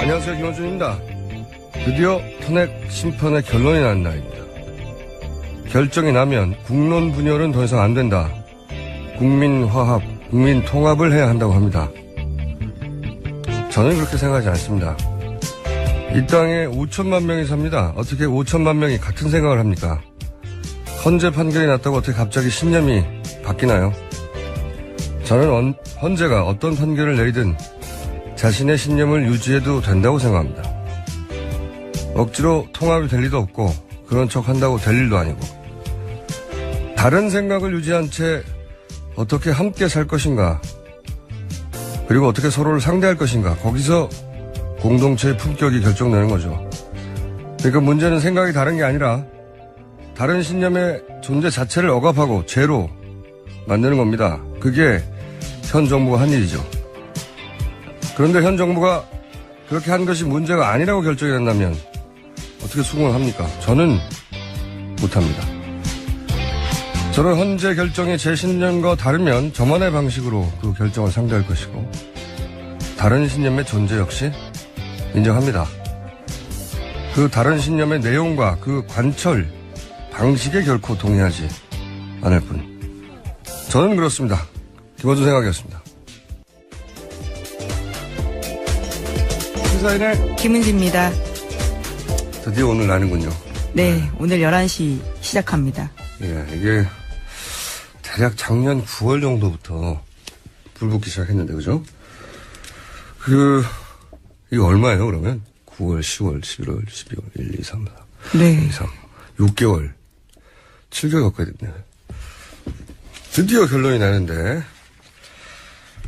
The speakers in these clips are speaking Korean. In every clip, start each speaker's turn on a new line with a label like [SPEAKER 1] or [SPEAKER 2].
[SPEAKER 1] 안녕하세요. 김원준입니다. 드디어 탄핵 심판의 결론이 난 날입니다. 결정이 나면 국론 분열은 더 이상 안 된다. 국민 화합, 국민 통합을 해야 한다고 합니다. 저는 그렇게 생각하지 않습니다. 이 땅에 5천만 명이 삽니다. 어떻게 5천만 명이 같은 생각을 합니까? 헌재 판결이 났다고 어떻게 갑자기 신념이 바뀌나요? 저는 헌재가 어떤 판결을 내리든 자신의 신념을 유지해도 된다고 생각합니다. 억지로 통합이 될 리도 없고 그런 척 한다고 될 일도 아니고 다른 생각을 유지한 채 어떻게 함께 살 것인가 그리고 어떻게 서로를 상대할 것인가 거기서 공동체의 품격이 결정되는 거죠. 그러니까 문제는 생각이 다른 게 아니라 다른 신념의 존재 자체를 억압하고 죄로 만드는 겁니다. 그게 현 정부가 한 일이죠. 그런데 현 정부가 그렇게 한 것이 문제가 아니라고 결정이 된다면 어떻게 수긍을 합니까? 저는 못합니다. 저는 헌재 결정이 제 신념과 다르면 저만의 방식으로 그 결정을 상대할 것이고 다른 신념의 존재 역시 인정합니다. 그 다른 신념의 내용과 그 관철, 방식에 결코 동의하지 않을 뿐. 저는 그렇습니다. 김원준 생각이었습니다. 시사인의
[SPEAKER 2] 김은지입니다.
[SPEAKER 1] 드디어 오늘 나는군요.
[SPEAKER 2] 네, 오늘 11시 시작합니다.
[SPEAKER 1] 예, 이게 대략 작년 9월 정도부터 불 붙기 시작했는데, 그죠? 이거 얼마예요, 그러면? 9월, 10월, 11월, 12월, 1, 2, 3, 4.
[SPEAKER 2] 네.
[SPEAKER 1] 2, 3. 6개월. 7개월 가까이 됐네요. 드디어 결론이 나는데,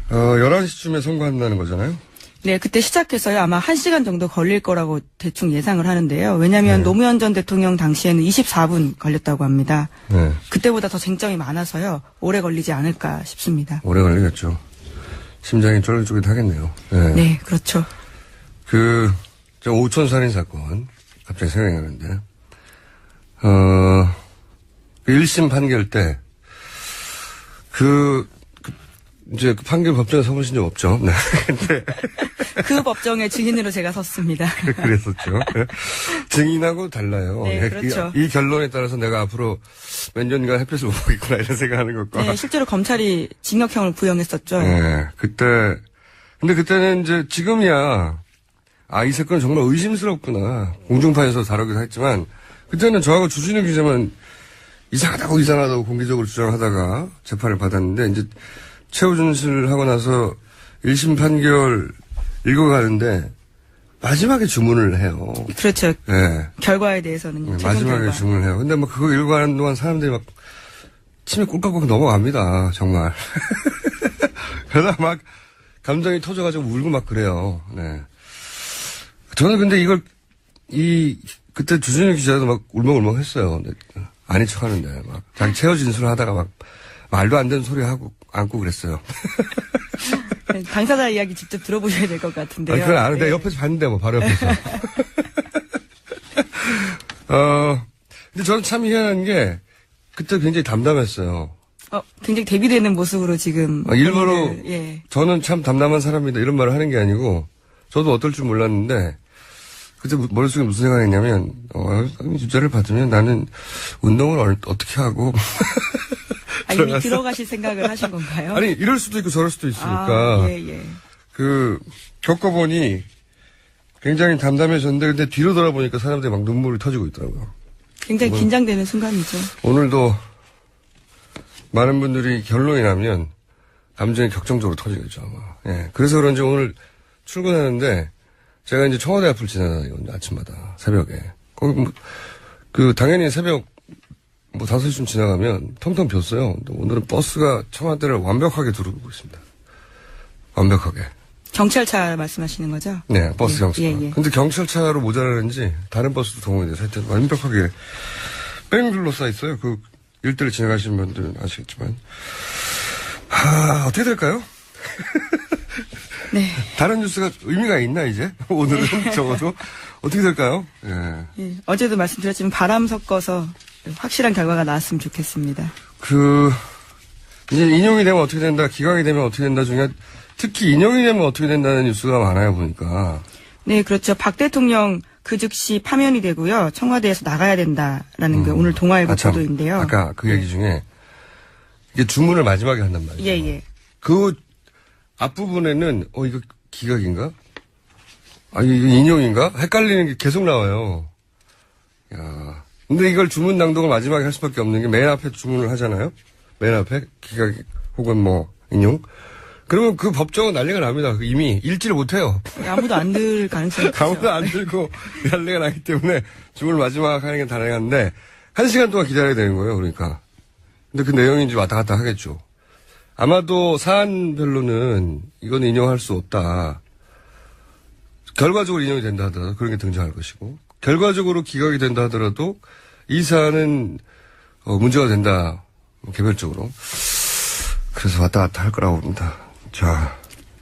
[SPEAKER 1] 11시쯤에 선고한다는 거잖아요?
[SPEAKER 2] 네, 그때 시작해서요. 아마 1시간 정도 걸릴 거라고 대충 예상을 하는데요. 왜냐하면 노무현 전 대통령 당시에는 24분 걸렸다고 합니다.
[SPEAKER 1] 네.
[SPEAKER 2] 그때보다 더 쟁점이 많아서요. 오래 걸리지 않을까 싶습니다.
[SPEAKER 1] 오래 걸리겠죠. 심장이 쫄깃쫄깃 하겠네요. 네.
[SPEAKER 2] 네, 그렇죠.
[SPEAKER 1] 저 오촌 살인 사건, 갑자기 생각이 나는데, 1심 판결 때, 이제 그 판결 법정에 서보신 적 없죠? 네. 근데.
[SPEAKER 2] 그 법정의 증인으로 제가 섰습니다.
[SPEAKER 1] 그랬었죠. 네. 증인하고 달라요.
[SPEAKER 2] 네, 그렇죠.
[SPEAKER 1] 이 결론에 따라서 내가 앞으로 몇 년간 햇볕을 보고 있구나 이런 생각하는 것과.
[SPEAKER 2] 네, 실제로 검찰이 징역형을 구형했었죠.
[SPEAKER 1] 네. 근데 그때는 이제 지금이야, 이 사건은 정말 의심스럽구나. 공중파에서 다루기도 했지만, 그때는 저하고 주진우 기자만 이상하다고 공개적으로 주장하다가 재판을 받았는데, 이제 최후 준수를 하고 나서 1심 판결 읽어가는데, 마지막에 주문을 해요.
[SPEAKER 2] 그렇죠.
[SPEAKER 1] 네.
[SPEAKER 2] 결과에 대해서는요.
[SPEAKER 1] 마지막에
[SPEAKER 2] 결과.
[SPEAKER 1] 주문을 해요. 근데 그거 읽어가는 동안 사람들이 막 침이 꿀꺽꿀꺽 넘어갑니다. 정말. 그러다 막 감정이 터져가지고 울고 막 그래요. 네. 저는 근데 그때 주진우 기자도 막 울먹울먹 했어요. 아닌 척 하는데, 막, 자기 최후 진술을 하다가 막, 말도 안 되는 소리 하고, 안고 그랬어요.
[SPEAKER 2] 당사자 이야기 직접 들어보셔야 될 것 같은데요.
[SPEAKER 1] 그건 아는데,
[SPEAKER 2] 네.
[SPEAKER 1] 옆에서 봤는데, 바로 옆에서. 근데 저는 참 희한한 게, 그때 굉장히 담담했어요.
[SPEAKER 2] 굉장히 대비되는 모습으로 지금.
[SPEAKER 1] 일부러,
[SPEAKER 2] 예.
[SPEAKER 1] 저는 참 담담한 사람이다, 이런 말을 하는 게 아니고, 저도 어떨 줄 몰랐는데, 그때 머릿속에 무슨 생각했냐면, 주자를 받으면 나는 운동을 어떻게 하고.
[SPEAKER 2] 이미 들어가실 생각을 하신 건가요?
[SPEAKER 1] 아니, 이럴 수도 있고 저럴 수도 있으니까.
[SPEAKER 2] 예.
[SPEAKER 1] 겪어보니 굉장히 담담해졌는데, 근데 뒤로 돌아보니까 사람들이 막 눈물이 터지고 있더라고요.
[SPEAKER 2] 굉장히 긴장되는 순간이죠.
[SPEAKER 1] 오늘도 많은 분들이 결론이 나면 감정이 격정적으로 터지겠죠, 아마. 예. 그래서 그런지 오늘 출근하는데, 제가 이제 청와대 앞을 지나다니고, 아침마다, 새벽에. 거기, 당연히 새벽, 5시쯤 지나가면 텅텅 비었어요. 오늘은 버스가 청와대를 완벽하게 두르고 있습니다. 완벽하게.
[SPEAKER 2] 경찰차 말씀하시는 거죠?
[SPEAKER 1] 네, 버스 경찰차.
[SPEAKER 2] 예.
[SPEAKER 1] 근데 경찰차로 모자라는지, 다른 버스도 동원이 돼서 하여튼 완벽하게, 뺑글로 쌓여있어요. 일대를 지나가시는 분들은 아시겠지만. 어떻게 될까요?
[SPEAKER 2] 네.
[SPEAKER 1] 다른 뉴스가 의미가 있나, 이제? 오늘은 적어도. 어떻게 될까요?
[SPEAKER 2] 예. 어제도 말씀드렸지만 바람 섞어서 확실한 결과가 나왔으면 좋겠습니다.
[SPEAKER 1] 이제 인용이 되면 어떻게 된다, 기각이 되면 어떻게 된다 중에 특히 인용이 되면 어떻게 된다는 뉴스가 많아요, 보니까.
[SPEAKER 2] 네, 그렇죠. 박 대통령 그 즉시 파면이 되고요. 청와대에서 나가야 된다라는 게 오늘 동아일보
[SPEAKER 1] 참.
[SPEAKER 2] 보도인데요.
[SPEAKER 1] 아까 그 얘기 중에 이게 주문을 마지막에 한단 말이에요.
[SPEAKER 2] 예, 예.
[SPEAKER 1] 그 앞부분에는 이거 기각인가? 아니 이거 인용인가? 헷갈리는 게 계속 나와요. 야, 근데 이걸 주문 낭독을 마지막에 할 수밖에 없는 게 맨 앞에 주문을 하잖아요. 맨 앞에 기각 혹은 뭐 인용. 그러면 그 법정은 난리가 납니다. 이미 읽지를 못해요.
[SPEAKER 2] 아무도 안 들 가능성이 크죠.
[SPEAKER 1] 아무도 안 들고 난리가 나기 때문에 주문을 마지막 하는 게 가능한데 1시간 동안 기다려야 되는 거예요. 그러니까. 근데 그 내용이 이제 왔다 갔다 하겠죠. 아마도 사안별로는 이건 인용할 수 없다. 결과적으로 인용이 된다 하더라도 그런 게 등장할 것이고 결과적으로 기각이 된다 하더라도 이 사안은 문제가 된다. 개별적으로. 그래서 왔다 갔다 할 거라고 봅니다. 자.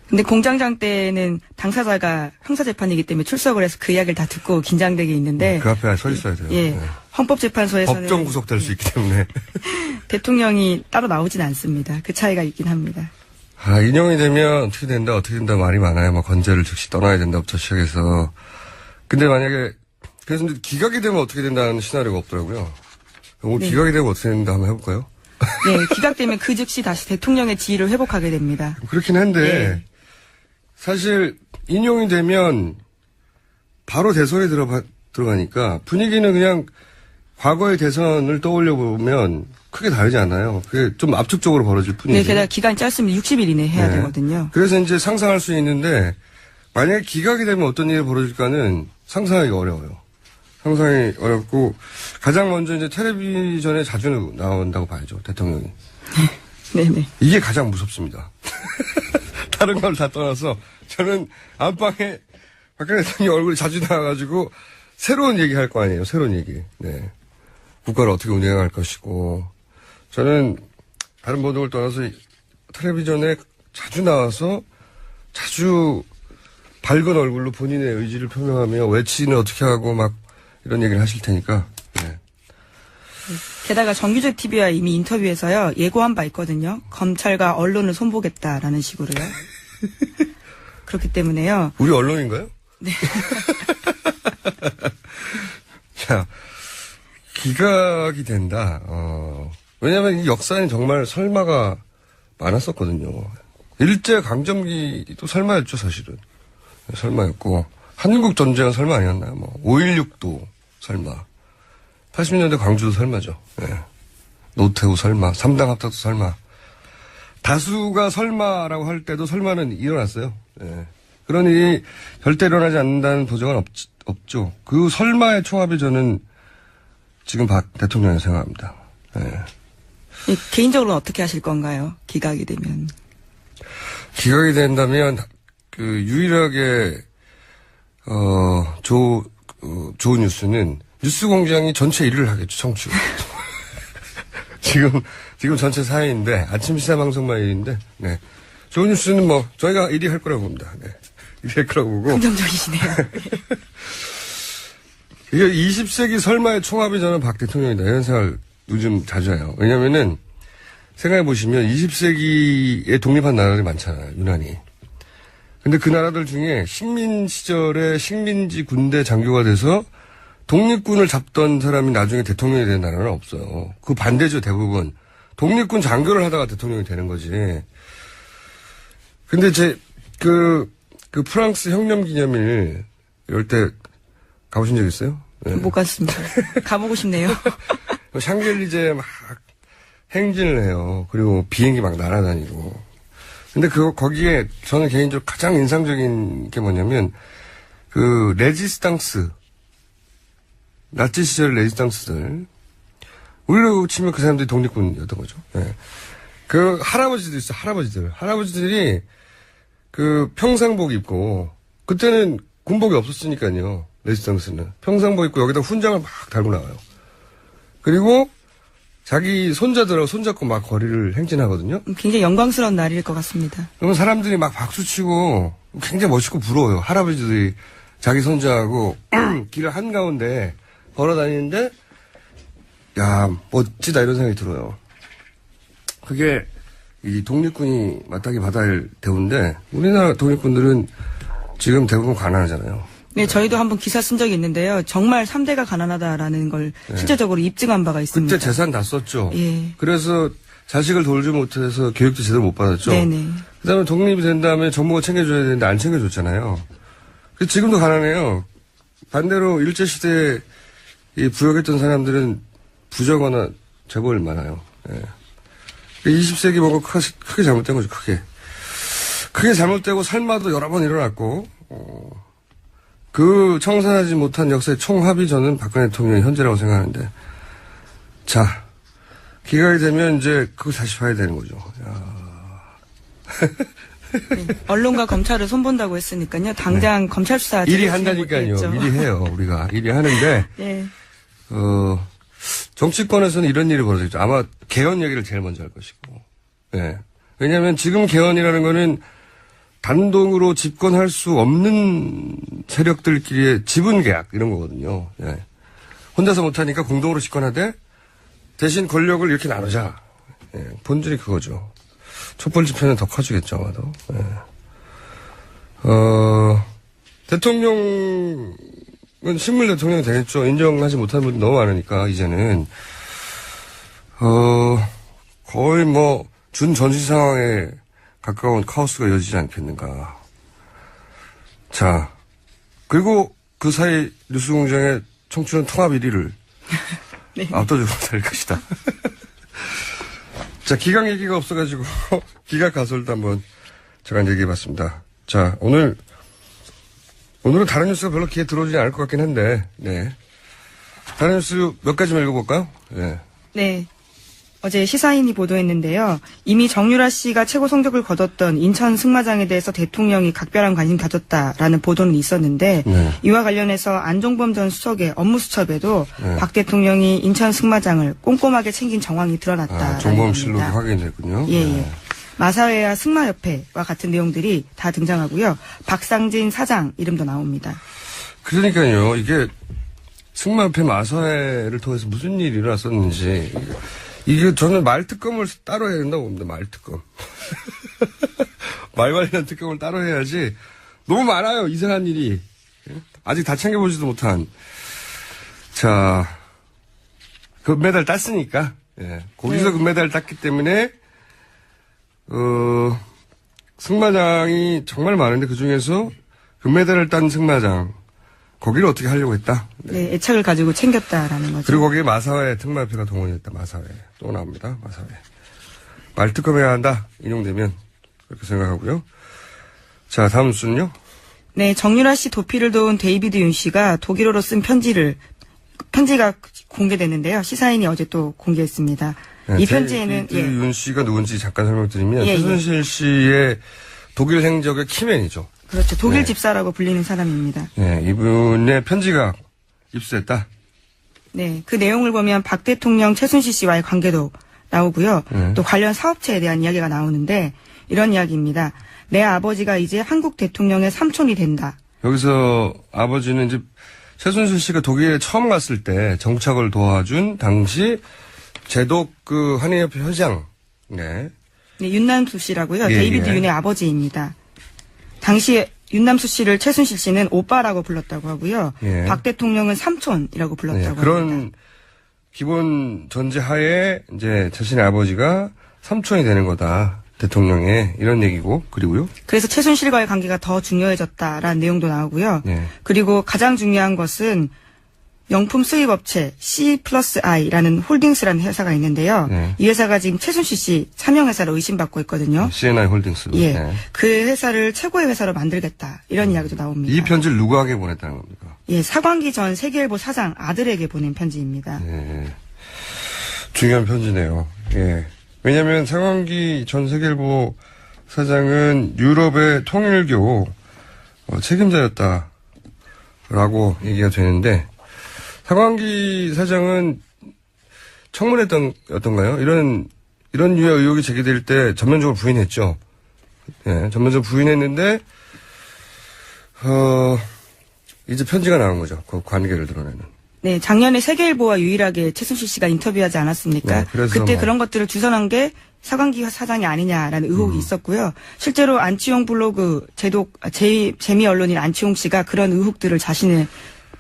[SPEAKER 2] 근데 공장장 때는 당사자가 형사재판이기 때문에 출석을 해서 그 이야기를 다 듣고 긴장되게 있는데.
[SPEAKER 1] 그 앞에 서 있어야 돼요.
[SPEAKER 2] 예.
[SPEAKER 1] 네.
[SPEAKER 2] 헌법재판소에서는.
[SPEAKER 1] 법정 구속될 수 있기 때문에.
[SPEAKER 2] 대통령이 따로 나오진 않습니다. 그 차이가 있긴 합니다.
[SPEAKER 1] 인용이 되면 어떻게 된다 말이 많아요. 뭐 건재를 즉시 떠나야 된다부터 시작해서. 근데 만약에, 그래서 기각이 되면 어떻게 된다는 시나리오가 없더라고요. 오늘
[SPEAKER 2] 네.
[SPEAKER 1] 기각이 되면 어떻게 된다 한번 해볼까요?
[SPEAKER 2] 네, 기각되면 그 즉시 다시 대통령의 지위를 회복하게 됩니다.
[SPEAKER 1] 그렇긴 한데,
[SPEAKER 2] 예.
[SPEAKER 1] 사실, 인용이 되면, 바로 대선에 들어가니까, 분위기는 그냥, 과거의 대선을 떠올려 보면, 크게 다르지 않아요. 그게 좀 압축적으로 벌어질 뿐이지.
[SPEAKER 2] 네, 게다가 기간이 짧으면 60일 이내에 해야
[SPEAKER 1] 네.
[SPEAKER 2] 되거든요.
[SPEAKER 1] 그래서 이제 상상할 수 있는데, 만약에 기각이 되면 어떤 일이 벌어질까는 상상하기가 어려워요. 상상이 어렵고, 가장 먼저 이제 텔레비전에 자주 나온다고 봐야죠, 대통령이.
[SPEAKER 2] 네네.
[SPEAKER 1] 이게 가장 무섭습니다. 다른 걸 다 떠나서, 저는 안방에 박근혜 대통령 얼굴이 자주 나와가지고, 새로운 얘기 할 거 아니에요, 새로운 얘기. 네. 국가를 어떻게 운영할 것이고, 저는 다른 모든 걸 떠나서 텔레비전에 자주 나와서, 자주 밝은 얼굴로 본인의 의지를 표명하며 외치는 어떻게 하고 막 이런 얘기를 하실 테니까. 네.
[SPEAKER 2] 게다가 정규직 TV와 이미 인터뷰에서요, 예고한 바 있거든요. 검찰과 언론을 손보겠다라는 식으로요. 그렇기 때문에요.
[SPEAKER 1] 우리 언론인가요?
[SPEAKER 2] 네.
[SPEAKER 1] 자, 기각이 된다. 왜냐면 이 역사에는 정말 설마가 많았었거든요. 일제강점기도 설마였죠, 사실은. 설마였고, 한국전쟁은 설마 아니었나요? 뭐, 5.16도 설마. 80년대 광주도 설마죠. 예. 노태우 설마, 3당 합작도 설마. 다수가 설마라고 할 때도 설마는 일어났어요. 예. 그런 일이 절대 일어나지 않는다는 보장은 없죠. 그 설마의 총합이 저는 지금 박 대통령이 생각합니다. 예.
[SPEAKER 2] 개인적으로는 어떻게 하실 건가요? 기각이 되면.
[SPEAKER 1] 기각이 된다면, 유일하게, 좋은 뉴스는, 뉴스 공장이 전체 일을 하겠죠, 청취가. 지금 전체 사회인데, 아침 시사 방송만 일인데, 네. 좋은 뉴스는 뭐, 저희가 1위 할 거라고 봅니다. 네. 1위 할 거라고 보고.
[SPEAKER 2] 긍정적이시네요.
[SPEAKER 1] 이게 20세기 설마의 총합이 저는 박 대통령이다. 이런 생각을 요즘 자주 해요. 왜냐면은, 생각해보시면 20세기에 독립한 나라들이 많잖아요, 유난히. 근데 그 나라들 중에 식민 시절에 식민지 군대 장교가 돼서 독립군을 잡던 사람이 나중에 대통령이 된 나라는 없어요. 그 반대죠, 대부분. 독립군 장교를 하다가 대통령이 되는 거지. 근데 그 프랑스 혁명 기념일 이럴 때 가보신 적 있어요? 네.
[SPEAKER 2] 못 갔습니다. 가보고 싶네요.
[SPEAKER 1] 샹젤리제 막 행진을 해요. 그리고 비행기 막 날아다니고. 근데 거기에 저는 개인적으로 가장 인상적인 게 뭐냐면, 레지스탕스. 나치 시절 레지스탕스들. 우리로 치면 그 사람들이 독립군이었던 거죠. 네. 그 할아버지들 있어요, 할아버지들. 할아버지들이 평상복 입고, 그때는 군복이 없었으니까요. 레지스탕스는. 평상복 입고 여기다 훈장을 막 달고 나와요. 그리고 자기 손자들하고 손잡고 막 거리를 행진하거든요.
[SPEAKER 2] 굉장히 영광스러운 날일 것 같습니다.
[SPEAKER 1] 그러면 사람들이 막 박수치고 굉장히 멋있고 부러워요. 할아버지들이 자기 손자하고 길을 한가운데 걸어다니는데 야 멋지다 이런 생각이 들어요. 그게 이 독립군이 마땅히 받아야 할 대우인데 우리나라 독립군들은 지금 대부분 가난하잖아요.
[SPEAKER 2] 네, 저희도 한번 기사 쓴 적이 있는데요. 정말 3대가 가난하다라는 걸 실제적으로 입증한 바가 있습니다.
[SPEAKER 1] 그때 재산 다 썼죠.
[SPEAKER 2] 예.
[SPEAKER 1] 그래서 자식을 돌지 못해서 교육도 제대로 못 받았죠.
[SPEAKER 2] 네네.
[SPEAKER 1] 그다음에 독립이 된 다음에 정부가 챙겨줘야 되는데 안 챙겨줬잖아요. 지금도 가난해요. 반대로 일제시대에 이 부역했던 사람들은 부자거나 재벌 많아요. 예. 20세기 뭔가 크게 잘못된 거죠, 크게. 크게 잘못되고 삶마도 여러 번 일어났고, 그 청산하지 못한 역사의 총합이 저는 박근혜 대통령의 현재라고 생각하는데, 자, 기각이 되면 이제 그거 다시 봐야 되는 거죠.
[SPEAKER 2] 네, 언론과 검찰을 손본다고 했으니까요. 당장 검찰 수사
[SPEAKER 1] 일이 한다니까요. 일이 해요, 우리가. 일이 하는데,
[SPEAKER 2] 네.
[SPEAKER 1] 정치권에서는 이런 일이 벌어지죠. 아마 개헌 얘기를 제일 먼저 할 것이고. 예. 왜냐하면 지금 개헌이라는 거는 단독으로 집권할 수 없는 세력들끼리의 지분 계약 이런 거거든요. 예. 혼자서 못하니까 공동으로 집권하되 대신 권력을 이렇게 나누자. 예. 본질이 그거죠. 촛불 집회는 더 커지겠죠, 아마도. 예. 대통령은 식물 대통령이 되겠죠. 인정하지 못하는 분이 너무 많으니까, 이제는. 거의 준전시 상황에 가까운 카오스가 이어지지 않겠는가. 자, 그리고 그 사이 뉴스공장의 청취율 통합 1위를
[SPEAKER 2] 네.
[SPEAKER 1] 압도적으로 될 것이다. 자, 기각 얘기가 없어가지고, 기각 가설도 한번 제가 얘기해봤습니다. 자, 오늘은 다른 뉴스가 별로 귀에 들어오지 않을 것 같긴 한데, 네. 다른 뉴스 몇 가지만 읽어볼까요? 네.
[SPEAKER 2] 네. 어제 시사인이 보도했는데요. 이미 정유라 씨가 최고 성적을 거뒀던 인천 승마장에 대해서 대통령이 각별한 관심 가졌다라는 보도는 있었는데
[SPEAKER 1] 네.
[SPEAKER 2] 이와 관련해서 안종범 전 수석의 업무 수첩에도
[SPEAKER 1] 네.
[SPEAKER 2] 박 대통령이 인천 승마장을 꼼꼼하게 챙긴 정황이 드러났다.
[SPEAKER 1] 정범실록이 확인됐군요.
[SPEAKER 2] 예,
[SPEAKER 1] 네.
[SPEAKER 2] 예. 마사회와 승마협회와 같은 내용들이 다 등장하고요. 박상진 사장 이름도 나옵니다.
[SPEAKER 1] 그러니까요. 이게 승마협회 마사회를 통해서 무슨 일이 일어났었는지 이게 저는 말특검을 따로 해야 된다고 봅니다. 말특검. 말 관련 특검을 따로 해야지. 너무 많아요. 이상한 일이. 아직 다 챙겨보지도 못한. 자, 금메달 땄으니까. 예. 거기서
[SPEAKER 2] 네.
[SPEAKER 1] 금메달 땄기 때문에 승마장이 정말 많은데 그중에서 금메달을 딴 승마장 거기를 어떻게 하려고 했다.
[SPEAKER 2] 네, 애착을 가지고 챙겼다라는 거죠.
[SPEAKER 1] 그리고 거기에 마사회 특마협회가 동원했다. 마사회 또 나옵니다. 마사회 말특검해야 한다. 인용되면 그렇게 생각하고요. 자, 다음 뉴스는요.
[SPEAKER 2] 네, 정유라 씨 도피를 도운 데이비드 윤 씨가 독일어로 쓴 편지가 공개됐는데요. 시사인이 어제 또 공개했습니다.
[SPEAKER 1] 네,
[SPEAKER 2] 이 편지에는
[SPEAKER 1] 데이비드 윤 씨가 누군지 잠깐 설명드리면
[SPEAKER 2] 예,
[SPEAKER 1] 최순실 씨의 독일 행적의 키맨이죠.
[SPEAKER 2] 그렇죠. 독일
[SPEAKER 1] 네.
[SPEAKER 2] 집사라고 불리는 사람입니다.
[SPEAKER 1] 네, 이분의 편지가 입수했다.
[SPEAKER 2] 네, 그 내용을 보면 박 대통령 최순실 씨와의 관계도 나오고요. 또 관련 사업체에 대한 이야기가 나오는데 이런 이야기입니다. 내 아버지가 이제 한국 대통령의 삼촌이 된다.
[SPEAKER 1] 여기서 아버지는 이제 최순실 씨가 독일에 처음 갔을 때 정착을 도와준 당시 제독 한인협회 회장. 네.
[SPEAKER 2] 네, 윤남수 씨라고요.
[SPEAKER 1] 예,
[SPEAKER 2] 데이비드
[SPEAKER 1] 예.
[SPEAKER 2] 윤의 아버지입니다. 당시 윤남수 씨를 최순실 씨는 오빠라고 불렀다고 하고요.
[SPEAKER 1] 예.
[SPEAKER 2] 박 대통령은 삼촌이라고 불렀다고
[SPEAKER 1] 네, 그런
[SPEAKER 2] 합니다.
[SPEAKER 1] 기본 전제 하에 이제 자신의 아버지가 삼촌이 되는 거다. 대통령의 이런 얘기고 그리고요.
[SPEAKER 2] 그래서 최순실과의 관계가 더 중요해졌다라는 내용도 나오고요.
[SPEAKER 1] 네.
[SPEAKER 2] 그리고 가장 중요한 것은 명품 수입업체 C+I라는 홀딩스라는 회사가 있는데요.
[SPEAKER 1] 네.
[SPEAKER 2] 이 회사가 지금 최순실 씨 차명회사로 의심받고 있거든요.
[SPEAKER 1] CNI 홀딩스.
[SPEAKER 2] 예,
[SPEAKER 1] 네.
[SPEAKER 2] 그 회사를 최고의 회사로 만들겠다 이런 이야기도 나옵니다.
[SPEAKER 1] 이 편지를 누구에게 보냈다는 겁니까?
[SPEAKER 2] 예, 사관기 전 세계일보 사장 아들에게 보낸 편지입니다.
[SPEAKER 1] 네. 중요한 편지네요. 예. 왜냐하면 상황기 전 세계일보 사장은 유럽의 통일교 책임자였다라고 얘기가 되는데 상황기 사장은 청문회였던가요? 이런 유의 의혹이 제기될 때 전면적으로 부인했죠. 예, 전면적으로 부인했는데 이제 편지가 나온 거죠. 그 관계를 드러내는.
[SPEAKER 2] 네, 작년에 세계일보와 유일하게 최순실 씨가 인터뷰하지 않았습니까?
[SPEAKER 1] 네, 그래서
[SPEAKER 2] 그때
[SPEAKER 1] 뭐.
[SPEAKER 2] 그런 것들을 주선한 게 서강기 사장이 아니냐라는 의혹이 있었고요. 실제로 안치홍 블로그 재미 언론인 안치홍 씨가 그런 의혹들을 자신의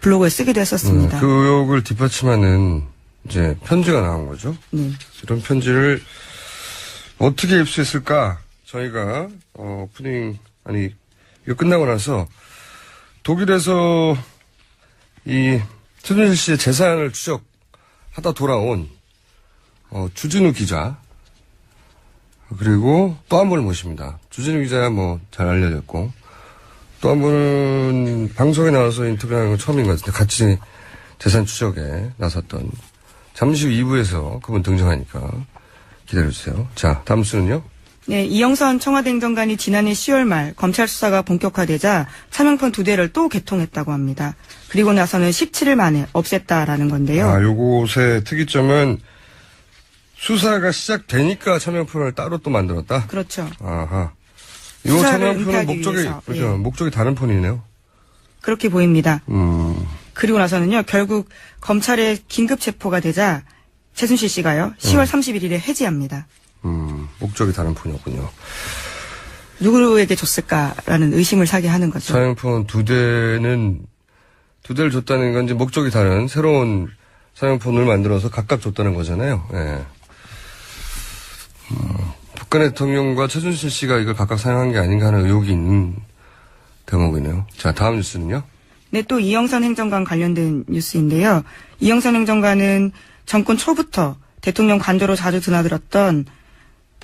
[SPEAKER 2] 블로그에 쓰기도 했었습니다.
[SPEAKER 1] 그 의혹을 뒷받침하는 이제 편지가 나온 거죠.
[SPEAKER 2] 네.
[SPEAKER 1] 이런 편지를 어떻게 입수했을까? 저희가 이거 끝나고 나서 독일에서 이 최순실 씨의 재산을 추적하다 돌아온 주진우 기자 그리고 또 한 분을 모십니다. 주진우 기자야 뭐 잘 알려졌고 또 한 분은 방송에 나와서 인터뷰하는 건 처음인 것 같은데 같이 재산 추적에 나섰던 잠시 후 2부에서 그분 등장하니까 기다려주세요. 자, 다음 수는요?
[SPEAKER 2] 네, 이영선 청와대 행정관이 지난해 10월 말 검찰 수사가 본격화되자 차명폰 2대를 또 개통했다고 합니다. 그리고 나서는 17일 만에 없앴다라는 건데요.
[SPEAKER 1] 요것의 특이점은 수사가 시작되니까 차명폰을 따로 또 만들었다?
[SPEAKER 2] 그렇죠.
[SPEAKER 1] 아하. 이
[SPEAKER 2] 수사를
[SPEAKER 1] 차명폰은
[SPEAKER 2] 은폐하기
[SPEAKER 1] 목적이,
[SPEAKER 2] 위해서,
[SPEAKER 1] 그죠.
[SPEAKER 2] 예.
[SPEAKER 1] 목적이 다른 폰이네요.
[SPEAKER 2] 그렇게 보입니다. 그리고 나서는요, 결국 검찰의 긴급 체포가 되자 최순실 씨가요, 10월 31일에 해지합니다.
[SPEAKER 1] 목적이 다른 폰이었군요.
[SPEAKER 2] 누구에게 줬을까라는 의심을 사게 하는 거죠.
[SPEAKER 1] 차명폰 2대를 줬다는 건 이제 목적이 다른 새로운 차명폰을 만들어서 각각 줬다는 거잖아요. 예. 박근혜 대통령과 최순실 씨가 이걸 각각 사용한 게 아닌가 하는 의혹이 있는 대목이네요. 자, 다음 뉴스는요?
[SPEAKER 2] 네, 또 이영선 행정관 관련된 뉴스인데요. 이영선 행정관은 정권 초부터 대통령 관저로 자주 드나들었던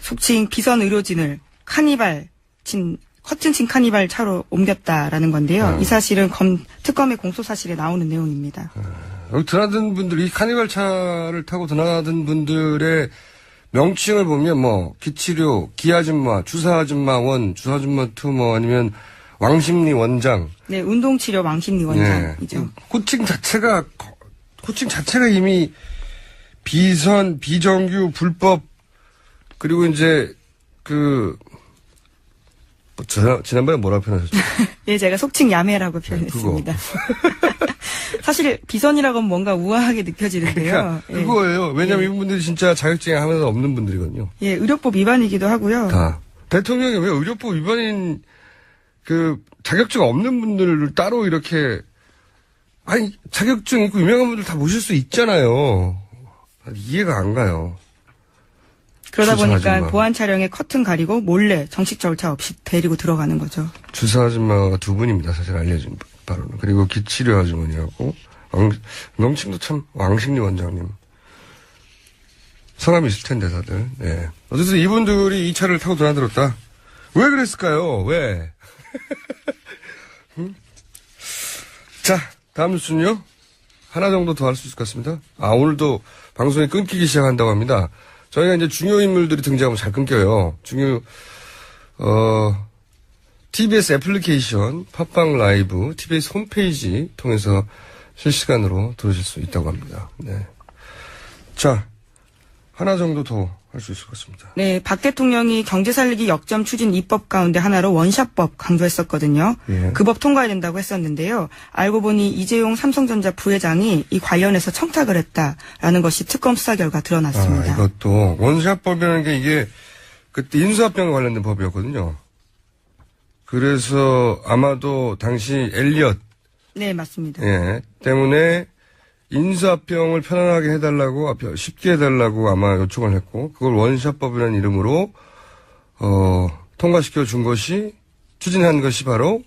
[SPEAKER 2] 속칭 비선 의료진을 커튼 친 카니발 차로 옮겼다라는 건데요. 이 사실은 특검의 공소 사실에 나오는 내용입니다.
[SPEAKER 1] 여기 드나든 분들, 이 카니발 차를 타고 드나든 분들의 명칭을 보면 뭐 기치료, 기아줌마, 주사아줌마 1, 주사아줌마 2, 뭐 아니면 왕심리 원장.
[SPEAKER 2] 네, 운동치료 왕심리 원장이죠.
[SPEAKER 1] 네. 호칭 자체가 이미 비선, 비정규, 불법, 그리고 이제 지난번에 뭐라고 표현하셨죠?
[SPEAKER 2] 예, 제가 속칭 야매라고 표현했습니다. 사실 비선이라고는 뭔가 우아하게 느껴지는데요.
[SPEAKER 1] 그러니까 그거예요. 왜냐면 이분들이 진짜 자격증이 하나도 없는 분들이거든요.
[SPEAKER 2] 예, 의료법 위반이기도 하고요.
[SPEAKER 1] 다. 대통령이 왜 의료법 위반인 자격증 없는 분들을 따로 이렇게 자격증 있고 유명한 분들 다 모실 수 있잖아요. 이해가 안 가요.
[SPEAKER 2] 그러다 보니까
[SPEAKER 1] 주사아줌마.
[SPEAKER 2] 보안 촬영에 커튼 가리고 몰래 정식 절차 없이 데리고 들어가는 거죠.
[SPEAKER 1] 주사 아줌마가 2분입니다. 사실 알려진 바로는. 그리고 기치료 아주머니하고 명칭도 참 왕심리 원장님. 성함이 있을 텐데 다들. 네. 어쨌든 이분들이 이 차를 타고 드나들었다. 왜 그랬을까요? 왜? 자, 다음 뉴스는요. 하나 정도 더 할 수 있을 것 같습니다. 오늘도 방송이 끊기기 시작한다고 합니다. 저희가 이제 중요 인물들이 등장하면 잘 끊겨요. TBS 애플리케이션, 팟빵 라이브, TBS 홈페이지 통해서 실시간으로 들으실 수 있다고 합니다. 네. 자, 하나 정도 더 할 수 있을 것 같습니다.
[SPEAKER 2] 네, 박 대통령이 경제 살리기 역점 추진 입법 가운데 하나로 원샷법 강조했었거든요.
[SPEAKER 1] 예.
[SPEAKER 2] 그 법 통과해야 된다고 했었는데요. 알고 보니 이재용 삼성전자 부회장이 이 관련해서 청탁을 했다라는 것이 특검 수사 결과 드러났습니다.
[SPEAKER 1] 이것도 원샷법이라는 게 이게 그때 인수합병에 관련된 법이었거든요. 그래서 아마도 당시 엘리엇
[SPEAKER 2] 네, 맞습니다.
[SPEAKER 1] 예, 때문에 인수합병을 편안하게 해달라고, 쉽게 해달라고 아마 요청을 했고, 그걸 원샷법이라는 이름으로, 통과시켜 준 것이, 추진한 것이 바로,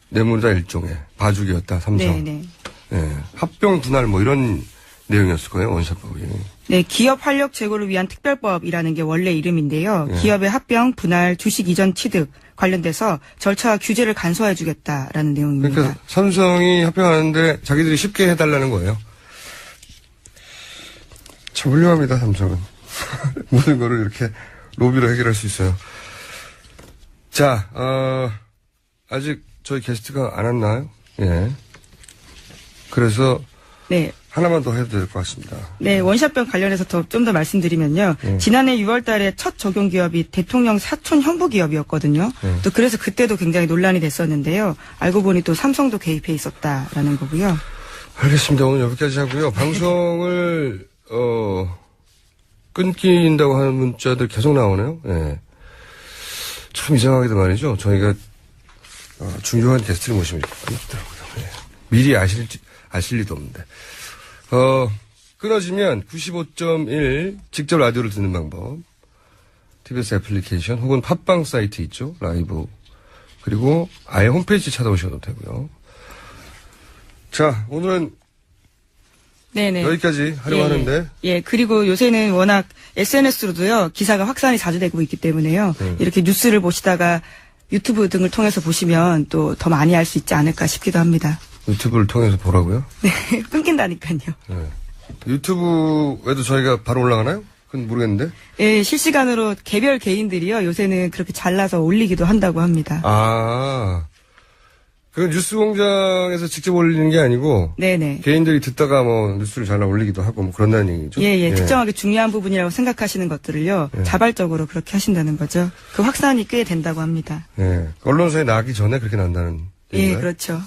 [SPEAKER 1] 뇌물자 일종의 봐주기였다, 삼성.
[SPEAKER 2] 네.
[SPEAKER 1] 예, 합병 분할 뭐 이런 내용이었을 거예요, 원샷법이.
[SPEAKER 2] 네, 기업 활력 제고를 위한 특별법이라는 게 원래 이름인데요. 기업의 합병, 분할, 주식 이전 취득 관련돼서 절차와 규제를 간소화해 주겠다라는 내용입니다.
[SPEAKER 1] 그러니까 삼성이 합병하는데 자기들이 쉽게 해달라는 거예요. 참 훌륭합니다, 삼성은. 모든 거를 이렇게 로비로 해결할 수 있어요. 자, 아직 저희 게스트가 안 왔나요? 예. 그래서
[SPEAKER 2] 네.
[SPEAKER 1] 하나만 더 해도 될 것 같습니다.
[SPEAKER 2] 네, 원샷병 관련해서 좀 더 말씀드리면요. 지난해 6월 달에 첫 적용 기업이 대통령 사촌 형부 기업이었거든요. 또 그래서 그때도 굉장히 논란이 됐었는데요. 알고 보니 또 삼성도 개입해 있었다라는 거고요.
[SPEAKER 1] 알겠습니다. 오늘 여기까지 하고요. 방송을, 끊긴다고 하는 문자들 계속 나오네요. 예. 참 이상하게도 말이죠. 저희가, 중요한 게스트를 모시면 끊기더라고요. 예. 미리 아실 리도 없는데. 끊어지면 95.1 직접 라디오를 듣는 방법. TBS 애플리케이션 혹은 팟빵 사이트 있죠. 라이브. 그리고 아예 홈페이지 찾아오셔도 되고요. 자, 오늘은
[SPEAKER 2] 네네.
[SPEAKER 1] 여기까지 하려고 하는데.
[SPEAKER 2] 예, 그리고 요새는 워낙 SNS로도요, 기사가 확산이 자주 되고 있기 때문에요. 이렇게 뉴스를 보시다가 유튜브 등을 통해서 보시면 또 더 많이 알 수 있지 않을까 싶기도 합니다.
[SPEAKER 1] 유튜브를 통해서 보라고요?
[SPEAKER 2] 네, 끊긴다니까요.
[SPEAKER 1] 네. 유튜브에도 저희가 바로 올라가나요? 그건 모르겠는데.
[SPEAKER 2] 예, 실시간으로 개별 개인들이요, 요새는 그렇게 잘라서 올리기도 한다고 합니다.
[SPEAKER 1] 아. 그건 뉴스 공장에서 직접 올리는 게 아니고.
[SPEAKER 2] 네네.
[SPEAKER 1] 개인들이 듣다가 뭐 뉴스를 잘라 올리기도 하고 뭐 그런다는 얘기죠.
[SPEAKER 2] 예. 특정하게 중요한 부분이라고 생각하시는 것들을요, 자발적으로 그렇게 하신다는 거죠. 그 확산이 꽤 된다고 합니다.
[SPEAKER 1] 예. 언론사에 나기 전에 그렇게 난다는 얘기인가요?
[SPEAKER 2] 예, 그렇죠.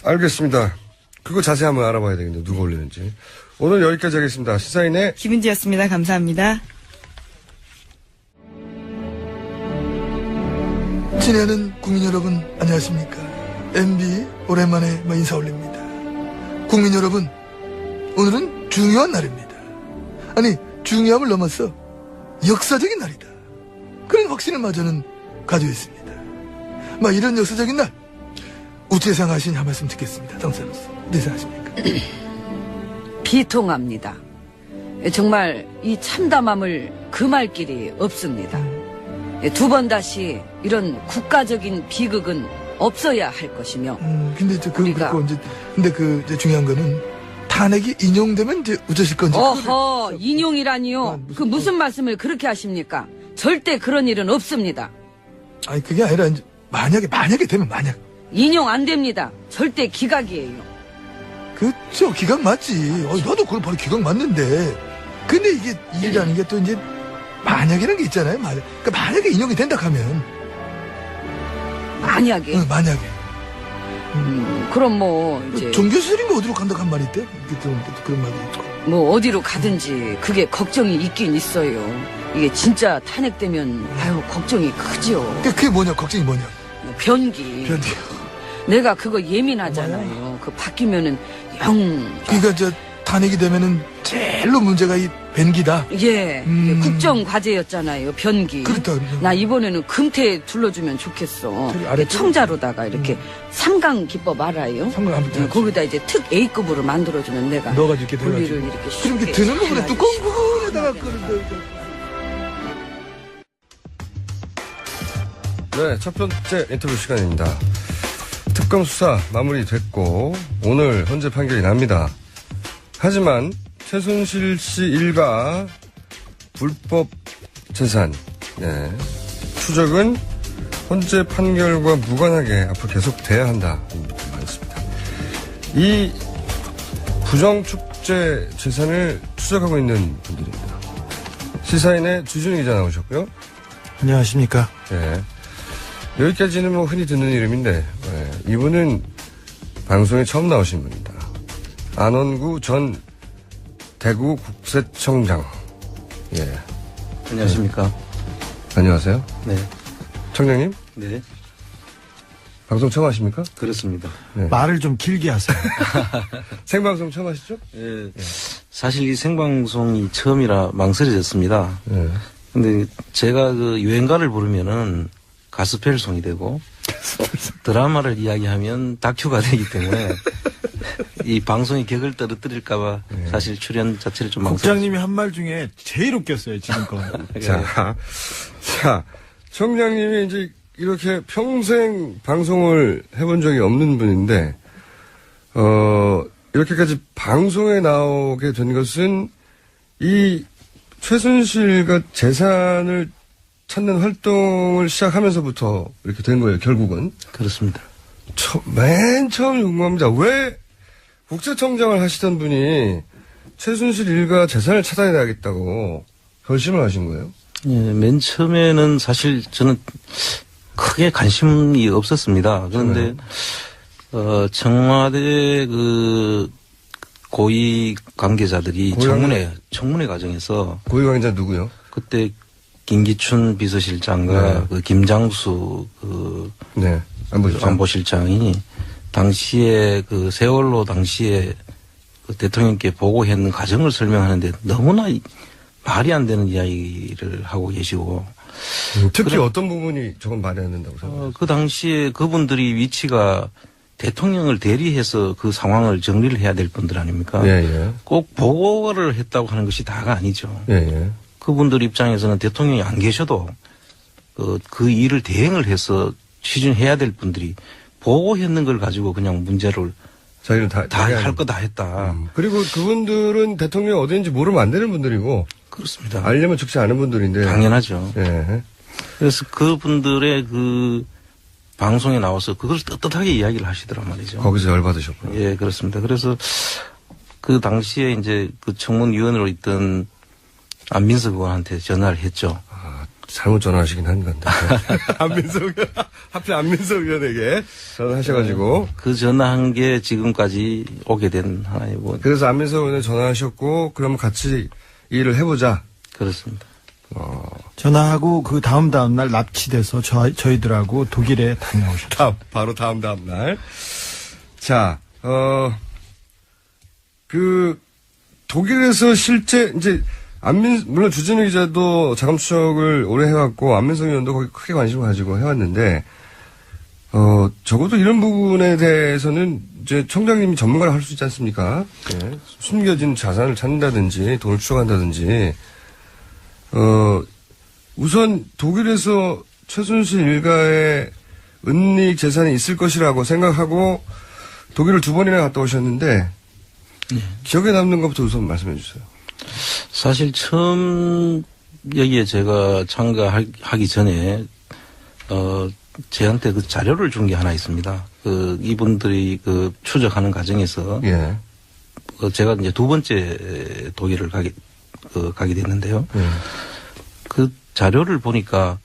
[SPEAKER 1] 알겠습니다. 그거 자세히 한번 알아봐야 되겠네요. 누가 올리는지. 오늘 여기까지 하겠습니다. 시사인의
[SPEAKER 2] 김은지였습니다. 감사합니다.
[SPEAKER 3] 친애하는 국민 여러분 안녕하십니까. MB 오랜만에 인사 올립니다. 국민 여러분, 오늘은 중요한 날입니다. 아니, 중요함을 넘어서 역사적인 날이다. 그런 확신을 마저는 가지고 있습니다. 이런 역사적인 날 우체상하시니 한 말씀 듣겠습니다. 당사로서 어떻게 생각하십니까?
[SPEAKER 4] 비통합니다. 정말 이 참담함을 금할 길이 없습니다. 두 번 다시 이런 국가적인 비극은 없어야 할 것이며.
[SPEAKER 3] 근데 그건
[SPEAKER 4] 우리가-
[SPEAKER 3] 그렇고 근데 이제 중요한 거는 탄핵이 인용되면 이제 어쩌실 건지.
[SPEAKER 4] 어허, 인용이라니요.
[SPEAKER 3] 무슨-
[SPEAKER 4] 그 무슨 말씀을 그렇게 하십니까? 절대 그런 일은 없습니다.
[SPEAKER 3] 아니 그게 아니라 이제 만약에 되면 만약.
[SPEAKER 4] 인용 안 됩니다. 절대 기각이에요.
[SPEAKER 3] 그쵸, 기각 맞지. 나도 그걸 바로 기각 맞는데. 근데 이게 일이라는 게 또 이제 만약이라는 게 있잖아요. 그러니까 만약에 인용이 된다 하면.
[SPEAKER 4] 만약에.
[SPEAKER 3] 응, 만약에.
[SPEAKER 4] 그럼 뭐 이제
[SPEAKER 3] 종교수설이 뭐 어디로 간다고 한 말이 있대? 그런 말이 있고.
[SPEAKER 4] 뭐 어디로 가든지 그게 걱정이 있긴 있어요. 이게 진짜 탄핵되면 아유 걱정이 크죠.
[SPEAKER 3] 그게 뭐냐, 걱정이 뭐냐.
[SPEAKER 4] 변기.
[SPEAKER 3] 변기.
[SPEAKER 4] 내가 그거 예민하잖아요. 그 바뀌면은
[SPEAKER 3] 그러니까 탄핵이 되면은 제일로 문제가 이 변기다.
[SPEAKER 4] 예, 국정 과제였잖아요. 변기.
[SPEAKER 3] 그렇다.
[SPEAKER 4] 나 이번에는 금태 둘러주면 좋겠어.
[SPEAKER 3] 저기 아래
[SPEAKER 4] 청자로다가 이렇게 삼강 기법 알아요?
[SPEAKER 3] 삼강 한번
[SPEAKER 4] 거기다 이제 특 A급으로 만들어주면 내가
[SPEAKER 3] 넣어가지고 이렇게
[SPEAKER 4] 분리를
[SPEAKER 3] 돼가지고.
[SPEAKER 4] 이렇게
[SPEAKER 3] 그럼
[SPEAKER 4] 쉽게
[SPEAKER 3] 드는 거보다
[SPEAKER 4] 해가지고
[SPEAKER 3] 두꺼운 부분에다가 끓는
[SPEAKER 1] 네, 첫 번째 인터뷰 시간입니다. 특검 수사 마무리됐고 오늘 헌재 판결이 납니다. 하지만 최순실 씨 일가 불법 재산 추적은 헌재 판결과 무관하게 앞으로 계속 돼야 한다. 많습니다. 이 부정축제 재산을 추적하고 있는 분들입니다. 시사인의 주준희 기자 나오셨고요.
[SPEAKER 5] 안녕하십니까.
[SPEAKER 1] 네. 여기까지는 뭐 흔히 듣는 이름인데 이분은 방송에 처음 나오신 분입니다. 안원구 전 대구국세청장. 예.
[SPEAKER 5] 안녕하십니까.
[SPEAKER 1] 안녕하세요.
[SPEAKER 5] 네.
[SPEAKER 1] 청장님
[SPEAKER 5] 네.
[SPEAKER 1] 방송 처음 하십니까?
[SPEAKER 5] 그렇습니다.
[SPEAKER 1] 네.
[SPEAKER 5] 말을 좀 길게 하세요.
[SPEAKER 1] 생방송 처음 하시죠?
[SPEAKER 5] 예. 사실 이 생방송이 처음이라 망설여졌습니다.
[SPEAKER 1] 네.
[SPEAKER 5] 근데 제가 그 유행가를 부르면은 가스펠송이 되고 드라마를 이야기하면 다큐가 되기 때문에 이 방송의 격을 떨어뜨릴까봐 사실 출연 자체를 좀 망설였습니다.
[SPEAKER 6] 국장님이 한 말 중에 제일 웃겼어요, 지금껏.
[SPEAKER 1] 자, 청장님이 이제 이렇게 평생 방송을 해본 적이 없는 분인데, 이렇게까지 방송에 나오게 된 것은 이 최순실과 재산을 찾는 활동을 시작하면서부터 이렇게 된 거예요, 결국은.
[SPEAKER 5] 그렇습니다.
[SPEAKER 1] 맨 처음 궁금합니다. 왜 국세청장을 하시던 분이 최순실 일가 재산을 찾아내야겠다고 결심을 하신 거예요?
[SPEAKER 5] 예, 맨 처음에는 사실 저는 크게 관심이 없었습니다. 그런데 청와대 그 고위 관계자들이 청문회 과정에서
[SPEAKER 1] 고위 관계자 누구요?
[SPEAKER 5] 그때 김기춘 비서실장과
[SPEAKER 1] 네.
[SPEAKER 5] 그 김장수 그
[SPEAKER 1] 네.
[SPEAKER 5] 안보실장이 당시에 그 세월호 당시에 그 대통령께 보고했는 과정을 설명하는데 너무나 말이 안 되는 이야기를 하고 계시고
[SPEAKER 1] 특히 어떤 부분이 저건 말이 안 된다고 생각해요?
[SPEAKER 5] 그 당시에 그분들이 위치가 대통령을 대리해서 그 상황을 정리를 해야 될 분들 아닙니까?
[SPEAKER 1] 예, 예.
[SPEAKER 5] 꼭 보고를 했다고 하는 것이 다가 아니죠.
[SPEAKER 1] 예, 예.
[SPEAKER 5] 그분들 입장에서는 대통령이 안 계셔도 그 일을 대행을 해서 추진해야 될 분들이 보고했는 걸 가지고 그냥 문제를
[SPEAKER 1] 자기는
[SPEAKER 5] 다 할 거 다 했다.
[SPEAKER 1] 그리고 그분들은 대통령이 어디 있는지 모르면 안 되는 분들이고
[SPEAKER 5] 그렇습니다.
[SPEAKER 1] 알려면 죽지 않은 분들인데.
[SPEAKER 5] 당연하죠.
[SPEAKER 1] 예.
[SPEAKER 5] 그래서 그분들의 그 방송에 나와서 그걸 떳떳하게 이야기를 하시더란 말이죠.
[SPEAKER 1] 거기서 열받으셨구나.
[SPEAKER 5] 예, 그렇습니다. 그래서 그 당시에 이제 그 청문위원으로 있던 안민석 의원한테 전화를 했죠.
[SPEAKER 1] 아, 잘못 전화하시긴 한 건데. 하필 안민석 의원에게 전화하셔가지고.
[SPEAKER 5] 그 전화한 게 지금까지 오게 된 하나의 뭐.
[SPEAKER 1] 그래서 안민석 의원에 전화하셨고, 그럼 같이 일을 해보자.
[SPEAKER 5] 그렇습니다.
[SPEAKER 6] 전화하고 그 다음 날 납치돼서 저희들하고 독일에 다녀오셨죠.
[SPEAKER 1] 바로 다음 날. 자, 독일에서 실제, 이제, 물론 주진우 기자도 자금추적을 오래 해왔고, 안민석 의원도 거기 크게 관심을 가지고 해왔는데, 적어도 이런 부분에 대해서는 이제 청장님이 전문가를 할 수 있지 않습니까? 예. 숨겨진 자산을 찾는다든지, 돈을 추적한다든지, 우선 독일에서 최순실 일가의 은닉 재산이 있을 것이라고 생각하고 독일을 2번이나 갔다 오셨는데 기억에 남는 것부터 우선 말씀해 주세요.
[SPEAKER 5] 사실 처음 여기에 제가 참가하기 전에 저한테 그 자료를 준 게 하나 있습니다. 이분들이 그 추적하는 과정에서
[SPEAKER 1] 예.
[SPEAKER 5] 제가 이제 2번째 독일을 가게 됐는데요. 그 자료를 보니까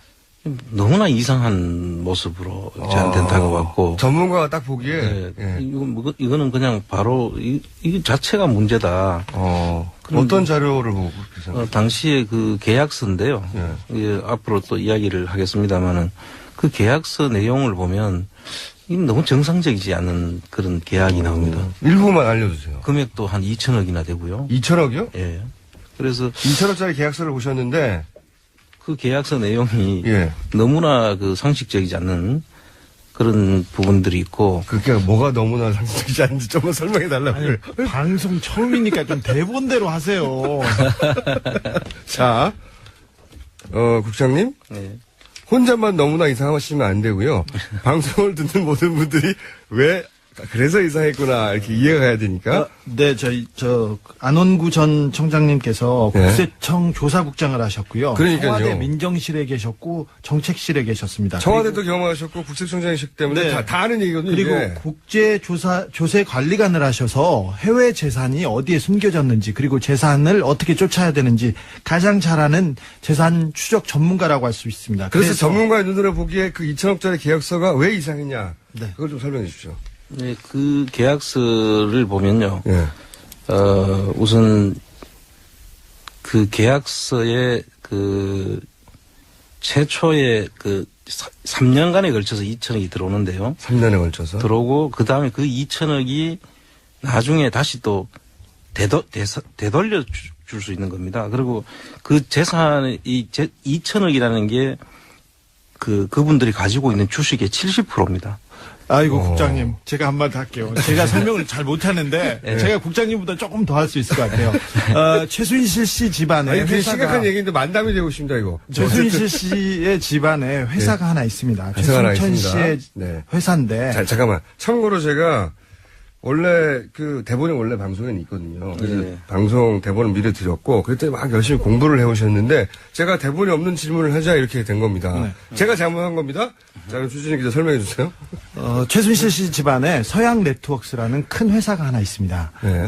[SPEAKER 5] 너무나 이상한 모습으로 저한테는 다가왔고.
[SPEAKER 1] 전문가가 딱 보기에.
[SPEAKER 5] 네,
[SPEAKER 1] 예.
[SPEAKER 5] 이거는 그냥 바로 이 자체가 문제다.
[SPEAKER 1] 어떤 자료를 보고 그렇게 생각해요?
[SPEAKER 5] 당시에 그 계약서인데요. 예, 앞으로 또 이야기를 하겠습니다만은 그 계약서 내용을 보면 이 너무 정상적이지 않은 그런 계약이 나옵니다.
[SPEAKER 1] 일부만 알려주세요.
[SPEAKER 5] 금액도 한 2천억이나 되고요.
[SPEAKER 1] 2천억이요?
[SPEAKER 5] 예. 그래서
[SPEAKER 1] 2천억짜리 계약서를 보셨는데
[SPEAKER 5] 그 계약서 내용이
[SPEAKER 1] 예.
[SPEAKER 5] 너무나 그 상식적이지 않는 그런 부분들이 있고.
[SPEAKER 1] 그게 뭐가 너무나 상식적이지 않은지 좀만 설명해 달라고요.
[SPEAKER 6] 방송 처음이니까 좀 대본대로 하세요.
[SPEAKER 1] 자, 국장님.
[SPEAKER 5] 네.
[SPEAKER 1] 혼자만 너무나 이상하시면 안 되고요. 방송을 듣는 모든 분들이 왜 그래서 이상했구나 이렇게 이해가 가야 되니까.
[SPEAKER 6] 네, 안원구 전 청장님께서
[SPEAKER 1] 네.
[SPEAKER 6] 국세청 조사국장을 하셨고요.
[SPEAKER 1] 그러니까요.
[SPEAKER 6] 청와대 민정실에 계셨고 정책실에 계셨습니다.
[SPEAKER 1] 청와대도 경험하셨고 국세청장이셨기 때문에
[SPEAKER 6] 네.
[SPEAKER 1] 다 아는 얘기거든요.
[SPEAKER 6] 그리고
[SPEAKER 1] 이게.
[SPEAKER 6] 국제조세관리관을 하셔서 해외 재산이 어디에 숨겨졌는지 그리고 재산을 어떻게 쫓아야 되는지 가장 잘 아는 재산 추적 전문가라고 할 수 있습니다.
[SPEAKER 1] 그래서 전문가의 눈으로 보기에 그 2천억짜리 계약서가 왜 이상했냐.
[SPEAKER 6] 네.
[SPEAKER 1] 그걸 좀 설명해 주십시오.
[SPEAKER 5] 네, 그 계약서를 보면요.
[SPEAKER 1] 예.
[SPEAKER 5] 우선 그 계약서에 그 최초에 그 3년간에 걸쳐서 2천억이 들어오는데요.
[SPEAKER 1] 3년에 걸쳐서.
[SPEAKER 5] 들어오고 그 다음에 그 2천억이 나중에 다시 또 되돌려 줄 수 있는 겁니다. 그리고 그 재산이 2천억이라는 게 그분들이 가지고 있는 주식의 70%입니다.
[SPEAKER 6] 아이고 국장님, 제가 한마디 할게요. 제가 설명을 잘 못하는데
[SPEAKER 1] 네.
[SPEAKER 6] 제가 국장님보다 조금 더 할 수 있을 것 같아요. 최순실 씨 집안에
[SPEAKER 1] 아니, 그게
[SPEAKER 6] 회사가
[SPEAKER 1] 심각한 얘기인데 만담이 되고 있습니다, 이거.
[SPEAKER 6] 최순실 씨의 집안에 회사가 하나 있습니다.
[SPEAKER 1] 회사가 하나
[SPEAKER 6] 최순천
[SPEAKER 1] 있습니다.
[SPEAKER 6] 씨의
[SPEAKER 1] 네.
[SPEAKER 6] 회사인데.
[SPEAKER 1] 자, 잠깐만. 참고로 제가 원래 대본이 원래 방송에는 있거든요. 그래서
[SPEAKER 5] 네.
[SPEAKER 1] 방송 대본을 미리 드렸고 그랬더니 막 열심히 공부를 해오셨는데 제가 대본이 없는 질문을 하자 이렇게 된 겁니다.
[SPEAKER 6] 네.
[SPEAKER 1] 제가 잘못한 겁니다. 자, 그럼 주진우 기자 설명해 주세요.
[SPEAKER 6] 최순실 씨 집안에 서양 네트워크스라는 큰 회사가 하나 있습니다.
[SPEAKER 1] 네.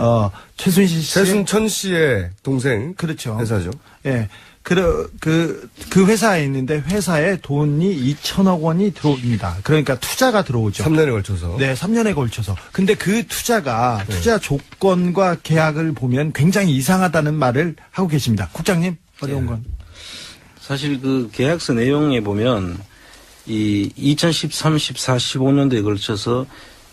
[SPEAKER 6] 최순실 씨.
[SPEAKER 1] 최순천 씨의 동생
[SPEAKER 6] 그렇죠.
[SPEAKER 1] 회사죠.
[SPEAKER 6] 예. 그 회사에 있는데 회사에 돈이 2천억 원이 들어옵니다. 그러니까 투자가 들어오죠.
[SPEAKER 1] 3년에 걸쳐서.
[SPEAKER 6] 네, 3년에 걸쳐서. 근데 그 투자가 투자 조건과 계약을 보면 굉장히 이상하다는 말을 하고 계십니다. 국장님, 어려운 건.
[SPEAKER 5] 사실 그 계약서 내용에 보면 이 2013, 14, 15년도에 걸쳐서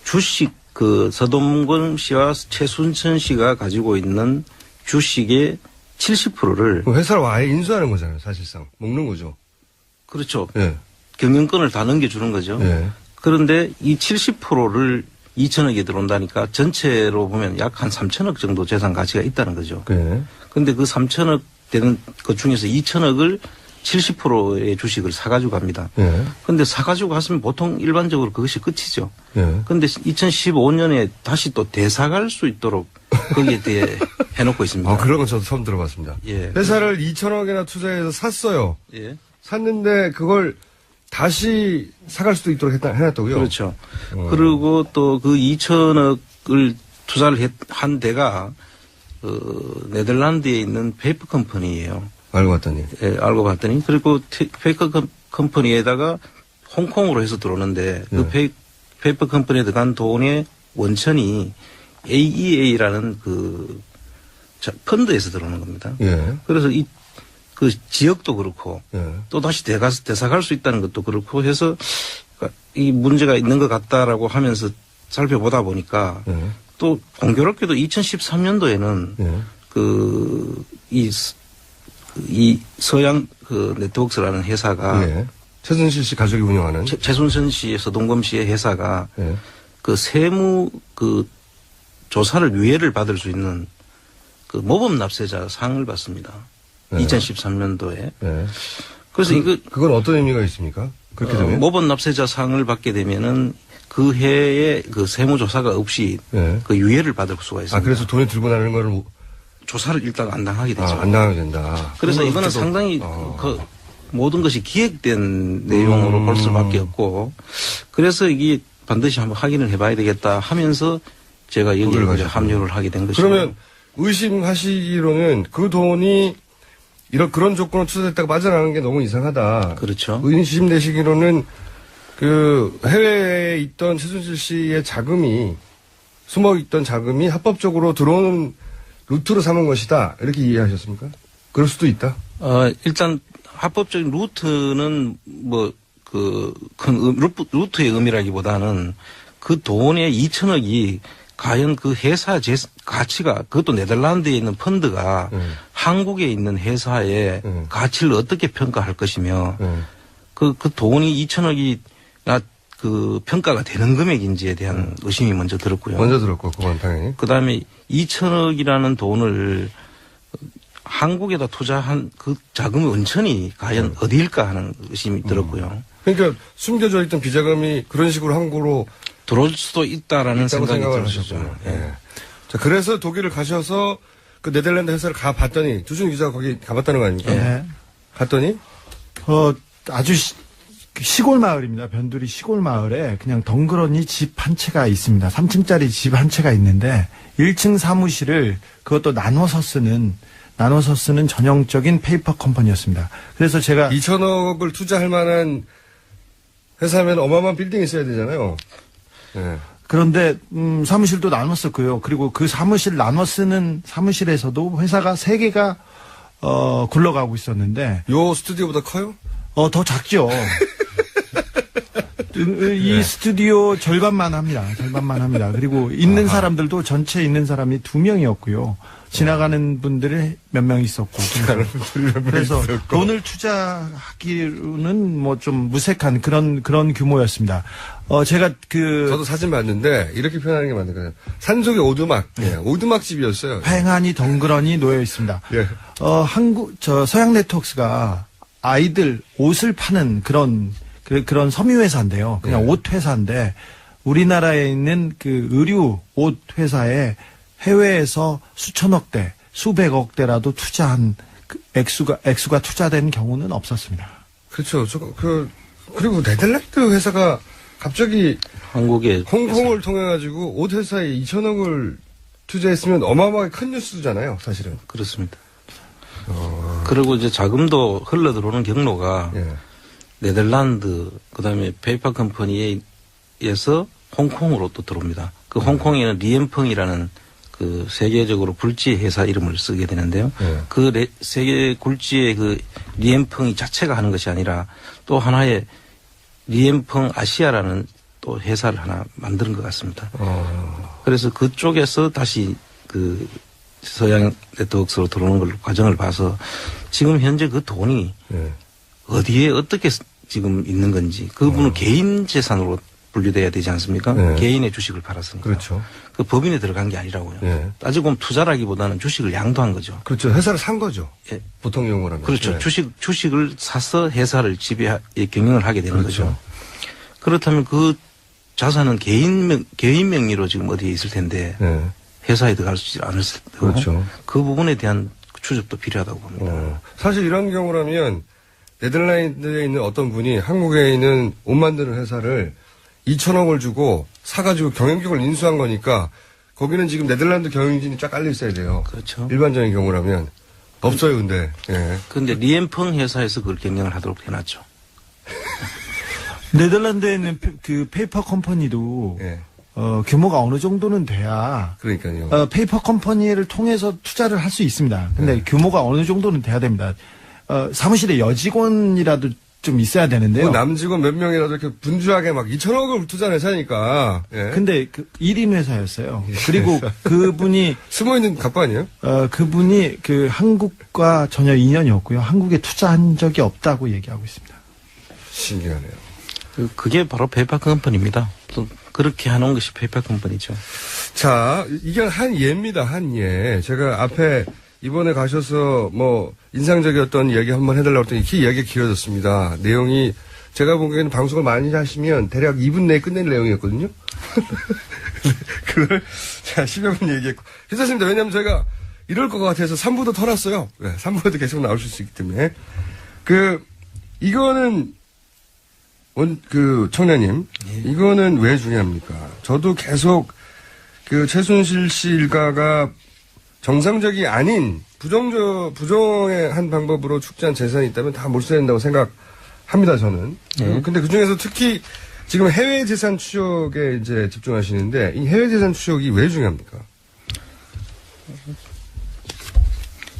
[SPEAKER 5] 주식 그 서동건 씨와 최순천 씨가 가지고 있는 주식의 70%를
[SPEAKER 1] 그럼 회사를 아예 인수하는 거잖아요, 사실상. 먹는 거죠.
[SPEAKER 5] 그렇죠.
[SPEAKER 1] 예.
[SPEAKER 5] 경영권을 다 넘겨주는 거죠.
[SPEAKER 1] 예.
[SPEAKER 5] 그런데 이 70%를 2천억이 들어온다니까 전체로 보면 약 한 3천억 정도 재산 가치가 있다는 거죠.
[SPEAKER 1] 예.
[SPEAKER 5] 그런데 그 3천억 되는 것 중에서 2천억을 70%의 주식을 사가지고 갑니다.
[SPEAKER 1] 예.
[SPEAKER 5] 그런데 사가지고 갔으면 보통 일반적으로 그것이 끝이죠.
[SPEAKER 1] 예.
[SPEAKER 5] 그런데 2015년에 다시 또 대사갈 수 있도록 거기에 대해 해놓고 있습니다.
[SPEAKER 1] 그런 건 저도 처음 들어봤습니다.
[SPEAKER 5] 예.
[SPEAKER 1] 회사를 2천억이나 투자해서 샀어요.
[SPEAKER 5] 예.
[SPEAKER 1] 샀는데 그걸 다시 사갈 수도 있도록 해놨다고요?
[SPEAKER 5] 그렇죠. 그리고 또 그 2천억을 투자를 한 데가 네덜란드에 있는 페이퍼 컴퍼니예요.
[SPEAKER 1] 알고 봤더니.
[SPEAKER 5] 예, 알고 봤더니 그리고 페이퍼 컴퍼니에다가 홍콩으로 해서 들어오는데 그 페이퍼 컴퍼니에 들어간 돈의 원천이 AEA라는 그 펀드에서 들어오는 겁니다.
[SPEAKER 1] 예.
[SPEAKER 5] 그래서 그 지역도 그렇고
[SPEAKER 1] 예.
[SPEAKER 5] 또 다시 대사 갈 수 있다는 것도 그렇고 해서 이 문제가 있는 것 같다라고 하면서 살펴보다 보니까
[SPEAKER 1] 예.
[SPEAKER 5] 또 공교롭게도 2013년도에는
[SPEAKER 1] 예.
[SPEAKER 5] 이 서양 그 네트워크스라는 회사가
[SPEAKER 1] 예. 최순실 씨 가족이 운영하는.
[SPEAKER 5] 최순선 씨의 서동검 씨의 회사가
[SPEAKER 1] 예.
[SPEAKER 5] 그 세무 그 조사를 유예를 받을 수 있는 그 모범 납세자 상을 받습니다.
[SPEAKER 1] 예.
[SPEAKER 5] 2013년도에.
[SPEAKER 1] 예.
[SPEAKER 5] 그래서
[SPEAKER 1] 그건 어떤 의미가 있습니까? 그렇게 되면?
[SPEAKER 5] 모범 납세자 상을 받게 되면은 그 해에 그 세무조사가 없이
[SPEAKER 1] 예.
[SPEAKER 5] 그 유예를 받을 수가 있습니다.
[SPEAKER 1] 그래서 돈을 들고 나가는 거를
[SPEAKER 5] 조사를 일단 안 당하게 되죠.
[SPEAKER 1] 안 당하게 된다.
[SPEAKER 5] 그래서 이거는 상당히 그 모든 것이 기획된 내용으로 볼 수밖에 없고 그래서 이게 반드시 한번 확인을 해봐야 되겠다 하면서 제가 여기에 이제 합류를 하게 된 것이죠.
[SPEAKER 1] 그러면 의심하시기로는 그 돈이 그런 조건으로 투자됐다가 빠져나가는 게 너무 이상하다.
[SPEAKER 5] 그렇죠.
[SPEAKER 1] 의심되시기로는 그 해외에 있던 최순실 씨의 자금이 숨어있던 자금이 합법적으로 들어오는 루트로 삼은 것이다. 이렇게 이해하셨습니까? 그럴 수도 있다.
[SPEAKER 5] 일단 합법적인 루트는 큰 루트의 의미라기보다는 그 돈의 2천억이 과연 그 회사 가치가 그것도 네덜란드에 있는 펀드가 한국에 있는 회사의 가치를 어떻게 평가할 것이며 그 돈이 2천억이나 그 평가가 되는 금액인지에 대한 의심이 먼저 들었고요.
[SPEAKER 1] 먼저 들었고 그건 당연히.
[SPEAKER 5] 그다음에 2천억이라는 돈을 한국에다 투자한 그 자금의 원천이 과연 어디일까 하는 의심이 들었고요.
[SPEAKER 1] 그러니까 숨겨져 있던 비자금이 그런 식으로 한국으로
[SPEAKER 5] 들어올 수도 있다라는 생각이 들었죠.
[SPEAKER 1] 하셨군요. 예. 자, 그래서 독일을 가셔서 그 네덜란드 회사를 가봤더니 주준 기자가 거기 가봤다는 거 아닙니까?
[SPEAKER 6] 네.
[SPEAKER 1] 갔더니
[SPEAKER 6] 아주 시골 마을입니다. 변두리 시골 마을에 그냥 덩그러니 집 한 채가 있습니다. 3층짜리 집 한 채가 있는데 1층 사무실을 그것도 나눠서 쓰는 전형적인 페이퍼 컴퍼니였습니다. 그래서 제가
[SPEAKER 1] 2천억을 투자할 만한 회사면 어마어마한 빌딩이 있어야 되잖아요. 예.
[SPEAKER 6] 그런데 사무실도 나눠 썼고요. 그리고 그 사무실 나눠 쓰는 사무실에서도 회사가 3개가 굴러가고 있었는데
[SPEAKER 1] 요 스튜디오보다 커요?
[SPEAKER 6] 더 작죠. 이 스튜디오 절반만 합니다. 그리고 있는 사람들도 전체 있는 사람이 2명이었고요. 지나가는 분들이 몇 명 있었고. 그래서 돈을 투자하기로는 뭐 좀 무색한 그런 규모였습니다. 제가
[SPEAKER 1] 저도 사진 봤는데 이렇게 표현하는 게 맞는 거예요. 산속의 오두막, 오두막집이었어요.
[SPEAKER 6] 횡하니 덩그러니 놓여 있습니다.
[SPEAKER 1] 예.
[SPEAKER 6] 서양 네트워크스가 아이들 옷을 파는 그런 섬유회사인데요. 그냥
[SPEAKER 1] 예.
[SPEAKER 6] 옷 회사인데 우리나라에 있는 그 의류 옷 회사에 해외에서 수천억대, 수백억 대라도 투자한 그 액수가 투자된 경우는 없었습니다.
[SPEAKER 1] 그렇죠. 그리고 네덜란드 회사가 갑자기
[SPEAKER 5] 한국에
[SPEAKER 1] 홍콩을 통해 가지고 옷 회사에 2천억을 투자했으면 어마어마하게 큰 뉴스잖아요, 사실은.
[SPEAKER 5] 그렇습니다. 그리고 이제 자금도 흘러 들어오는 경로가
[SPEAKER 1] 예.
[SPEAKER 5] 네덜란드, 그다음에 페이퍼 컴퍼니에서 홍콩으로 또 들어옵니다. 그 홍콩에는 리엠펑이라는 그 세계적으로 굴지 회사 이름을 쓰게 되는데요.
[SPEAKER 1] 예.
[SPEAKER 5] 그 세계 굴지의 그 리엠펑이 자체가 하는 것이 아니라 또 하나의 리엠펑 아시아라는 또 회사를 하나 만드는 것 같습니다. 그래서 그쪽에서 다시 그 서양 네트워크로 들어오는 걸 과정을 봐서 지금 현재 그 돈이
[SPEAKER 1] 예.
[SPEAKER 5] 어디에 어떻게 지금 있는 건지 그분은 개인 재산으로 분류돼야 되지 않습니까?
[SPEAKER 1] 네.
[SPEAKER 5] 개인의 주식을 팔았으니까.
[SPEAKER 1] 그렇죠.
[SPEAKER 5] 그 법인에 들어간 게 아니라고요.
[SPEAKER 1] 예.
[SPEAKER 5] 따지고 보면 투자라기보다는 주식을 양도한 거죠.
[SPEAKER 1] 그렇죠. 회사를 산 거죠.
[SPEAKER 5] 예.
[SPEAKER 1] 보통 용어로 하면.
[SPEAKER 5] 그렇죠.
[SPEAKER 1] 예.
[SPEAKER 5] 주식을 사서 회사를 경영을 하게 되는
[SPEAKER 1] 그렇죠.
[SPEAKER 5] 거죠. 그렇다면 그 자산은 개인 명의로 지금 어디에 있을 텐데
[SPEAKER 1] 예.
[SPEAKER 5] 회사에 들어갈 수 않았을 테고
[SPEAKER 1] 그렇죠.
[SPEAKER 5] 그 부분에 대한 추적도 필요하다고 봅니다.
[SPEAKER 1] 사실 이런 경우라면 네덜란드에 있는 어떤 분이 한국에 있는 옷 만드는 회사를 2천억을 주고 사가지고 경영력을 인수한 거니까 거기는 지금 네덜란드 경영진이 쫙 깔려 있어야 돼요.
[SPEAKER 5] 그렇죠.
[SPEAKER 1] 일반적인 경우라면. 없어요, 근데. 예.
[SPEAKER 5] 그런데 리엠펑 회사에서 그걸 경영을 하도록 해놨죠.
[SPEAKER 6] 네덜란드에는 그 페이퍼 컴퍼니도
[SPEAKER 1] 예.
[SPEAKER 6] 규모가 어느 정도는 돼야
[SPEAKER 1] 그러니까요.
[SPEAKER 6] 페이퍼 컴퍼니를 통해서 투자를 할 수 있습니다. 근데 규모가 어느 정도는 돼야 됩니다. 사무실에 여직원이라도 좀 있어야 되는데요.
[SPEAKER 1] 뭐 남직원 몇 명이라도 이렇게 분주하게 막 2천억을 투자를 회사니까. 예.
[SPEAKER 6] 근데 그 1인 회사였어요. 그리고 그분이
[SPEAKER 1] 숨어 있는 갑부 아니에요?
[SPEAKER 6] 그분이 그 한국과 전혀 인연이 없고요. 한국에 투자한 적이 없다고 얘기하고 있습니다.
[SPEAKER 1] 신기하네요.
[SPEAKER 5] 그게 바로 페이퍼 컴퍼니입니다. 또 그렇게 해놓은 것이 페이퍼 컴퍼니죠.
[SPEAKER 1] 자, 이게 한 예입니다, 한 예. 제가 앞에 이번에 가셔서 뭐 인상적이었던 이야기 한번 해달라고 했더니 이야기가 길어졌습니다. 내용이 제가 보기에는 방송을 많이 하시면 대략 2분 내에 끝낼 내용이었거든요. 그걸 제가 10여 분 얘기했고. 괜찮습니다. 왜냐하면 제가 이럴 것 같아서 3부도 털었어요. 네, 3부에도 계속 나오실 수 있기 때문에. 이거는 청년님, 이거는 왜 중요합니까? 저도 계속 최순실 씨 일가가 정상적이 아닌 부정의 한 방법으로 축제한 재산이 있다면 다 몰수해야 된다고 생각합니다, 저는. 근데 그 중에서 특히 지금 해외 재산 추적에 이제 집중하시는데 이 해외 재산 추적이 왜 중요합니까?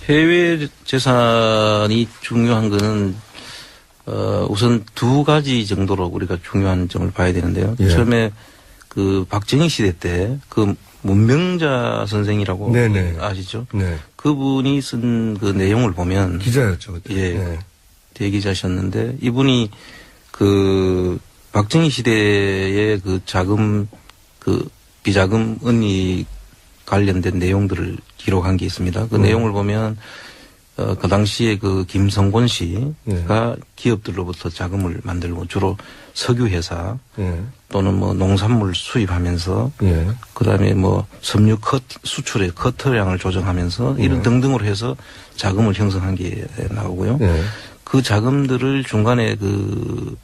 [SPEAKER 5] 해외 재산이 중요한 거는 우선 두 가지 정도로 우리가 중요한 점을 봐야 되는데요.
[SPEAKER 1] 예.
[SPEAKER 5] 처음에 그 박정희 시대 때 그 문명자 선생이라고
[SPEAKER 1] 네네.
[SPEAKER 5] 아시죠?
[SPEAKER 1] 네.
[SPEAKER 5] 그분이 쓴 그 내용을 보면
[SPEAKER 1] 기자였죠, 그때.
[SPEAKER 5] 예.
[SPEAKER 1] 네.
[SPEAKER 5] 대기자셨는데 이분이 그 박정희 시대의 그 자금 그 비자금 은닉 관련된 내용들을 기록한 게 있습니다. 그 내용을 보면 그 당시에 그 김성곤 씨가 기업들로부터 자금을 만들고 주로 석유 회사 또는 뭐 농산물 수입하면서 그다음에 뭐 섬유 수출의 커터량을 조정하면서 이런 등등으로 해서 자금을 형성한 게 나오고요. 그 자금들을 중간에 그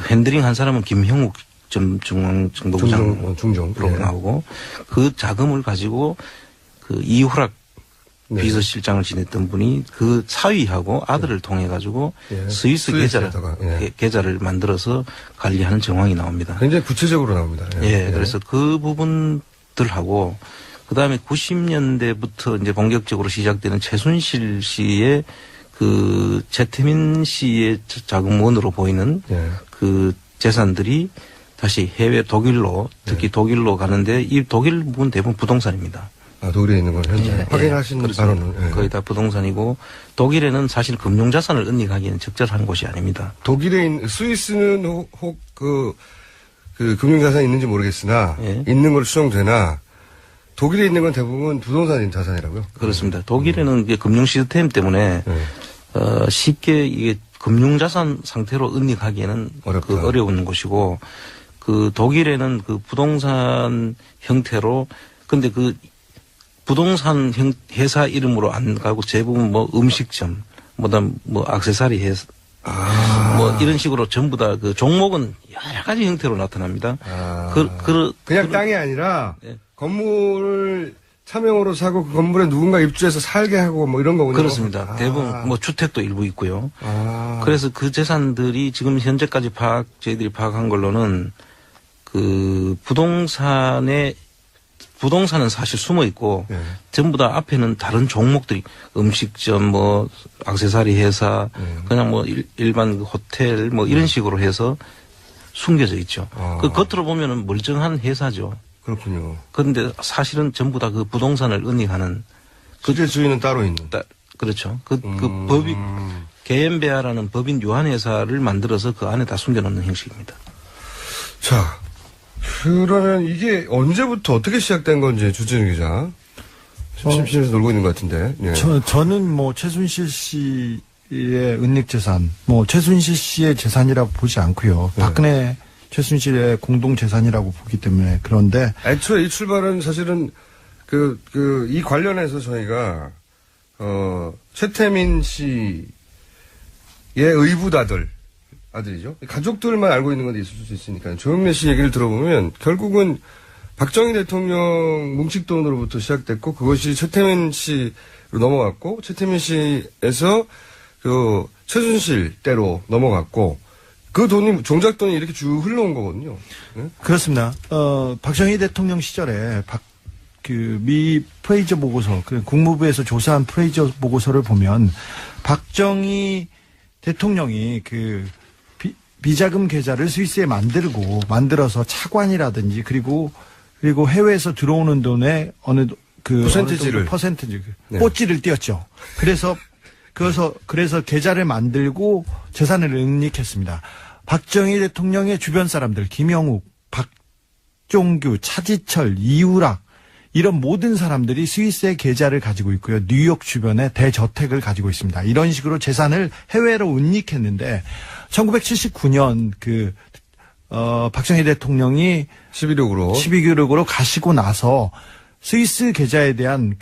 [SPEAKER 5] 핸들링 한 사람은 김형욱 중앙정보부장으로 나오고 그 자금을 가지고 그 이후락 비서실장을 지냈던 분이 그 사위하고 아들을 통해 가지고 스위스 계좌를 만들어서 관리하는 정황이 나옵니다.
[SPEAKER 1] 굉장히 구체적으로 나옵니다.
[SPEAKER 5] 그래서 그 부분들하고 그다음에 90년대부터 이제 본격적으로 시작되는 최순실 씨의 그 최태민 씨의 자금원으로 보이는 그 재산들이 다시 해외 독일로 특히 독일로 가는데 이 독일 부분 대부분 부동산입니다.
[SPEAKER 1] 아, 독일에 있는 건 현재 확인하신 바로는
[SPEAKER 5] 거의 다 부동산이고 독일에는 사실 금융자산을 은닉하기에는 적절한 곳이 아닙니다.
[SPEAKER 1] 독일에 있는 스위스는 혹 그 금융자산이 있는지 모르겠으나 있는 걸 추정되나 독일에 있는 건 대부분 부동산 자산이라고요?
[SPEAKER 5] 그렇습니다. 독일에는 이제 금융 시스템 때문에 쉽게 이게 금융자산 상태로 은닉하기에는 어려운 곳이고 그 독일에는 그 부동산 형태로 근데 그 부동산 회사 이름으로 안 가고 대부분 뭐 음식점, 뭐 액세서리 회사, 뭐 이런 식으로 전부 다 그 종목은 여러 가지 형태로 나타납니다.
[SPEAKER 1] 그냥 땅이 아니라 건물을 차명으로 사고 그 건물에 누군가 입주해서 살게 하고 뭐 이런 거군요.
[SPEAKER 5] 그렇습니다.
[SPEAKER 1] 아.
[SPEAKER 5] 대부분 뭐 주택도 일부 있고요.
[SPEAKER 1] 아.
[SPEAKER 5] 그래서 그 재산들이 지금 현재까지 저희들이 파악한 걸로는 그 부동산은 사실 숨어 있고
[SPEAKER 1] 네.
[SPEAKER 5] 전부 다 앞에는 다른 종목들이 음식점 뭐 액세서리 회사 그냥 뭐 일반 그 호텔 뭐 이런 식으로 해서 숨겨져 있죠.
[SPEAKER 1] 아.
[SPEAKER 5] 그 겉으로 보면은 멀쩡한 회사죠.
[SPEAKER 1] 그렇군요.
[SPEAKER 5] 그런데 사실은 전부 다 그 부동산을 은닉하는
[SPEAKER 1] 실제 주인은 따로 있는.
[SPEAKER 5] 그렇죠. 그 법이 개연배아라는 법인 유한회사를 만들어서 그 안에 다 숨겨놓는 형식입니다.
[SPEAKER 1] 자, 그러면 이게 언제부터 어떻게 시작된 건지 주진우 기자. 심심해서 놀고 있는 것 같은데. 예.
[SPEAKER 6] 저는 뭐 최순실 씨의 은닉 재산, 뭐 최순실 씨의 재산이라고 보지 않고요.
[SPEAKER 1] 네.
[SPEAKER 6] 박근혜 최순실의 공동 재산이라고 보기 때문에 그런데
[SPEAKER 1] 애초에 이 출발은 사실은 이 관련해서 저희가 최태민 씨의 의붓 아들이죠. 가족들만 알고 있는 건데 있을 수 있으니까요. 조영래 씨 얘기를 들어보면 결국은 박정희 대통령 뭉식 돈으로부터 시작됐고 그것이 최태민 씨로 넘어갔고 최태민 씨에서 그 최순실 때로 넘어갔고 그 돈이 종잣돈이 이렇게 쭉 흘러온 거거든요. 네?
[SPEAKER 6] 그렇습니다. 박정희 대통령 시절에 미 프레이저 보고서, 국무부에서 조사한 프레이저 보고서를 보면 박정희 대통령이 비자금 계좌를 스위스에 만들어서 차관이라든지 그리고 해외에서 들어오는 돈의
[SPEAKER 1] 퍼센티지를 네.
[SPEAKER 6] 뽀찌를 띄었죠. 그래서 계좌를 만들고 재산을 은닉했습니다. 박정희 대통령의 주변 사람들, 김영욱, 박종규, 차지철, 이우락, 이런 모든 사람들이 스위스의 계좌를 가지고 있고요. 뉴욕 주변에 대저택을 가지고 있습니다. 이런 식으로 재산을 해외로 은닉했는데, 1979년 박정희 대통령이 12.16으로 가시고 나서 스위스 계좌에 대한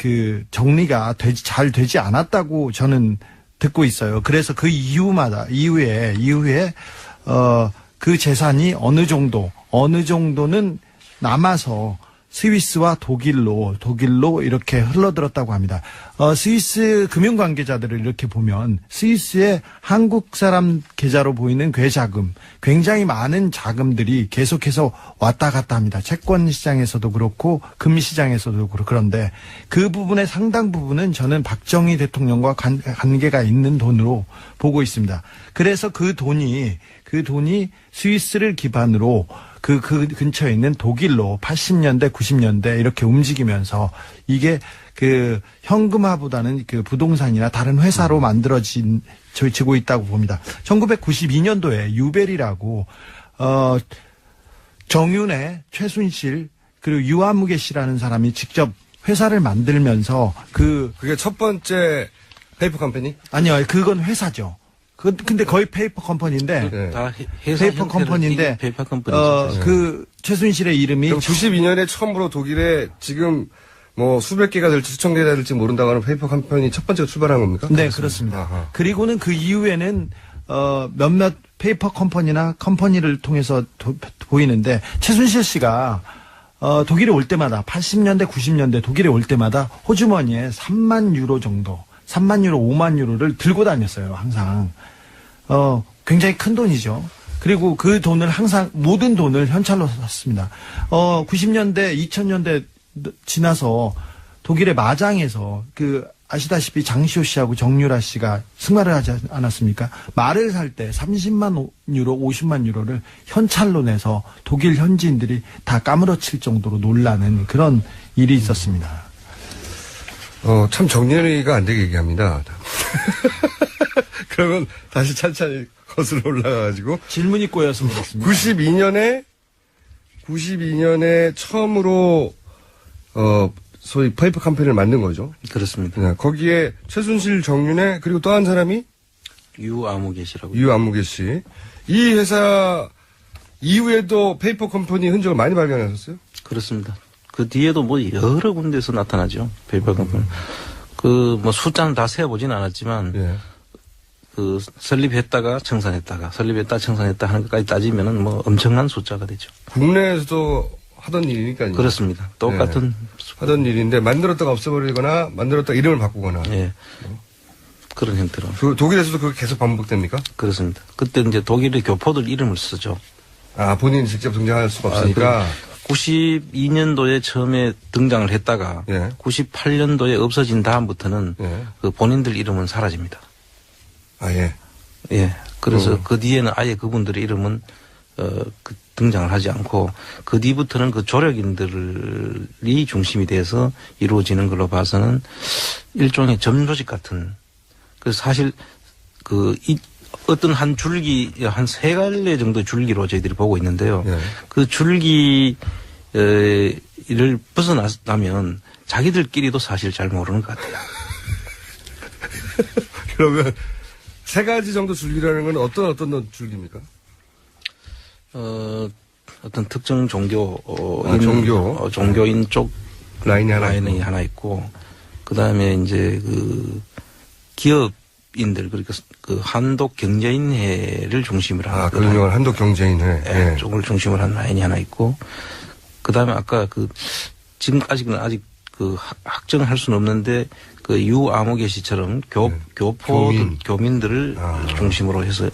[SPEAKER 6] 정리가 잘 되지 않았다고 저는 듣고 있어요. 그래서 그 이후에 그 재산이 어느 정도는 남아서 스위스와 독일로 이렇게 흘러들었다고 합니다. 스위스 금융 관계자들을 이렇게 보면 스위스의 한국 사람 계좌로 보이는 괴자금, 굉장히 많은 자금들이 계속해서 왔다 갔다 합니다. 채권 시장에서도 그렇고 금리 시장에서도 그렇고. 그런데 그 부분의 상당 부분은 저는 박정희 대통령과 관계가 있는 돈으로 보고 있습니다. 그래서 그 돈이 스위스를 기반으로 그 근처에 있는 독일로 80년대, 90년대 이렇게 움직이면서 이게 현금화보다는 부동산이나 다른 회사로 만들어지고 있다고 봅니다. 1992년도에 유벨이라고, 정윤회, 최순실, 그리고 유아무개 씨라는 사람이 직접 회사를 만들면서
[SPEAKER 1] 그게 첫 번째 페이퍼 컴퍼니?
[SPEAKER 6] 아니요, 그건 회사죠. 근데 거의 페이퍼 컴퍼니인데.
[SPEAKER 1] 네.
[SPEAKER 5] 다 회사
[SPEAKER 6] 페이퍼 컴퍼니인데.
[SPEAKER 5] 페이퍼 컴퍼니죠.
[SPEAKER 6] 최순실의 이름이
[SPEAKER 1] 92년에 처음으로 독일에 지금 뭐 수백 개가 될지 수천 개가 될지 모른다고 하는 페이퍼 컴퍼니 첫 번째가 출발한 겁니까?
[SPEAKER 6] 네, 그렇습니다.
[SPEAKER 1] 아하.
[SPEAKER 6] 그리고는 그 이후에는 몇몇 페이퍼 컴퍼니나 컴퍼니를 통해서 보이는데, 최순실 씨가 독일에 올 때마다 80년대, 90년대 독일에 올 때마다 호주머니에 3만 유로 정도, 3만 유로, 5만 유로를 들고 다녔어요, 항상. 굉장히 큰 돈이죠. 그리고 그 돈을 항상, 모든 돈을 현찰로 썼습니다. 90년대, 2000년대 지나서 독일의 마장에서 아시다시피 장시호 씨하고 정유라 씨가 승마를 하지 않았습니까? 말을 살 때 30만 유로, 50만 유로를 현찰로 내서 독일 현지인들이 다 까무러칠 정도로 놀라는 그런 일이 있었습니다.
[SPEAKER 1] 참 정리가 안 되게 얘기합니다. 그러면 다시 찬찬히 거슬러 올라가가지고.
[SPEAKER 6] 질문이 꼬여서 그렇습니다.
[SPEAKER 1] 92년에 처음으로, 소위 페이퍼 컴퍼니를 만든 거죠.
[SPEAKER 5] 그렇습니다.
[SPEAKER 1] 네, 거기에 최순실, 정윤회, 그리고 또 한 사람이?
[SPEAKER 5] 유아무개 씨라고.
[SPEAKER 1] 유안무개 씨. 이 회사 이후에도 페이퍼 컴퍼니 흔적을 많이 발견하셨어요?
[SPEAKER 5] 그렇습니다. 그 뒤에도 뭐 여러 군데서 나타나죠. 페이퍼 컴퍼니. 숫자는 다 세어보진 않았지만,
[SPEAKER 1] 예.
[SPEAKER 5] 설립했다가 청산했다 하는 것까지 따지면은 뭐 엄청난 숫자가 되죠.
[SPEAKER 1] 국내에서도 하던 일이니까요.
[SPEAKER 5] 그렇습니다. 똑같은
[SPEAKER 1] 하던 일인데 만들었다가 없애버리거나 만들었다가 이름을 바꾸거나.
[SPEAKER 5] 예. 그런 형태로.
[SPEAKER 1] 그 독일에서도 그게 계속 반복됩니까?
[SPEAKER 5] 그렇습니다. 그때 이제 독일의 교포들 이름을 쓰죠.
[SPEAKER 1] 아, 본인이 직접 등장할 수가 없으니까.
[SPEAKER 5] 92년도에 처음에 등장을 했다가
[SPEAKER 1] 예.
[SPEAKER 5] 98년도에 없어진 다음부터는
[SPEAKER 1] 예.
[SPEAKER 5] 그 본인들 이름은 사라집니다.
[SPEAKER 1] 아, 예.
[SPEAKER 5] 예. 그래서 그 뒤에는 아예 그분들의 이름은 등장을 하지 않고 그 뒤부터는 그 조력인들이 중심이 돼서 이루어지는 걸로 봐서는 일종의 점조직 같은. 그래서 사실 어떤 한 줄기, 한 세 갈래 정도 줄기로 저희들이 보고 있는데요.
[SPEAKER 1] 예.
[SPEAKER 5] 그 줄기를 벗어나면 자기들끼리도 사실 잘 모르는 것 같아요.
[SPEAKER 1] 그러면 세 가지 정도 줄기라는 건 어떤 줄기입니까?
[SPEAKER 5] 어떤 특정 종교인 쪽
[SPEAKER 1] 라인이
[SPEAKER 5] 하나 있고, 그 다음에 이제 기업인들, 그러니까 그 한독 경제인회를 중심으로 하는.
[SPEAKER 1] 그 유명한 한독 경제인회.
[SPEAKER 5] 예. 쪽을 중심으로 한 라인이 하나 있고, 그 다음에 아까 지금까지는 아직 확정할 수는 없는데, 유아무개 씨처럼 교민들을 중심으로 해서,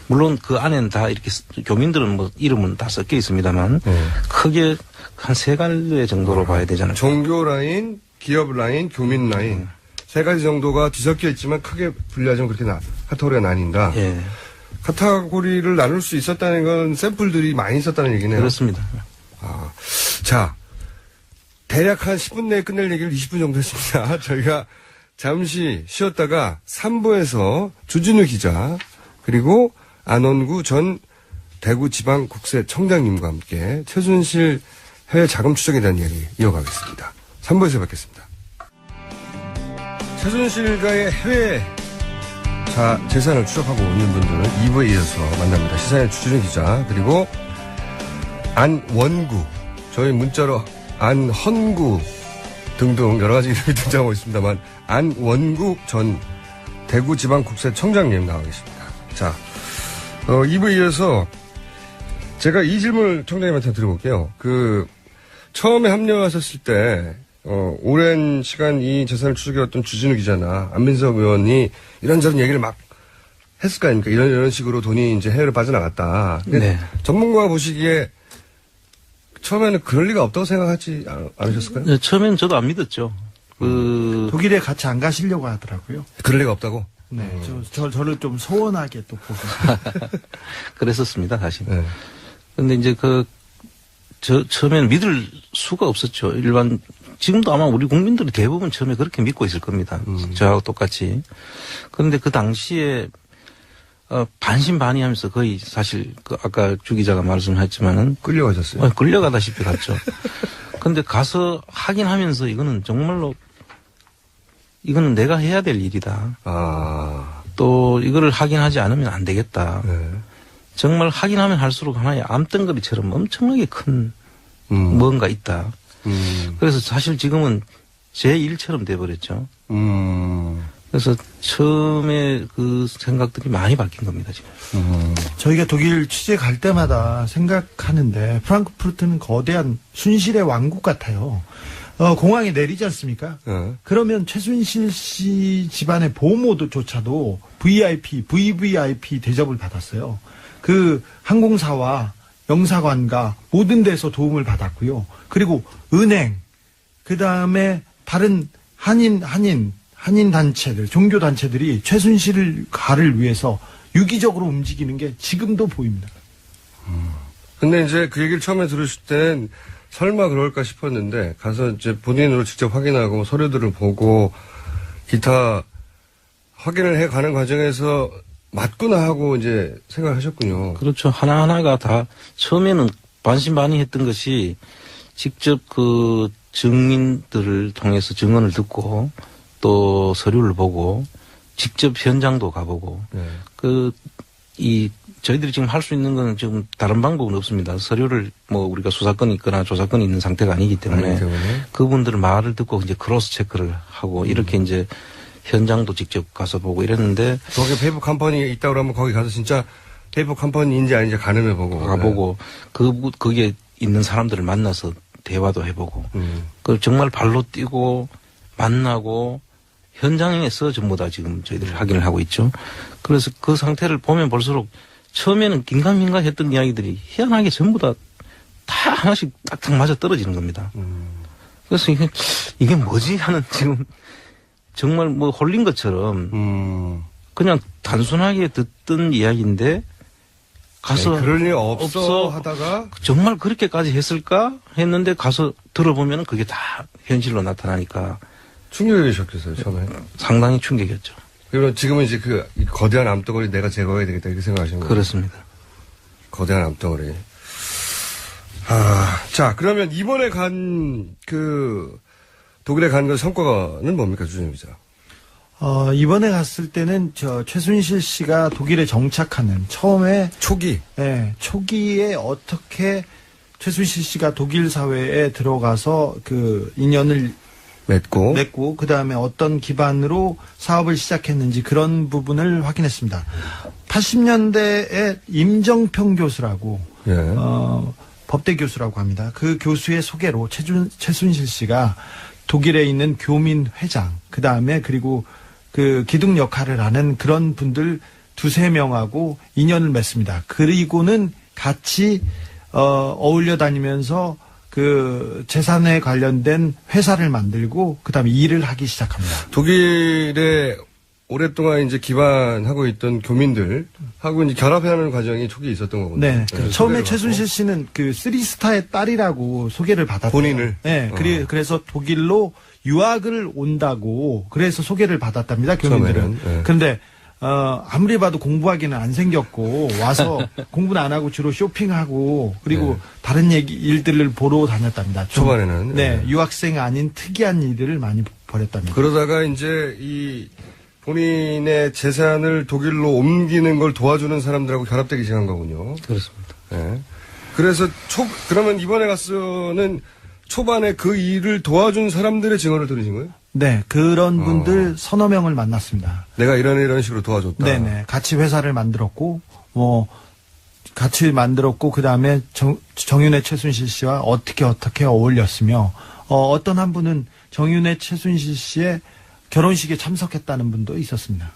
[SPEAKER 5] 물론 그 안에는 다 이렇게 교민들은 뭐 이름은 다 섞여 있습니다만, 크게 한 세 갈래 정도로 봐야 되잖아요.
[SPEAKER 1] 종교 라인, 기업 라인, 교민 라인. 세 가지 정도가 뒤섞여 있지만 크게 분리하자면 그렇게 카테고리가 나뉜다.
[SPEAKER 5] 예.
[SPEAKER 1] 카테고리를 나눌 수 있었다는 건 샘플들이 많이 있었다는 얘기네요.
[SPEAKER 5] 그렇습니다.
[SPEAKER 1] 자, 대략 한 10분 내에 끝낼 얘기를 20분 정도 했습니다. 저희가 잠시 쉬었다가 3부에서 주진우 기자 그리고 안원구 전 대구지방국세청장님과 함께 최순실 해외 자금 추적에 대한 이야기 이어가겠습니다. 3부에서 뵙겠습니다. 최순실과의 해외 재산을 추적하고 있는 분들은 2부에 이어서 만납니다. 시사의 주진우 기자 그리고 안원구, 저희 문자로 안헌구 등등 여러 가지 이름이 등장하고 있습니다만 안원구 전 대구지방국세청장님 나와 계십니다. 자, 2부에 이어서 제가 이 질문을 청장님한테 드려볼게요. 처음에 합류하셨을 때 오랜 시간 이 재산을 추적해왔던 주진우 기자나 안민석 의원이 이런저런 얘기를 막 했을 거 아닙니까? 이런 식으로 돈이 이제 해외로 빠져나갔다.
[SPEAKER 5] 네.
[SPEAKER 1] 전문가가 보시기에 처음에는 그럴 리가 없다고 생각하지 않으셨을까요?
[SPEAKER 5] 네, 처음에는 저도 안 믿었죠.
[SPEAKER 6] 독일에 같이 안 가시려고 하더라고요.
[SPEAKER 1] 그럴 리가 없다고?
[SPEAKER 6] 네. 저를 좀 소원하게 또 보고.
[SPEAKER 5] 그랬었습니다, 사실.
[SPEAKER 1] 네.
[SPEAKER 5] 근데 이제 처음에는 믿을 수가 없었죠. 지금도 아마 우리 국민들이 대부분 처음에 그렇게 믿고 있을 겁니다. 저하고 똑같이. 그런데 그 당시에, 반신반의하면서 거의 사실, 아까 주 기자가 말씀하셨지만은.
[SPEAKER 1] 끌려가셨어요?
[SPEAKER 5] 끌려가다시피 갔죠. 근데 가서 확인하면서 이거는 정말로, 이거는 내가 해야 될 일이다. 또 이거를 확인하지 않으면 안 되겠다.
[SPEAKER 1] 네.
[SPEAKER 5] 정말 확인하면 할수록 하나의 암덩어리처럼 엄청나게 큰 뭔가 있다. 그래서 사실 지금은 제 일처럼 돼버렸죠. 그래서 처음에 그 생각들이 많이 바뀐 겁니다, 지금.
[SPEAKER 6] 저희가 독일 취재 갈 때마다 생각하는데 프랑크푸르트는 거대한 순실의 왕국 같아요. 공항에 내리지 않습니까? 그러면 최순실 씨 집안의 보모조차도 VVIP 대접을 받았어요. 그 항공사와 영사관과 모든 데서 도움을 받았고요. 그리고 은행, 그 다음에 다른 한인 단체들, 종교 단체들이 최순실을 가를 위해서 유기적으로 움직이는 게 지금도 보입니다.
[SPEAKER 1] 근데 이제 그 얘기를 처음에 들으실 땐 설마 그럴까 싶었는데 가서 이제 본인으로 직접 확인하고 서류들을 보고 기타 확인을 해 가는 과정에서 맞구나 하고 이제 생각하셨군요.
[SPEAKER 5] 그렇죠. 하나하나가 다 처음에는 반신반의했던 것이 직접 그 증인들을 통해서 증언을 듣고 또 서류를 보고 직접 현장도 가보고 저희들이 지금 할 수 있는 건 지금 다른 방법은 없습니다. 서류를 우리가 수사권이 있거나 조사권이 있는 상태가 아니기 때문에 그분들 말을 듣고 이제 크로스 체크를 하고 이렇게 이제 현장도 직접 가서 보고 이랬는데
[SPEAKER 1] 거기 페이퍼 컴퍼니 있다고 하면 거기 가서 진짜 페이퍼 컴퍼니인지 아닌지 가늠해보고
[SPEAKER 5] 가보고 거기에 있는 사람들을 만나서 대화도 해보고 그 정말 발로 뛰고 만나고 현장에서 전부 다 지금 저희들이 확인을 하고 있죠. 그래서 그 상태를 보면 볼수록 처음에는 긴가민가 했던 이야기들이 희한하게 전부 다 하나씩 딱딱 맞아 떨어지는 겁니다. 그래서 이게 뭐지 하는 지금 정말 뭐 홀린 것처럼 그냥 단순하게 듣던 이야기인데 가서
[SPEAKER 1] 그럴 일 없어 하다가
[SPEAKER 5] 정말 그렇게까지 했을까 했는데 가서 들어보면 그게 다 현실로 나타나니까
[SPEAKER 1] 충격이셨겠어요, 처음에.
[SPEAKER 5] 상당히 충격이었죠.
[SPEAKER 1] 그리고 지금은 이제 이 거대한 암덩어리 내가 제거해야 되겠다 이렇게 생각하시는 거예요?
[SPEAKER 5] 그렇습니다.
[SPEAKER 1] 거대한 암덩어리. 자, 그러면 이번에 독일에 간 그 성과는 뭡니까, 주진우 기자?
[SPEAKER 6] 이번에 갔을 때는 최순실 씨가 독일에 정착하는 처음에 초기에 어떻게 최순실 씨가 독일 사회에 들어가서 그 인연을 맺고 그다음에 어떤 기반으로 사업을 시작했는지 그런 부분을 확인했습니다. 80년대에 임정평 교수라고 법대 교수라고 합니다. 그 교수의 소개로 최순실 씨가 독일에 있는 교민 회장 그다음에 그리고 그 기둥 역할을 하는 그런 분들 2-3명하고 인연을 맺습니다. 그리고는 같이 어울려 다니면서 그 재산에 관련된 회사를 만들고 그다음에 일을 하기 시작합니다.
[SPEAKER 1] 독일에 오랫동안 이제 기반하고 있던 교민들하고 이제 결합하는 과정이 초기에 있었던 거군요.
[SPEAKER 6] 네. 처음에 최순실 씨는 그 3스타의 딸이라고 소개를 받았어요.
[SPEAKER 1] 본인을.
[SPEAKER 6] 네. 그래서 독일로 유학을 온다고 그래서 소개를 받았답니다. 교민들은.
[SPEAKER 1] 네.
[SPEAKER 6] 그런데 아무리 봐도 공부하기는 안 생겼고 와서 공부는 안 하고 주로 쇼핑하고 그리고 다른 일들을 보러 다녔답니다.
[SPEAKER 1] 초반에는.
[SPEAKER 6] 네. 유학생 아닌 특이한 일들을 많이 벌였답니다.
[SPEAKER 1] 그러다가 이제 이 본인의 재산을 독일로 옮기는 걸 도와주는 사람들하고 결합되기 시작한 거군요.
[SPEAKER 5] 그렇습니다.
[SPEAKER 1] 네. 그래서 그러면 이번에 가서는 초반에 그 일을 도와준 사람들의 증언을 들으신 거예요?
[SPEAKER 6] 네, 그런 분들 서너 명을 만났습니다.
[SPEAKER 1] 내가 이런 식으로 도와줬다.
[SPEAKER 6] 네네. 같이 회사를 만들었고, 그 다음에 정윤회 최순실 씨와 어떻게 어울렸으며, 어떤 한 분은 정윤회 최순실 씨의 결혼식에 참석했다는 분도 있었습니다.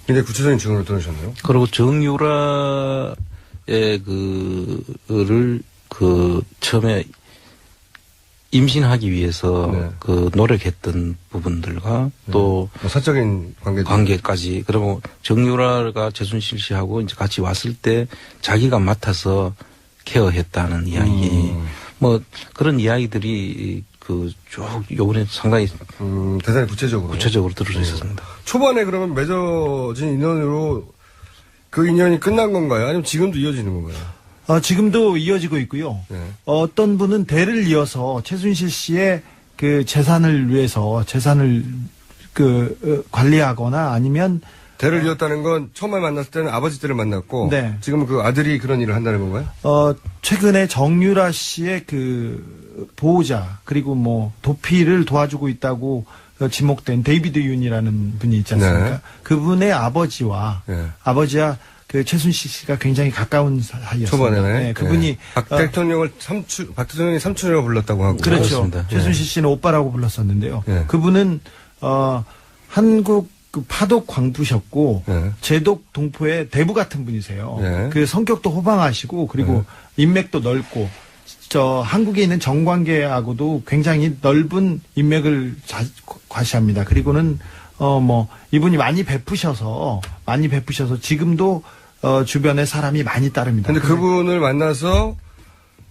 [SPEAKER 1] 굉장히 구체적인 증언을 들으셨나요?
[SPEAKER 5] 그리고 정유라의 처음에 임신하기 위해서 노력했던 부분들과 또
[SPEAKER 1] 사적인
[SPEAKER 5] 관계까지 그리고 정유라가 최순실 씨하고 이제 같이 왔을 때 자기가 맡아서 케어했다는 이야기 뭐 그런 이야기들이 쭉 요번에 상당히
[SPEAKER 1] 대단히 구체적으로
[SPEAKER 5] 들을 수 있었습니다.
[SPEAKER 1] 초반에 그러면 맺어진 인연으로 그 인연이 끝난 건가요? 아니면 지금도 이어지는 건가요?
[SPEAKER 6] 지금도 이어지고 있고요. 어떤 분은 대를 이어서 최순실 씨의 그 재산을 위해서 재산을 관리하거나 아니면
[SPEAKER 1] 대를 이었다는 건 처음에 만났을 때는 아버지 때를 만났고 지금은 그 아들이 그런 일을 한다는 건가요?
[SPEAKER 6] 최근에 정유라 씨의 그 보호자 그리고 뭐 도피를 도와주고 있다고 지목된 데이비드 윤이라는 분이 있지 않습니까? 그분의 아버지와 그 최순실 씨가 굉장히 가까운 사이였습니다.
[SPEAKER 1] 초반에는
[SPEAKER 6] 그분이
[SPEAKER 1] 박 대통령이 삼촌이라고 불렀다고 하고
[SPEAKER 6] 그렇죠.
[SPEAKER 5] 그렇습니다.
[SPEAKER 6] 최순실 씨는 오빠라고 불렀었는데요. 그분은 한국 그 파독 광부셨고 제독 동포의 대부 같은 분이세요. 그 성격도 호방하시고 그리고 인맥도 넓고 한국에 있는 정관계하고도 굉장히 넓은 인맥을 과시합니다. 그리고는 이분이 많이 베푸셔서 지금도 주변에 사람이 많이 따릅니다.
[SPEAKER 1] 근데 그분을 만나서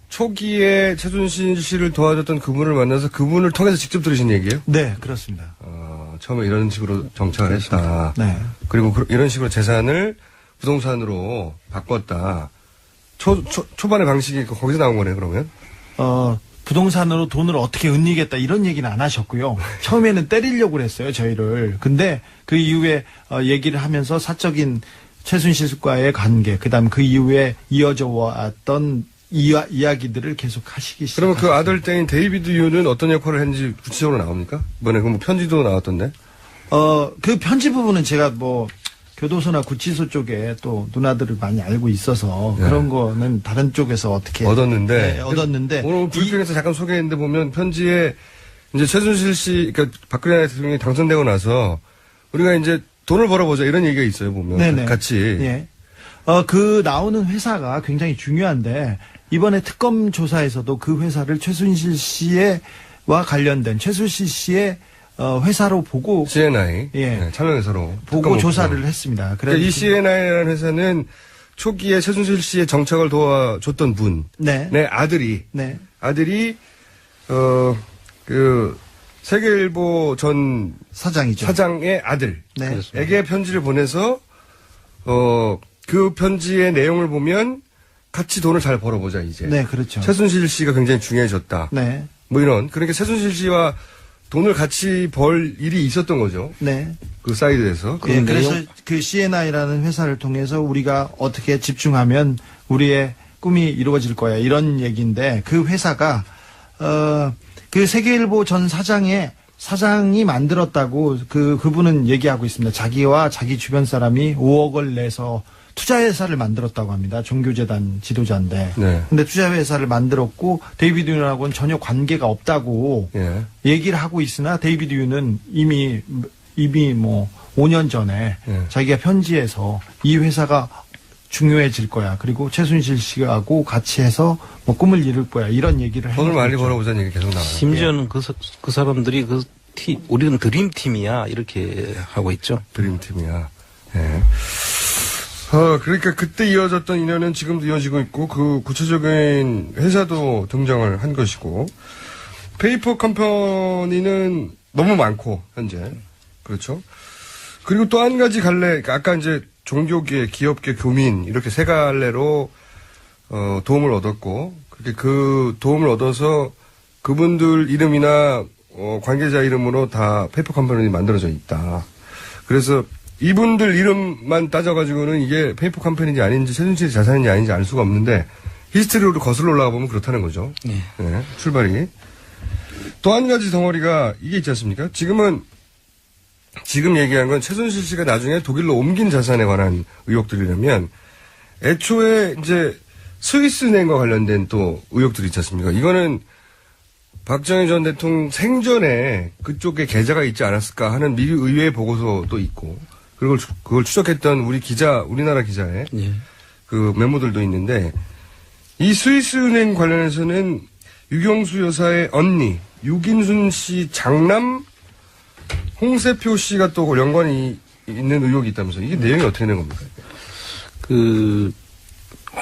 [SPEAKER 1] 초기에 최순실 씨를 도와줬던 그분을 만나서 그분을 통해서 직접 들으신 얘기예요?
[SPEAKER 6] 네, 그렇습니다.
[SPEAKER 1] 처음에 이런 식으로 정착을 했다.
[SPEAKER 6] 네.
[SPEAKER 1] 그리고 이런 식으로 재산을 부동산으로 바꿨다. 초반의 방식이 거기서 나온 거네, 그러면?
[SPEAKER 6] 부동산으로 돈을 어떻게 은닉했다 이런 얘기는 안 하셨고요. 처음에는 때리려고 그랬어요, 저희를. 근데 그 이후에 얘기를 하면서 사적인 최순실과의 관계, 그다음 그 이후에 이어져 왔던 이야기들을 계속 하시기 시작하셨습니다.
[SPEAKER 1] 그러면 그 아들 때인 데이비드 유는 어떤 역할을 했는지 구체적으로 나옵니까? 이번에 그 편지도 나왔던데?
[SPEAKER 6] 그 편지 부분은 제가 교도소나 구치소 쪽에 또 누나들을 많이 알고 있어서
[SPEAKER 1] 네.
[SPEAKER 6] 그런 거는 다른 쪽에서 어떻게
[SPEAKER 1] 얻었는데.
[SPEAKER 6] 네, 얻었는데
[SPEAKER 1] 오늘 브리핑에서 잠깐 소개했는데 보면 편지에 이제 최순실 씨, 그러니까 박근혜 대통령이 당선되고 나서 우리가 이제 돈을 벌어보자 이런 얘기가 있어요, 보면.
[SPEAKER 6] 네네.
[SPEAKER 1] 같이.
[SPEAKER 6] 예. 그 나오는 회사가 굉장히 중요한데 이번에 특검 조사에서도 그 회사를 최순실 씨와 관련된 최순실 씨의 회사로 보고
[SPEAKER 1] CNI.
[SPEAKER 6] 예.
[SPEAKER 1] 네, 참여회사로.
[SPEAKER 6] 보고
[SPEAKER 1] 특검
[SPEAKER 6] 조사를
[SPEAKER 1] 오픈을.
[SPEAKER 6] 했습니다.
[SPEAKER 1] 그러니까 이 CNI라는 회사는 초기에 최순실 씨의 정착을 도와줬던 분.
[SPEAKER 6] 네.
[SPEAKER 1] 내 아들이.
[SPEAKER 6] 네.
[SPEAKER 1] 아들이, 세계일보 전
[SPEAKER 6] 사장이죠.
[SPEAKER 1] 사장의 아들에게
[SPEAKER 6] 네.
[SPEAKER 1] 편지를 보내서, 그 편지의 내용을 보면 같이 돈을 잘 벌어보자, 이제.
[SPEAKER 6] 네, 그렇죠.
[SPEAKER 1] 최순실 씨가 굉장히 중요해졌다.
[SPEAKER 6] 네.
[SPEAKER 1] 뭐 이런. 그러니까 최순실 씨와 돈을 같이 벌 일이 있었던 거죠.
[SPEAKER 6] 네.
[SPEAKER 1] 그 사이드에서.
[SPEAKER 6] 예,
[SPEAKER 1] 그런
[SPEAKER 6] 그래서
[SPEAKER 1] 내용.
[SPEAKER 6] 그 CNI라는 회사를 통해서 우리가 어떻게 집중하면 우리의 꿈이 이루어질 거야. 이런 얘기인데 그 회사가, 그 세계일보 전 사장이 만들었다고 그분은 얘기하고 있습니다. 자기와 자기 주변 사람이 5억을 내서 투자회사를 만들었다고 합니다. 종교재단 지도자인데.
[SPEAKER 1] 네.
[SPEAKER 6] 근데 투자회사를 만들었고 데이비드 윤하고는 전혀 관계가 없다고
[SPEAKER 1] 예.
[SPEAKER 6] 얘기를 하고 있으나 데이비드 윤은 이미 뭐 5년 전에
[SPEAKER 1] 예.
[SPEAKER 6] 자기가 편지에서 이 회사가 중요해질 거야. 그리고 최순실 씨하고 같이 해서 뭐 꿈을 이룰 거야. 이런 얘기를
[SPEAKER 1] 돈을 많이
[SPEAKER 6] 해놨죠.
[SPEAKER 1] 벌어보자는 얘기 계속 나와요.
[SPEAKER 5] 심지어는 그 사람들이 우리는 드림팀이야 이렇게 하고 있죠.
[SPEAKER 1] 드림팀이야. 예. 그러니까 그때 이어졌던 인연은 지금도 이어지고 있고, 그 구체적인 회사도 등장을 한 것이고, 페이퍼 컴퍼니는 너무 많고, 현재. 그렇죠. 그리고 또 한 가지 갈래, 그러니까 아까 이제 종교계, 기업계, 교민, 이렇게 세 갈래로, 도움을 얻었고, 그렇게 그 도움을 얻어서 그분들 이름이나, 관계자 이름으로 다 페이퍼 컴퍼니 만들어져 있다. 그래서 이분들 이름만 따져가지고는 이게 페이퍼 컴퍼니인지 아닌지 최순실의 자산인지 아닌지 알 수가 없는데 히스토리로 거슬러 올라가 보면 그렇다는 거죠.
[SPEAKER 5] 예.
[SPEAKER 1] 네, 출발이. 또 한 가지 덩어리가 이게 있지 않습니까? 지금 얘기한 건 최순실 씨가 나중에 독일로 옮긴 자산에 관한 의혹들이라면 애초에 이제 스위스은행과 관련된 또 의혹들이 있지 않습니까? 이거는 박정희 전 대통령 생전에 그쪽에 계좌가 있지 않았을까 하는 미국 의회 보고서도 있고, 그리고 그걸 추적했던 우리나라 기자의
[SPEAKER 5] 예.
[SPEAKER 1] 그 메모들도 있는데, 이 스위스은행 관련해서는 유경수 여사의 언니, 유긴순 씨 장남, 홍세표 씨가 또 연관이 있는 의혹이 있다면서, 이게 내용이 어떻게 되는 겁니까?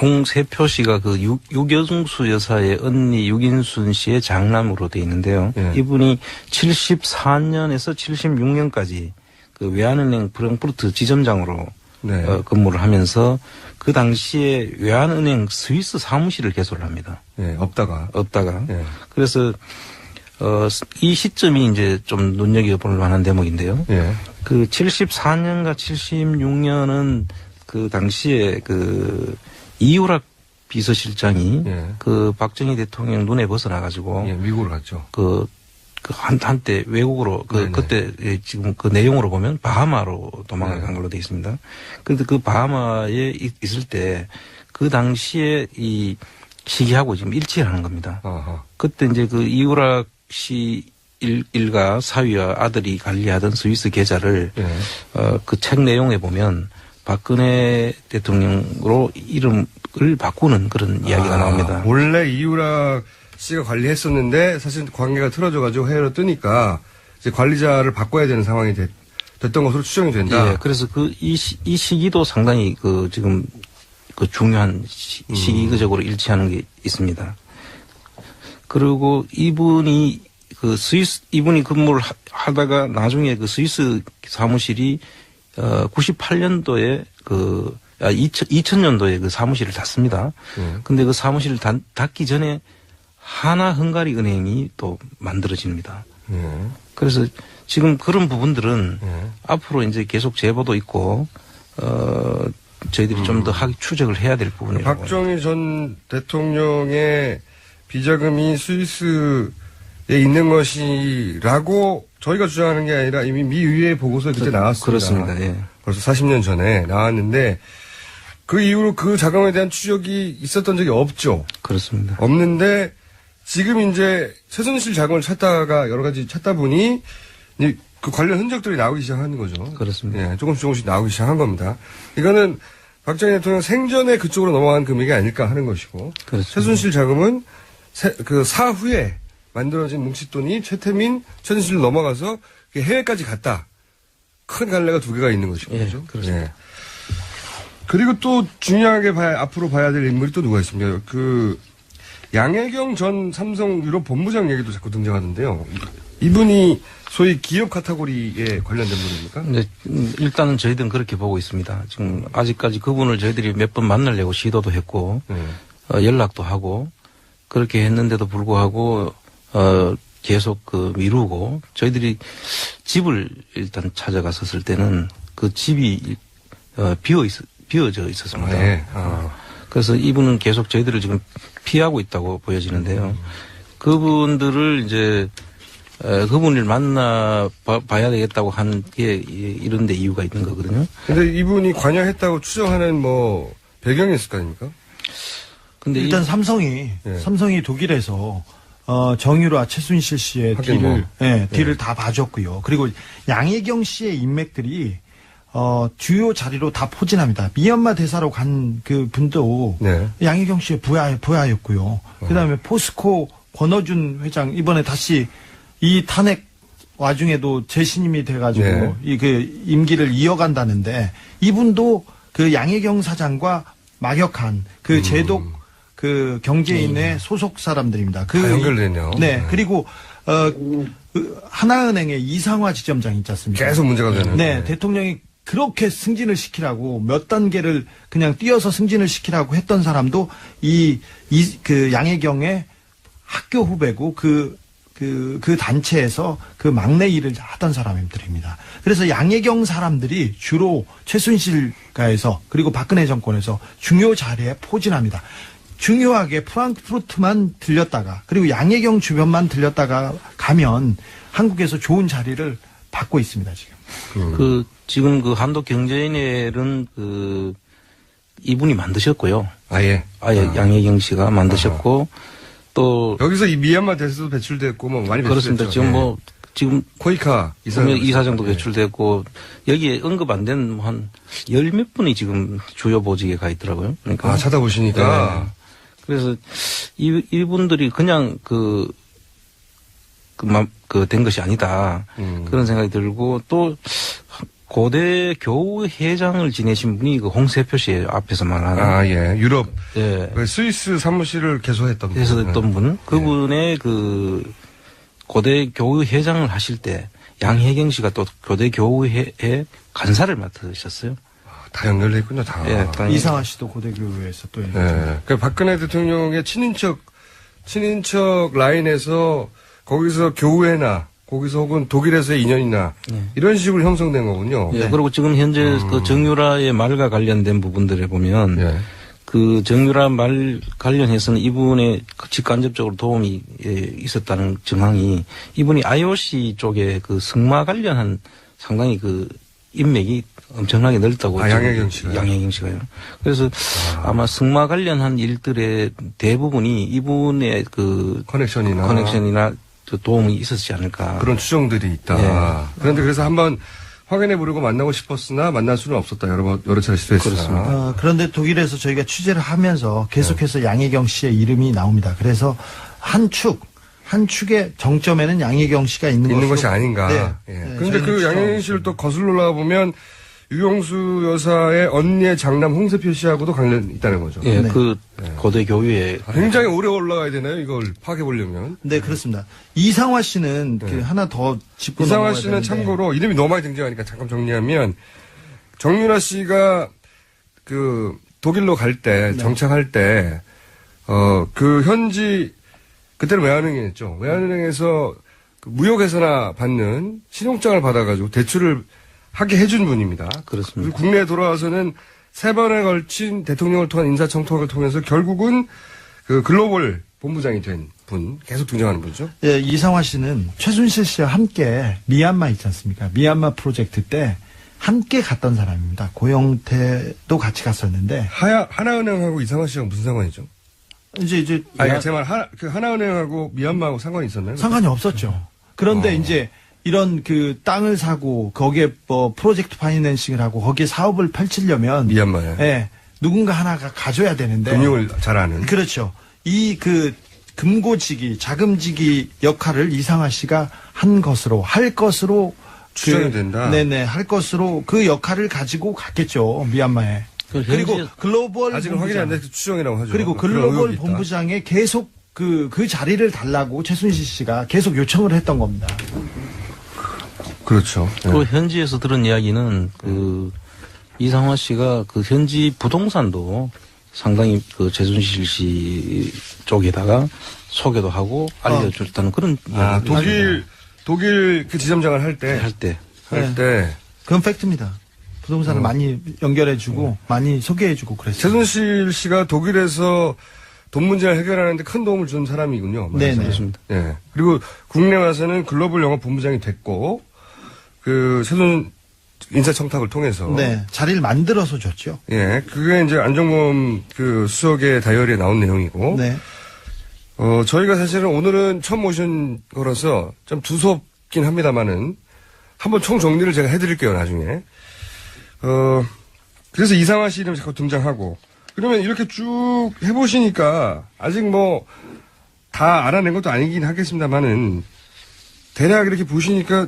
[SPEAKER 5] 홍세표 씨가 유경수 여사의 언니 유긴순 씨의 장남으로 돼 있는데요.
[SPEAKER 1] 예.
[SPEAKER 5] 이분이 74년에서 76년까지 그 외환은행 프랑크푸르트 지점장으로
[SPEAKER 1] 네.
[SPEAKER 5] 근무를 하면서 그 당시에 외환은행 스위스 사무실을 개설을 합니다.
[SPEAKER 1] 예, 없다가.
[SPEAKER 5] 예. 그래서 이 시점이 이제 좀 눈여겨볼 만한 대목인데요.
[SPEAKER 1] 예.
[SPEAKER 5] 그 74년과 76년은 그 당시에 이우락 비서실장이
[SPEAKER 1] 예.
[SPEAKER 5] 그 박정희 대통령 눈에 벗어나가지고
[SPEAKER 1] 예, 미국으로 갔죠.
[SPEAKER 5] 한때 외국으로
[SPEAKER 1] 네네.
[SPEAKER 5] 그때 지금 그 내용으로 보면 바하마로 도망을 간 걸로 되어 있습니다. 그런데 그 바하마에 있을 때 그 당시에 이 시기하고 지금 일치를 하는 겁니다.
[SPEAKER 1] 아하.
[SPEAKER 5] 그때 이제 그 이우락 씨 일가 사위와 아들이 관리하던 스위스 계좌를
[SPEAKER 1] 예.
[SPEAKER 5] 그 책 내용에 보면 박근혜 대통령으로 이름을 바꾸는 그런 이야기가 나옵니다.
[SPEAKER 1] 원래 이유락 씨가 관리했었는데 사실 관계가 틀어져가지고 해외로 뜨니까 이제 관리자를 바꿔야 되는 상황이 됐던 것으로 추정이 된다.
[SPEAKER 5] 예, 그래서 이 시기도 상당히 지금 중요한 시기적으로 일치하는 게 있습니다. 그리고 이분이 이분이 근무를 하다가 나중에 그 스위스 사무실이 98년도에 2000년도에 그 사무실을 닫습니다. 근데 그 사무실을 닫기 전에 하나 헝가리 은행이 또 만들어집니다. 그래서 지금 그런 부분들은 앞으로 이제 계속 제보도 있고, 저희들이 좀 더 추적을 해야 될 부분이라고.
[SPEAKER 1] 박정희 전 대통령의 비자금이 스위스에 있는 것이라고 저희가 주장하는 게 아니라 이미 미 의회 보고서에 그때 나왔습니다.
[SPEAKER 5] 그렇습니다. 예.
[SPEAKER 1] 벌써 40년 전에 나왔는데 그 이후로 그 자금에 대한 추적이 있었던 적이 없죠.
[SPEAKER 5] 그렇습니다.
[SPEAKER 1] 없는데 지금 이제 최순실 자금을 찾다가 여러 가지 찾다 보니 이제 그 관련 흔적들이 나오기 시작하는 거죠.
[SPEAKER 5] 그렇습니다.
[SPEAKER 1] 예, 조금씩 나오기 시작한 겁니다. 이거는 박정희 대통령 생전에 그쪽으로 넘어간 금액이 아닐까 하는 것이고
[SPEAKER 5] 그렇습니다.
[SPEAKER 1] 최순실 자금은 그 사후에 만들어진 뭉칫돈이 최태민, 최순실로 넘어가서 해외까지 갔다. 큰 갈래가 두 개가 있는 것이고.
[SPEAKER 5] 예,
[SPEAKER 1] 그렇죠?
[SPEAKER 5] 그렇습니다.
[SPEAKER 1] 예. 그리고 또 중요하게 앞으로 봐야 될 인물이 또 누가 있습니까? 그 양혜경 전 삼성 유럽 본부장 얘기도 자꾸 등장하는데요. 이분이 소위 기업 카테고리에 관련된 분입니까?
[SPEAKER 5] 네, 일단은 저희들은 그렇게 보고 있습니다. 지금 아직까지 그분을 저희들이 몇 번 만나려고 시도도 했고 연락도 하고 그렇게 했는데도 불구하고 계속 미루고 저희들이 집을 일단 찾아갔었을 때는 그 집이 비어져 있었습니다.
[SPEAKER 1] 네.
[SPEAKER 5] 그래서 이분은 계속 저희들을 지금 피하고 있다고 보여지는데요. 그분들을 이제 그분을 만나 봐야 되겠다고 한 게 이런데 이유가 있는 거거든요.
[SPEAKER 1] 근데 이분이 관여했다고 추정하는 뭐 배경이 있을 거 아닙니까?
[SPEAKER 5] 근데
[SPEAKER 6] 일단 삼성이 독일에서 정유라 최순실 씨의
[SPEAKER 1] 하긴
[SPEAKER 6] 딜을
[SPEAKER 1] 뭐.
[SPEAKER 6] 딜을 다 봐줬고요. 그리고 양혜경 씨의 인맥들이 주요 자리로 다 포진합니다. 미얀마 대사로 간 그 분도
[SPEAKER 1] 네.
[SPEAKER 6] 양혜경 씨의 부하였고요. 그다음에 포스코 권어준 회장 이번에 다시 이 탄핵 와중에도 재신임이 돼가지고
[SPEAKER 1] 네.
[SPEAKER 6] 그 임기를 이어간다는데 이분도 그 양혜경 사장과 막역한 그 제독 그 경제인의 소속 사람들입니다.
[SPEAKER 1] 다 연결되네요.
[SPEAKER 6] 네. 그리고 하나은행의 이상화 지점장 있지 않습니까?
[SPEAKER 1] 계속 문제가 되는.
[SPEAKER 6] 네. 대통령이 그렇게 승진을 시키라고 몇 단계를 그냥 뛰어서 승진을 시키라고 했던 사람도 그 양혜경의 학교 후배고 그 단체에서 그 막내 일을 하던 사람들입니다. 그래서 양혜경 사람들이 주로 최순실가에서 그리고 박근혜 정권에서 중요 자리에 포진합니다. 중요하게 프랑크푸르트만 들렸다가 그리고 양혜경 주변만 들렸다가 가면 한국에서 좋은 자리를 받고 있습니다, 지금.
[SPEAKER 5] 지금 그 한도 경제인회는 이분이 만드셨고요.
[SPEAKER 1] 아예
[SPEAKER 5] 양혜경 씨가 만드셨고 또
[SPEAKER 1] 여기서 이 미얀마 대사도 배출됐고 뭐 많이 배출됐죠.
[SPEAKER 5] 그렇습니다. 지금 지금
[SPEAKER 1] 코이카
[SPEAKER 5] 이사장도 배출됐고 여기에 언급 안 된 한 열 몇 분이 지금 주요 보직에 가 있더라고요. 그러니까
[SPEAKER 1] 찾아보시니까.
[SPEAKER 5] 네. 그래서 이분들이 그냥 된 것이 아니다. 그런 생각이 들고 또 고대 교우회장을 지내신 분이 그 홍세표 씨 앞에서 말하는.
[SPEAKER 1] 예. 유럽.
[SPEAKER 5] 예.
[SPEAKER 1] 그 스위스 사무실을 개소했던 분.
[SPEAKER 5] 했던 분. 그분의 그 고대 교우회장을 하실 때 양혜경 씨가 또 고대 교우회의 간사를 맡으셨어요.
[SPEAKER 1] 다 연결돼 있군요, 다.
[SPEAKER 5] 예,
[SPEAKER 6] 이상화 씨도 고대교회에서 또.
[SPEAKER 1] 그 박근혜 대통령의 친인척 라인에서 거기서 교회나 거기서 혹은 독일에서의 인연이나 이런 식으로 형성된 거군요.
[SPEAKER 5] 예, 그리고 지금 현재 그 정유라의 말과 관련된 부분들에 보면 그 정유라 말 관련해서는 이분의 직간접적으로 도움이 있었다는 정황이 이분이 IOC 쪽에 그 승마 관련한 상당히 그 인맥이 엄청나게 넓다고.
[SPEAKER 1] 양혜경 씨가요?
[SPEAKER 5] 양혜경 씨가요. 그래서 아마 승마 관련한 일들의 대부분이 이분의 그 커넥션이나 도움이 있었지 않을까.
[SPEAKER 1] 그런 추정들이 있다. 예. 그런데 그래서 한번 확인해 보려고 만나고 싶었으나 만날 수는 없었다. 여러 차례 시도했습니다.
[SPEAKER 6] 그런데 독일에서 저희가 취재를 하면서 계속해서 양혜경 씨의 이름이 나옵니다. 그래서 한 축의 정점에는 양혜경 씨가 있는
[SPEAKER 1] 것이 아닌가.
[SPEAKER 6] 네.
[SPEAKER 1] 예. 그런데 그 양혜경 씨를 또 거슬러 보면 유경수 여사의 언니의 장남 홍세표 씨하고도 관련이 있다는 거죠.
[SPEAKER 5] 예, 고대 교회에
[SPEAKER 1] 굉장히 오래 올라가야 되나요? 이걸 파악해 보려면.
[SPEAKER 6] 네, 그렇습니다. 이상화 씨는 그 하나 더 짚고
[SPEAKER 1] 이상화 씨는 참고로 이름이 너무 많이 등장하니까 잠깐 정리하면 정유라 씨가 그 독일로 갈 때 정착할 때 그 현지 그때는 외환은행이었죠. 외환은행에서 그 무역회사나 받는 신용장을 받아가지고 대출을 하게 해준 분입니다.
[SPEAKER 5] 그렇습니다.
[SPEAKER 1] 국내에 돌아와서는 3번에 걸친 대통령을 통한 인사청탁을 통해서 결국은 그 글로벌 본부장이 된 분, 계속 등장하는 분이죠.
[SPEAKER 6] 예, 이상화 씨는 최순실 씨와 함께 미얀마 있지 않습니까? 미얀마 프로젝트 때 함께 갔던 사람입니다. 고영태도 같이 갔었는데
[SPEAKER 1] 하나은행하고 이상화 씨가 무슨 상관이죠?
[SPEAKER 6] 이제
[SPEAKER 1] 아니, 제가 말, 하나은행하고 미얀마하고 상관이 있었나요?
[SPEAKER 6] 상관이 없었죠. 그런데 이제 이런 그 땅을 사고 거기에 뭐 프로젝트 파이낸싱을 하고 거기에 사업을 펼치려면
[SPEAKER 1] 미얀마에.
[SPEAKER 6] 예, 누군가 하나가 가져야 되는데
[SPEAKER 1] 금융을 잘 아는.
[SPEAKER 6] 그렇죠. 이 그 금고지기, 자금지기 역할을 이상화 씨가 할 것으로
[SPEAKER 1] 추정이 된다.
[SPEAKER 6] 네네, 할 것으로 그 역할을 가지고 갔겠죠, 미얀마에. 그리고 글로벌
[SPEAKER 1] 아직은 확인이 안 돼서 추정이라고 하죠.
[SPEAKER 6] 그리고
[SPEAKER 1] 그런
[SPEAKER 6] 글로벌
[SPEAKER 1] 의혹이 있다.
[SPEAKER 6] 본부장에 계속 그 자리를 달라고 최순실 씨가 계속 요청을 했던 겁니다.
[SPEAKER 1] 그렇죠. 네.
[SPEAKER 5] 그 현지에서 들은 이야기는 그 이상화 씨가 그 현지 부동산도 상당히 그 최순실 씨 쪽에다가 소개도 하고 알려줬다는 그런
[SPEAKER 1] 아,
[SPEAKER 5] 이야기가
[SPEAKER 1] 독일 그 지점장을 할 때.
[SPEAKER 5] 할 때.
[SPEAKER 6] 그건 팩트입니다. 부동산을 많이 연결해주고 많이 소개해주고 그랬어요.
[SPEAKER 1] 최순실 씨가 독일에서 돈 문제를 해결하는데 큰 도움을 준 사람이군요.
[SPEAKER 6] 네네.
[SPEAKER 5] 그렇습니다.
[SPEAKER 1] 예. 그리고 국내 와서는 글로벌 영업 본부장이 됐고, 그 최순 인사청탁을 통해서.
[SPEAKER 6] 네, 자리를 만들어서 줬죠.
[SPEAKER 1] 예. 그게 이제 안종범 그 수석의 다이어리에 나온 내용이고.
[SPEAKER 6] 네.
[SPEAKER 1] 저희가 사실은 오늘은 처음 모신 거라서 좀 두섭긴 합니다만은 한번 총 정리를 제가 해드릴게요, 나중에. 그래서 이상화 씨 이름이 자꾸 등장하고. 그러면 이렇게 쭉 해보시니까 아직 뭐 다 알아낸 것도 아니긴 하겠습니다만은 대략 이렇게 보시니까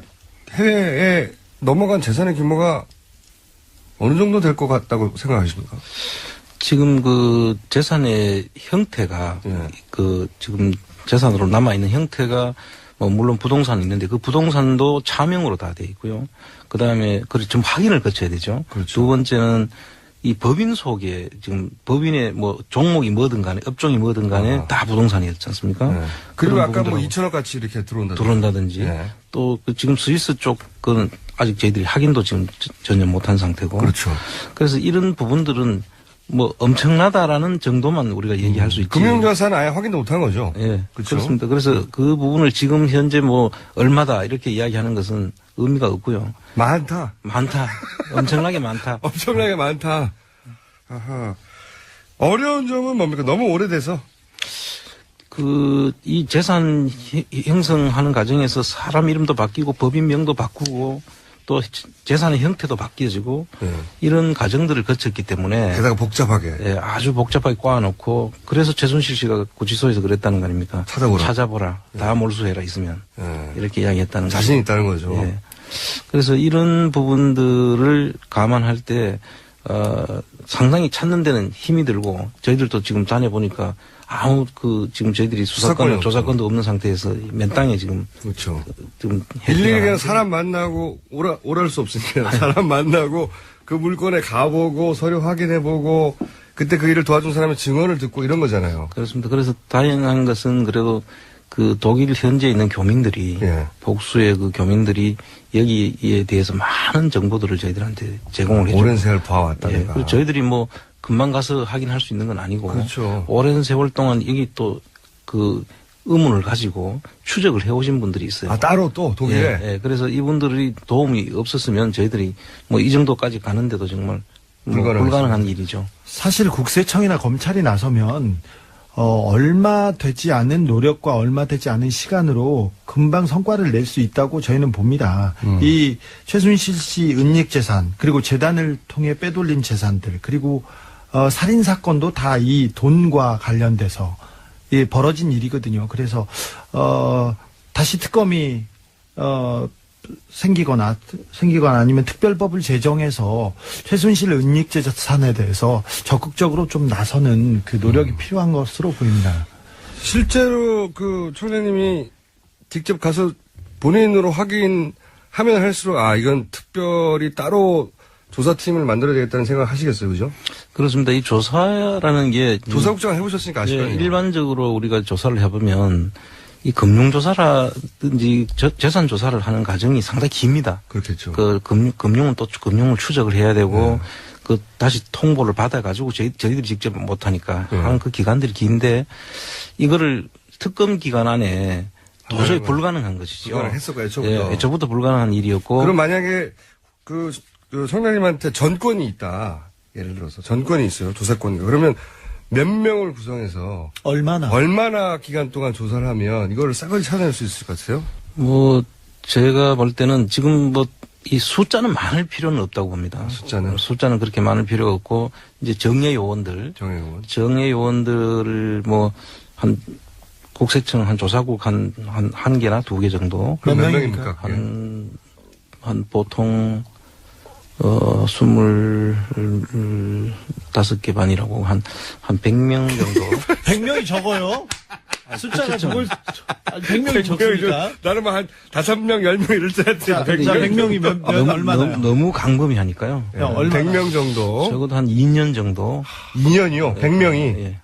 [SPEAKER 1] 해외에 넘어간 재산의 규모가 어느 정도 될 것 같다고 생각하십니까?
[SPEAKER 5] 지금 그 재산의 형태가
[SPEAKER 1] 예.
[SPEAKER 5] 그 지금 재산으로 남아있는 형태가 뭐 물론 부동산이 있는데 그 부동산도 차명으로 다 돼 있고요. 그 다음에 그걸 좀 확인을 거쳐야 되죠.
[SPEAKER 1] 그렇죠.
[SPEAKER 5] 두 번째는 이 법인 속에 지금 법인의 뭐 종목이 뭐든 간에 업종이 뭐든 간에 다 부동산이었지 않습니까?
[SPEAKER 1] 네. 그리고
[SPEAKER 5] 그런
[SPEAKER 1] 아까 뭐
[SPEAKER 5] 부분들하고
[SPEAKER 1] 2천억 같이 이렇게
[SPEAKER 5] 들어온다든지
[SPEAKER 1] 네.
[SPEAKER 5] 또 그 지금 스위스 쪽은 아직 저희들이 확인도 지금 전혀 못한 상태고.
[SPEAKER 1] 그렇죠.
[SPEAKER 5] 그래서 이런 부분들은 뭐 엄청나다라는 정도만 우리가 얘기할 수 있지.
[SPEAKER 1] 금융자산 아예 확인도 못한 거죠.
[SPEAKER 5] 예,
[SPEAKER 1] 그렇죠?
[SPEAKER 5] 그렇습니다. 그래서 그 부분을 지금 현재 뭐 얼마다 이렇게 이야기하는 것은 의미가 없고요.
[SPEAKER 1] 많다.
[SPEAKER 5] 많다. 엄청나게 많다.
[SPEAKER 1] 엄청나게 많다. 아하. 어려운 점은 뭡니까? 너무 오래돼서.
[SPEAKER 5] 이 재산 형성하는 과정에서 사람 이름도 바뀌고 법인명도 바꾸고 또 재산의 형태도 바뀌어지고
[SPEAKER 1] 네.
[SPEAKER 5] 이런 과정들을 거쳤기 때문에
[SPEAKER 1] 게다가 복잡하게.
[SPEAKER 5] 예, 아주 복잡하게 꼬아놓고 그래서 최순실 씨가 구치소에서 그랬다는 거 아닙니까? 찾아보라. 다 몰수해라 있으면.
[SPEAKER 1] 네.
[SPEAKER 5] 이렇게 이야기했다는 거죠.
[SPEAKER 1] 자신 있다는 거죠.
[SPEAKER 5] 예. 그래서 이런 부분들을 감안할 때 상당히 찾는 데는 힘이 들고 저희들도 지금 다녀보니까 아무 지금 저희들이 수사권 조사권도 없는 상태에서 맨 땅에 지금
[SPEAKER 1] 그렇죠.
[SPEAKER 5] 지금
[SPEAKER 1] 일일이 그냥 사람 만나고 오랄 수 없으니까 사람 만나고 그 물건에 가보고 서류 확인해보고 그때 그 일을 도와준 사람의 증언을 듣고 이런 거잖아요.
[SPEAKER 5] 그렇습니다. 그래서 다행한 것은 그래도 그 독일 현지에 있는 교민들이
[SPEAKER 1] 예.
[SPEAKER 5] 복수의 그 교민들이 여기에 대해서 많은 정보들을 저희들한테 제공을 해줬고
[SPEAKER 1] 오랜 세월 봐왔다.
[SPEAKER 5] 예.
[SPEAKER 1] 내가.
[SPEAKER 5] 그리고 저희들이 뭐 금방 가서 확인할 수 있는 건 아니고
[SPEAKER 1] 그렇죠.
[SPEAKER 5] 오랜 세월 동안 여기 또 그 의문을 가지고 추적을 해오신 분들이 있어요.
[SPEAKER 1] 아 따로 또 독일에.
[SPEAKER 5] 예, 예. 그래서 이분들이 도움이 없었으면 저희들이 뭐 이 정도까지 가는데도 정말 뭐 불가능한 일이죠.
[SPEAKER 6] 사실 국세청이나 검찰이 나서면 얼마 되지 않은 노력과 얼마 되지 않은 시간으로 금방 성과를 낼 수 있다고 저희는 봅니다. 이 최순실 씨 은닉 재산 그리고 재단을 통해 빼돌린 재산들 그리고 살인 사건도 다 이 돈과 관련돼서 벌어진 일이거든요. 그래서 다시 특검이 생기거나 아니면 특별법을 제정해서 최순실 은닉 재산에 대해서 적극적으로 좀 나서는 그 노력이 필요한 것으로 보입니다.
[SPEAKER 1] 실제로 그 총장님이 직접 가서 본인으로 확인하면 할수록 이건 특별히 따로 조사팀을 만들어야 되겠다는 생각을 하시겠어요, 그죠?
[SPEAKER 5] 그렇습니다. 이 조사라는 게
[SPEAKER 1] 조사국장을 해보셨으니까 아시죠?
[SPEAKER 5] 예, 일반적으로 우리가 조사를 해보면 이 금융조사라든지 재산 조사를 하는 과정이 상당히 깁니다.
[SPEAKER 1] 그렇겠죠.
[SPEAKER 5] 금융은 또 금융을 추적을 해야 되고 다시 통보를 받아가지고 저희들이 직접 못하니까 하는 그 기간들이 긴데 이거를 특검 기간 안에 도저히 불가능한 것이죠.
[SPEAKER 1] 불가능했었고, 애초부터.
[SPEAKER 5] 예, 애초부터 불가능한 일이었고.
[SPEAKER 1] 그럼 만약에 그 그 청장님한테 전권이 있다. 예를 들어서 전권이 있어요. 조사권. 그러면 몇 명을 구성해서 얼마나 기간 동안 조사를 하면 이거를 싸그리 찾아낼 수 있을 것 같아요?
[SPEAKER 5] 뭐 제가 볼 때는 지금 뭐 이 숫자는 많을 필요는 없다고 봅니다. 숫자는 그렇게 많을 필요가 없고 이제 정예 요원들을 뭐 한 국세청 한 조사국 한 개나 2개 정도.
[SPEAKER 1] 몇 명입니까?
[SPEAKER 5] 한 보통 25개 반이라고 한 100명 정도.
[SPEAKER 6] 100명이 적어요? 숫자가 적을 100명이 적습니까?
[SPEAKER 1] 나는 한 5명, 10명 이럴 줄 알았지.
[SPEAKER 6] 100명이 얼마나요?
[SPEAKER 5] 너무 광범위 하니까요.
[SPEAKER 1] 100명 정도.
[SPEAKER 5] 적어도 한 2년 정도.
[SPEAKER 1] 2년이요? 100명이?
[SPEAKER 5] 예.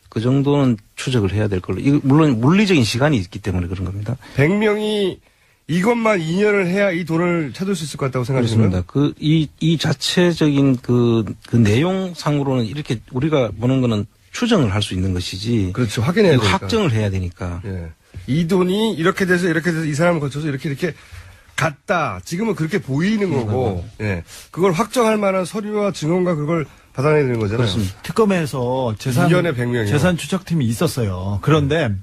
[SPEAKER 5] 그 정도는 추적을 해야 될 걸로. 이거 물론 물리적인 시간이 있기 때문에 그런 겁니다.
[SPEAKER 1] 100명이 이것만 2년을 해야 이 돈을 찾을 수 있을 것 같다고 생각하십니까?
[SPEAKER 5] 그렇습니다. 이 자체적인 그 내용상으로는 이렇게 우리가 보는 거는 추정을 할 수 있는 것이지.
[SPEAKER 1] 그렇죠. 확인해야 되니까.
[SPEAKER 5] 확정을 해야 되니까.
[SPEAKER 1] 예. 이 돈이 이렇게 돼서 이 사람을 거쳐서 이렇게 갔다. 지금은 그렇게 보이는 거고. 예. 그걸 확정할 만한 서류와 증언과 그걸 받아내야 되는 거잖아요.
[SPEAKER 5] 그렇습니다.
[SPEAKER 6] 특검에서
[SPEAKER 1] 2년에 100명이요.
[SPEAKER 6] 재산 추적팀이 있었어요. 그런데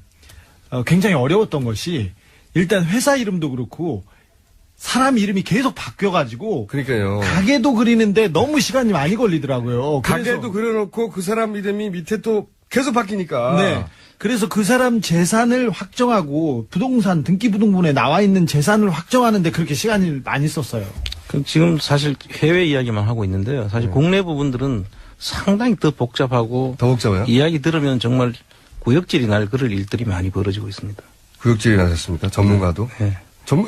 [SPEAKER 6] 굉장히 어려웠던 것이 일단 회사 이름도 그렇고 사람 이름이 계속 바뀌어가지고
[SPEAKER 1] 그러니까요.
[SPEAKER 6] 가게도 그리는데 너무 시간이 많이 걸리더라고요.
[SPEAKER 1] 가게도 그려놓고 그 사람 이름이 밑에 또 계속 바뀌니까.
[SPEAKER 6] 네. 그래서 그 사람 재산을 확정하고 부동산 등기부등본에 나와 있는 재산을 확정하는데 그렇게 시간을 많이 썼어요.
[SPEAKER 5] 지금 사실 해외 이야기만 하고 있는데요. 사실 국내 부분들은 상당히 더 복잡하고
[SPEAKER 1] 더 복잡해요?
[SPEAKER 5] 이야기 들으면 정말 구역질이 날 그럴 일들이 많이 벌어지고 있습니다.
[SPEAKER 1] 구역질이 나셨습니까? 전문가도?
[SPEAKER 5] 네.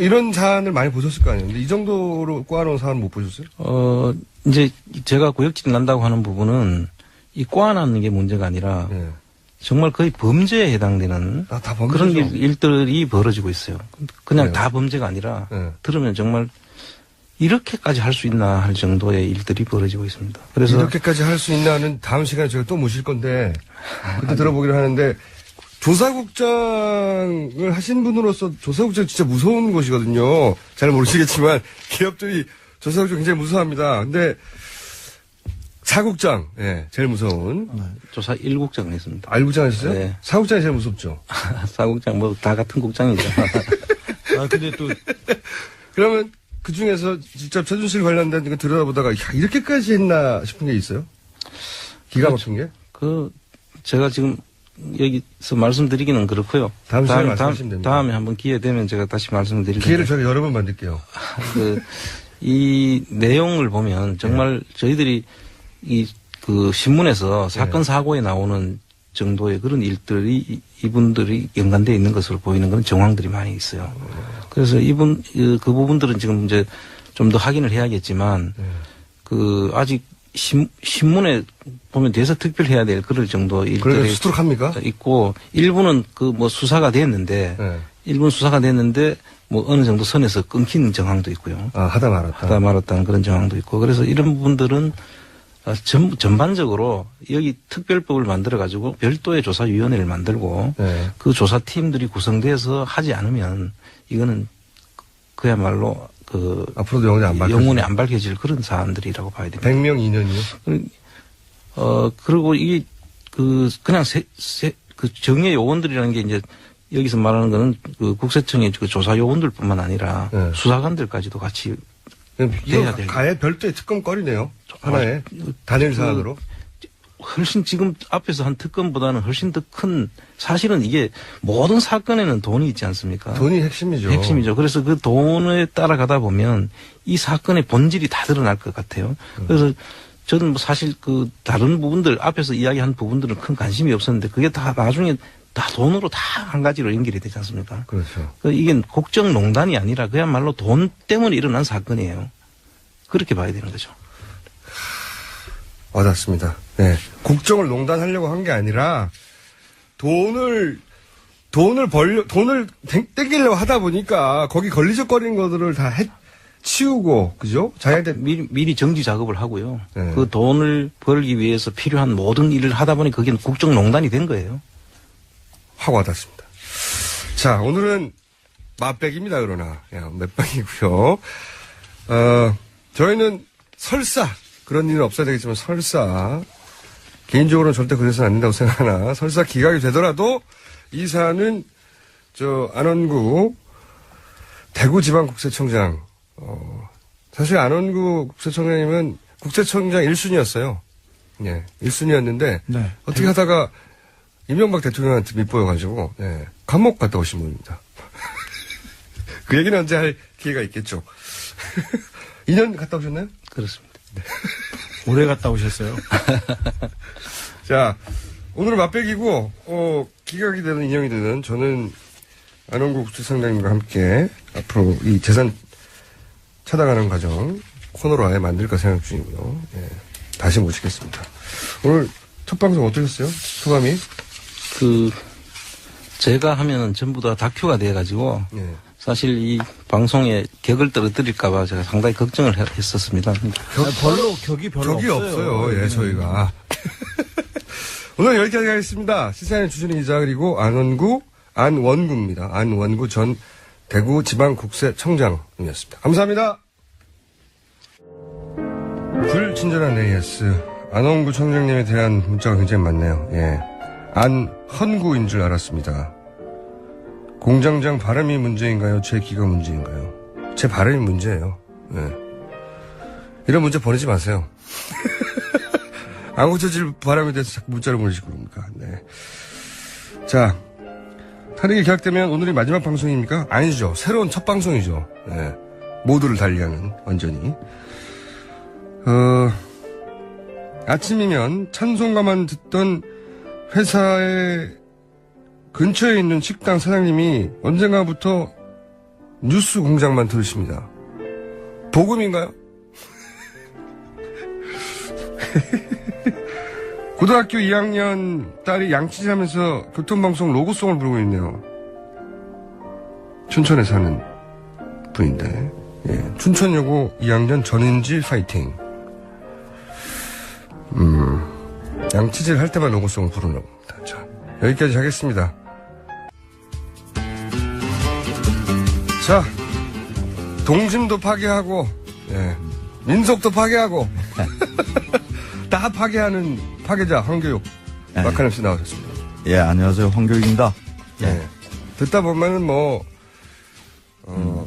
[SPEAKER 1] 이런 사안을 많이 보셨을 거 아니에요? 근데 이 정도로 꼬아놓은 사안 못 보셨어요?
[SPEAKER 5] 이제 제가 구역질이 난다고 하는 부분은 이 꼬아놓는 게 문제가 아니라
[SPEAKER 1] 네.
[SPEAKER 5] 정말 거의 범죄에 해당되는
[SPEAKER 1] 다
[SPEAKER 5] 그런
[SPEAKER 1] 범죄죠.
[SPEAKER 5] 일들이 벌어지고 있어요. 그냥
[SPEAKER 1] 네.
[SPEAKER 5] 다 범죄가 아니라
[SPEAKER 1] 네.
[SPEAKER 5] 들으면 정말 이렇게까지 할 수 있나 할 정도의 일들이 벌어지고 있습니다. 그래서
[SPEAKER 1] 이렇게까지 할 수 있나는 다음 시간에 제가 또 모실 건데 그때 들어보기로 하는데 조사국장을 하신 분으로서 조사국장 진짜 무서운 곳이거든요. 잘 모르시겠지만 기업들이 조사국장 굉장히 무서워합니다. 근데 사국장, 예, 제일 무서운.
[SPEAKER 5] 조사 1국장을 했습니다.
[SPEAKER 1] 1국장 하셨어요?
[SPEAKER 5] 네.
[SPEAKER 1] 사국장이 제일 무섭죠.
[SPEAKER 5] 사국장 뭐 다 같은 국장이죠.
[SPEAKER 6] 근데 또
[SPEAKER 1] 그러면 그 중에서 직접 최순실 관련된 거 들여다보다가 야, 이렇게까지 했나 싶은 게 있어요? 기가 막힌 게?
[SPEAKER 5] 제가 지금 여기서 말씀드리기는 그렇고요.
[SPEAKER 1] 다음 시간에 말씀하시면 됩니다.
[SPEAKER 5] 다음에 한번 기회 되면 제가 다시 말씀을 드릴
[SPEAKER 1] 기회를
[SPEAKER 5] 텐데.
[SPEAKER 1] 저희가 여러 번 만들게요.
[SPEAKER 5] 이 내용을 보면 정말 저희들이 그 신문에서 사건 사고에 나오는 정도의 그런 일들이 이분들이 연관되어 있는 것으로 보이는 그런 정황들이 많이 있어요. 그래서 그 부분들은 지금 이제 좀 더 확인을 해야겠지만 아직 신문에 보면 대서특별해야 될 그럴 정도 일들이
[SPEAKER 1] 수두룩합니까?
[SPEAKER 5] 있고 일부는 수사가 됐는데
[SPEAKER 1] 네.
[SPEAKER 5] 일부는 수사가 됐는데 어느 정도 선에서 끊긴 정황도 있고요.
[SPEAKER 1] 하다
[SPEAKER 5] 말았다는 그런 정황도 있고 그래서 이런 부분들은 전반적으로 여기 특별법을 만들어 가지고 별도의 조사위원회를 만들고
[SPEAKER 1] 네.
[SPEAKER 5] 그 조사팀들이 구성돼서 하지 않으면 이거는 그야말로
[SPEAKER 1] 앞으로도
[SPEAKER 5] 영원히 안 밝혀질 그런 사안들이라고 봐야 됩니다.
[SPEAKER 1] 100명 2년이요?
[SPEAKER 5] 그리고 이게 그냥 그 정예 요원들이라는 게 이제 여기서 말하는 거는 그 국세청의 그 조사 요원들뿐만 아니라
[SPEAKER 1] 네.
[SPEAKER 5] 수사관들까지도 같이
[SPEAKER 1] 이거 가해 별도의 특검거리네요. 하나의 단일 사안으로.
[SPEAKER 5] 훨씬 지금 앞에서 한 특검보다는 훨씬 더 큰 사실은 이게 모든 사건에는 돈이 있지 않습니까?
[SPEAKER 1] 돈이 핵심이죠.
[SPEAKER 5] 핵심이죠. 그래서 그 돈에 따라가다 보면 이 사건의 본질이 다 드러날 것 같아요. 그래서 저는 사실 다른 부분들 앞에서 이야기한 부분들은 큰 관심이 없었는데 그게 다 나중에 다 돈으로 다 한 가지로 연결이 되지 않습니까?
[SPEAKER 1] 그렇죠.
[SPEAKER 5] 이게 국정농단이 아니라 그야말로 돈 때문에 일어난 사건이에요. 그렇게 봐야 되는 거죠.
[SPEAKER 1] 와닿습니다. 네. 국정을 농단하려고 한 게 아니라 돈을 땡기려고 하다 보니까 거기 걸리적거리는 것들을 다 치우고, 그죠? 자기한테.
[SPEAKER 5] 미리 정지 작업을 하고요.
[SPEAKER 1] 네.
[SPEAKER 5] 그 돈을 벌기 위해서 필요한 모든 일을 하다 보니 그게 국정농단이 된 거예요.
[SPEAKER 1] 확 와닿습니다. 자, 오늘은 맛백입니다, 그러나. 몇 방이고요. 저희는 설사 그런 일은 없어야 되겠지만 설사 개인적으로는 절대 그래서는 안 된다고 생각하나 설사 기각이 되더라도 이 사안은 안원구 대구지방국세청장 사실 안원구 국세청장님은 국세청장 1순위였어요. 예, 1순위였는데
[SPEAKER 6] 네.
[SPEAKER 1] 어떻게 하다가 이명박 대통령한테 밑보여가지고 감옥 갔다 오신 분입니다. 그 얘기는 언제 할 기회가 있겠죠. 2년 갔다 오셨나요?
[SPEAKER 5] 그렇습니다.
[SPEAKER 6] 오래 갔다 오셨어요.
[SPEAKER 1] 자, 오늘은 맛배기고, 기각이 되는 인형이 되는 저는 안원구 국세청장님과 함께 앞으로 이 재산 찾아가는 과정 코너로 아예 만들까 생각 중이고요. 예, 다시 모시겠습니다. 오늘 첫 방송 어떠셨어요? 소감이?
[SPEAKER 5] 제가 하면은 전부 다 다큐가 돼가지고
[SPEAKER 1] 예.
[SPEAKER 5] 사실 이 방송에 격을 떨어뜨릴까봐 제가 상당히 걱정을 했었습니다.
[SPEAKER 6] 격이 별로
[SPEAKER 1] 격이 없어요. 예, 저희가. 오늘 여기까지 하겠습니다. 시사인 주준희 기자 그리고 안원구입니다. 안원구 전 대구지방국세청장이었습니다. 감사합니다. 불친절한 AS. 안원구 청장님에 대한 문자가 굉장히 많네요. 예. 안헌구인 줄 알았습니다. 공장장 발음이 문제인가요? 제 귀가 문제인가요? 제 발음이 문제예요. 예. 이런 문제 보내지 마세요. 안 고쳐질 바람에 대해서 자꾸 문자를 보내시고 그럽니까? 네. 자, 탄핵이 기각되면 오늘이 마지막 방송입니까? 아니죠. 새로운 첫 방송이죠. 네. 모두를 달리하는, 완전히. 아침이면 찬송가만 듣던 회사의 근처에 있는 식당 사장님이 언젠가부터 뉴스 공장만 들으십니다. 복음인가요? 고등학교 2학년 딸이 양치질하면서 교통방송 로고송을 부르고 있네요. 춘천에 사는 분인데, 예. 춘천여고 2학년 전인지 파이팅. 양치질 할 때만 로고송을 부르나 봅니다. 자, 여기까지 하겠습니다. 자, 동심도 파괴하고, 예. 민속도 파괴하고, 다 파괴하는 파괴자 황교육 마카렘 씨 나오셨습니다.
[SPEAKER 7] 예, 안녕하세요. 황교익입니다.
[SPEAKER 1] 예. 듣다 보면은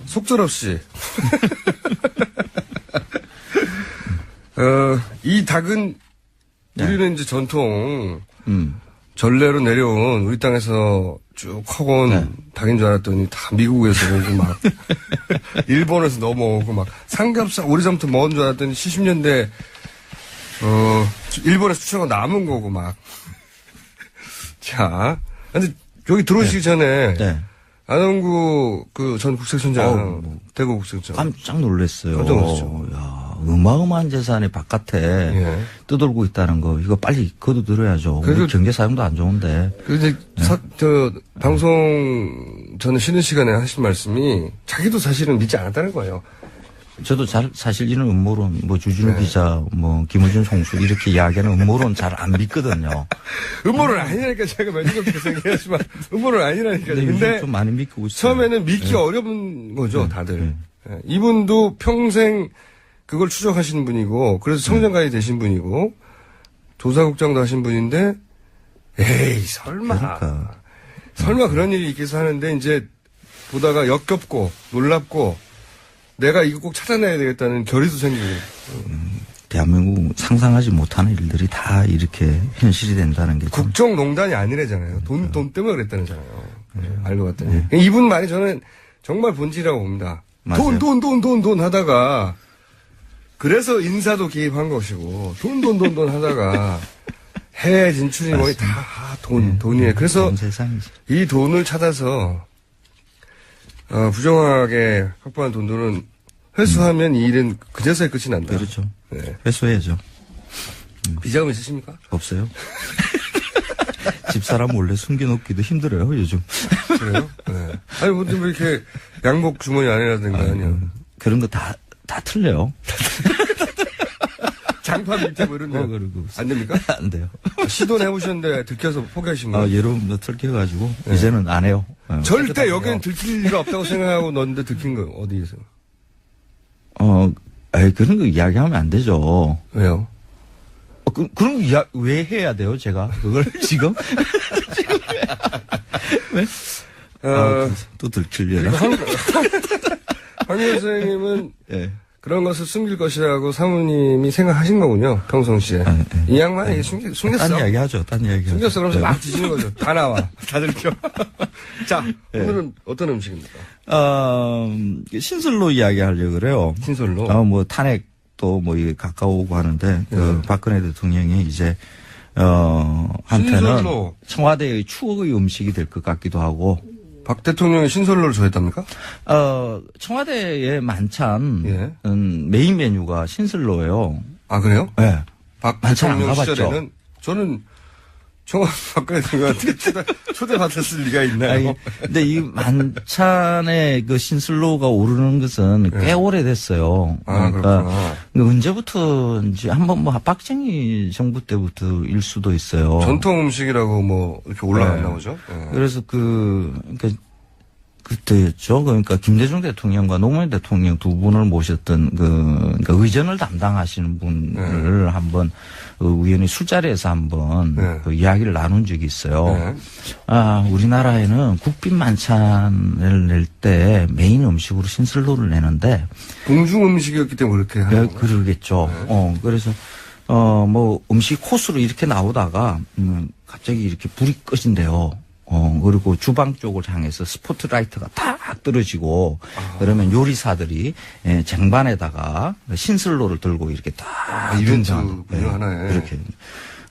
[SPEAKER 1] 속절없이 이 닭은 우리는 이제 전통 전례로 내려온 우리 땅에서 쭉 커온 닭인 줄 알았더니 다 미국에서 오고 막 일본에서 넘어오고 막 삼겹살 오래전부터 먹은 줄 알았더니 70년대 일본에서 수출하고 남은 거고 막. 자, 근데 여기 들어오시기 전에 안원구 전 국세청장 대구 국세청장
[SPEAKER 7] 깜짝 놀랐어요.
[SPEAKER 1] 깜짝 놀랐죠.
[SPEAKER 7] 야, 어마어마한 재산이 바깥에 떠돌고 있다는 거 이거 빨리 거둬들어야죠. 우리 경제 사정도 안 좋은데.
[SPEAKER 1] 근데 방송 저는 쉬는 시간에 하신 말씀이 자기도 사실은 믿지 않았다는 거예요.
[SPEAKER 7] 저도 사실 이런 음모론, 주진우 기자, 김우준 총수 이렇게 이야기하는 음모론 잘 안 믿거든요.
[SPEAKER 1] 음모론 아니라니까 제가 말씀드렸게 생각하지만 음모론 아니라니까. 근데
[SPEAKER 7] 좀 많이 믿고 있어요.
[SPEAKER 1] 처음에는 믿기 어려운 거죠, 다들. 이분도 평생 그걸 추적하신 분이고, 그래서 청장관이 되신 분이고, 조사국장도 하신 분인데, 에이, 설마. 설마 그런 일이 있겠어 하는데, 이제, 보다가 역겹고, 놀랍고, 내가 이거 꼭 찾아내야 되겠다는 결의도 생기고.
[SPEAKER 7] 대한민국 상상하지 못하는 일들이 다 이렇게 현실이 된다는 게.
[SPEAKER 1] 국정농단이 아니래잖아요. 돈 때문에 그랬다잖아요. 알고 봤더니. 이분 말이 저는 정말 본질이라고 봅니다.
[SPEAKER 7] 맞아요.
[SPEAKER 1] 돈 하다가, 그래서 인사도 개입한 것이고, 돈 하다가, 해외 진출이 뭐니 다 돈이에요. 그래서 이 돈을 찾아서, 부정하게 확보한 돈들은 회수하면 이 일은 그제서야 끝이 난다.
[SPEAKER 7] 그렇죠.
[SPEAKER 1] 네.
[SPEAKER 7] 회수해야죠.
[SPEAKER 1] 비자금 있으십니까?
[SPEAKER 7] 없어요. 집사람 몰래 숨겨놓기도 힘들어요, 요즘.
[SPEAKER 1] 그래요? 네. 아니, 뭐 이렇게 양복 주머니 안이라든가 아니요.
[SPEAKER 7] 그런 거 다 틀려요.
[SPEAKER 1] 장판 밑에 뭐 이런 데. 안 됩니까?
[SPEAKER 7] 안 돼요.
[SPEAKER 1] 시도는 해보셨는데 들켜서 포기하신 거예요?
[SPEAKER 7] 여러 번 들켜가지고, 이제는 안 해요.
[SPEAKER 1] 절대 여기는 들킬 리가 없다고 생각하고 넣었는데 들킨 거 어디에서?
[SPEAKER 7] 에이, 그런 거 이야기하면 안 되죠.
[SPEAKER 1] 왜요?
[SPEAKER 7] 그런 거 왜 해야 돼요, 제가? 그걸 지금? 왜? 또 들키려나?
[SPEAKER 1] 황 선생님은
[SPEAKER 7] 예.
[SPEAKER 1] 그런 것을 숨길 것이라고 사모님이 생각하신 거군요, 평상시에. 이 양반이 이게 숨겼어.
[SPEAKER 7] 딴 이야기 하죠, 딴 이야기 하죠.
[SPEAKER 1] 숨겼어, 그러면서
[SPEAKER 7] 네.
[SPEAKER 1] 막 드시는 거죠. 다 나와. 다 들켜. 자, 오늘은 어떤 음식입니까?
[SPEAKER 7] 신설로 이야기 하려고 그래요.
[SPEAKER 1] 신설로?
[SPEAKER 7] 뭐 탄핵도 뭐 이게 가까우고 하는데, 그 박근혜 대통령이 이제, 한테는
[SPEAKER 1] 신설로.
[SPEAKER 7] 청와대의 추억의 음식이 될 것 같기도 하고,
[SPEAKER 1] 박 대통령이 신설로를 좋아했답니까?
[SPEAKER 7] 청와대의 만찬,
[SPEAKER 1] 예.
[SPEAKER 7] 메인 메뉴가 신설로예요.
[SPEAKER 1] 아, 그래요?
[SPEAKER 7] 예.
[SPEAKER 1] 박
[SPEAKER 7] 만찬 안
[SPEAKER 1] 대통령
[SPEAKER 7] 가봤죠?
[SPEAKER 1] 시절에는 저는 청와대 박근혜 대통령한테 초대받았을 리가 있나요?
[SPEAKER 7] 아니, 근데 이 만찬에 그 신슬로가 오르는 것은 꽤 오래됐어요.
[SPEAKER 1] 아, 그렇구나.
[SPEAKER 7] 언제부터인지 한번 뭐 박정희 정부 때부터일 수도 있어요.
[SPEAKER 1] 전통 음식이라고 뭐 이렇게 올라갔나 보죠? 예.
[SPEAKER 7] 그래서 그러니까 그때였죠. 그러니까 김대중 대통령과 노무현 대통령 두 분을 모셨던 그러니까 의전을 담당하시는 분을 한번 의원이 술자리에서 한번
[SPEAKER 1] 네.
[SPEAKER 7] 그 이야기를 나눈 적이 있어요.
[SPEAKER 1] 네.
[SPEAKER 7] 우리나라에는 국빈 만찬을 낼 때 메인 음식으로 신슬로를 내는데
[SPEAKER 1] 궁중 음식이었기 때문에 그렇게 하는 거예요?
[SPEAKER 7] 그러겠죠. 그래서 뭐 음식 코스로 이렇게 나오다가 갑자기 이렇게 불이 꺼진대요. 그리고 주방 쪽을 향해서 스포트라이트가 탁 떨어지고, 그러면 요리사들이, 쟁반에다가 신슬로를 들고 이렇게 딱.
[SPEAKER 1] 이벤트군요, 하나에.
[SPEAKER 7] 그렇게.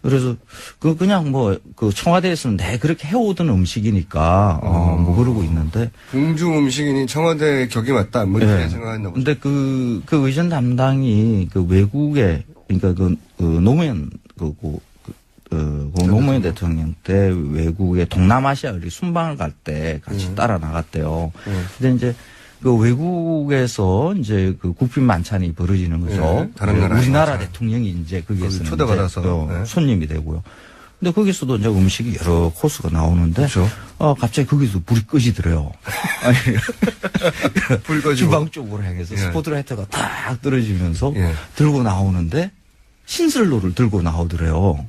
[SPEAKER 7] 그래서, 그냥 뭐, 청와대에서는 그렇게 해오던 음식이니까, 뭐 그러고 있는데.
[SPEAKER 1] 궁중 음식이니 청와대 격이 맞다, 뭐 이렇게 생각했나 보죠.
[SPEAKER 7] 근데 그 의전 담당이 외국에, 그러니까 노무현, 노무현 대통령 때 외국에 동남아시아 순방을 갈 때 같이 따라 나갔대요. 근데 이제 외국에서 이제 국빈 만찬이 벌어지는 거죠.
[SPEAKER 1] 다른 나라
[SPEAKER 7] 우리나라
[SPEAKER 1] 만찬.
[SPEAKER 7] 대통령이 이제 거기에서
[SPEAKER 1] 초대받아서
[SPEAKER 7] 손님이 되고요. 근데 거기서도 이제 음식이 여러 코스가 나오는데
[SPEAKER 1] 그렇죠.
[SPEAKER 7] 갑자기 거기서 불이 꺼지더래요.
[SPEAKER 1] 불 꺼지고.
[SPEAKER 7] 주방 쪽으로 향해서 스포트라이트가 탁 떨어지면서 들고 나오는데 신슬로를 들고 나오더래요.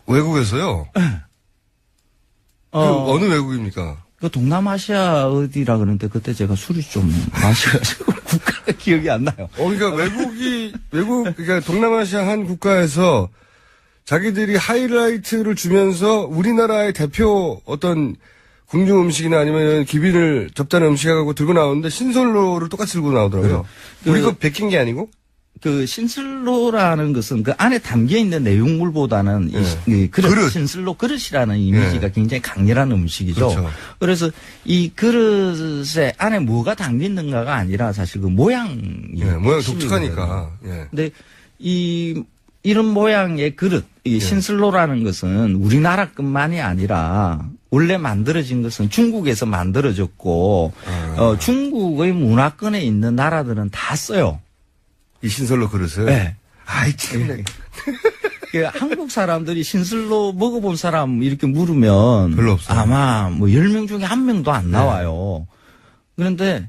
[SPEAKER 1] 외국에서요? 어느 외국입니까?
[SPEAKER 7] 그 동남아시아 어디라 그러는데 그때 제가 술이 좀 마셔가지고 국가가 기억이 안 나요.
[SPEAKER 1] 그러니까 그러니까 동남아시아 한 국가에서 자기들이 하이라이트를 주면서 우리나라의 대표 어떤 궁중 음식이나 아니면 기빈을 접대하는 음식하고 들고 나오는데 신설로를 똑같이 들고 나오더라고요. 우리 거 베낀 게 아니고?
[SPEAKER 7] 그 신슬로라는 것은 그 안에 담겨 있는 내용물보다는 이 그릇, 신슬로 그릇이라는 이미지가 굉장히 강렬한 음식이죠.
[SPEAKER 1] 그렇죠.
[SPEAKER 7] 그래서 이 그릇에 안에 뭐가 담겨 있는가가 아니라 사실 그 모양이
[SPEAKER 1] 모양 독특하니까.
[SPEAKER 7] 근데 이런 모양의 그릇, 이 신슬로라는 것은 우리나라뿐만이 아니라 원래 만들어진 것은 중국에서 만들어졌고 중국의 문화권에 있는 나라들은 다 써요.
[SPEAKER 1] 이 신설로 그릇을?
[SPEAKER 7] 네.
[SPEAKER 1] 아이, 참.
[SPEAKER 7] 한국 사람들이 신슬로 먹어본 사람 이렇게 물으면
[SPEAKER 1] 별로 없어요.
[SPEAKER 7] 아마 뭐 10명 중에 1명도 안 나와요. 그런데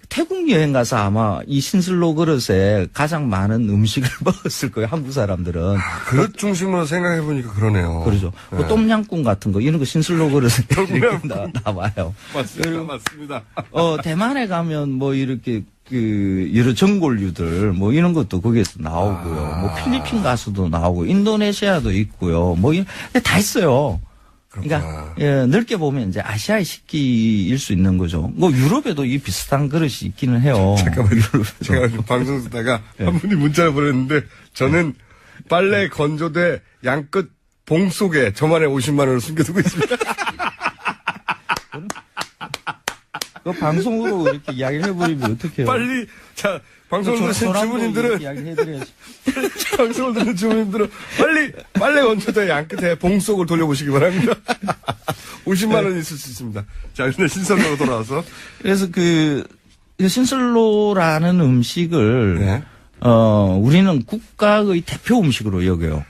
[SPEAKER 7] 태국 여행 가서 아마 이 신슬로 그릇에 가장 많은 음식을 먹었을 거예요. 한국 사람들은.
[SPEAKER 1] 그릇 중심으로 생각해보니까 그러네요.
[SPEAKER 7] 그러죠. 뭐 똠양꿍 같은 거 이런 거 신슬로 그릇에 이렇게 나와요.
[SPEAKER 1] 맞습니다.
[SPEAKER 7] 대만에 가면 뭐 이렇게 여러 전골류들 뭐 이런 것도 거기에서 나오고요. 뭐 필리핀 가수도 나오고 인도네시아도 있고요. 뭐 다 있어요. 그러니까 넓게 보면 이제 아시아의 식기일 수 있는 거죠. 뭐 유럽에도 이 비슷한 그릇이 있기는 해요.
[SPEAKER 1] 잠깐만요. 제가 방송 듣다가 한 분이 문자를 보냈는데 저는 빨래 건조대 양끝 봉 속에 저만의 50만 원을 숨겨두고 있습니다.
[SPEAKER 7] 그 방송으로 이렇게 이야기를 해버리면 어떡해요?
[SPEAKER 1] 빨리 방송을 듣는 주부님들은
[SPEAKER 7] 이야기해드려야지.
[SPEAKER 1] 방송을 듣는 주부님들은 빨리 빨래 건조대 양끝에 봉 속을 돌려보시기 바랍니다. 50만 원 있을 수 있습니다. 자, 근데 신설로로 돌아와서
[SPEAKER 7] 그래서 신슬로라는 음식을 우리는 국가의 대표 음식으로 여겨요.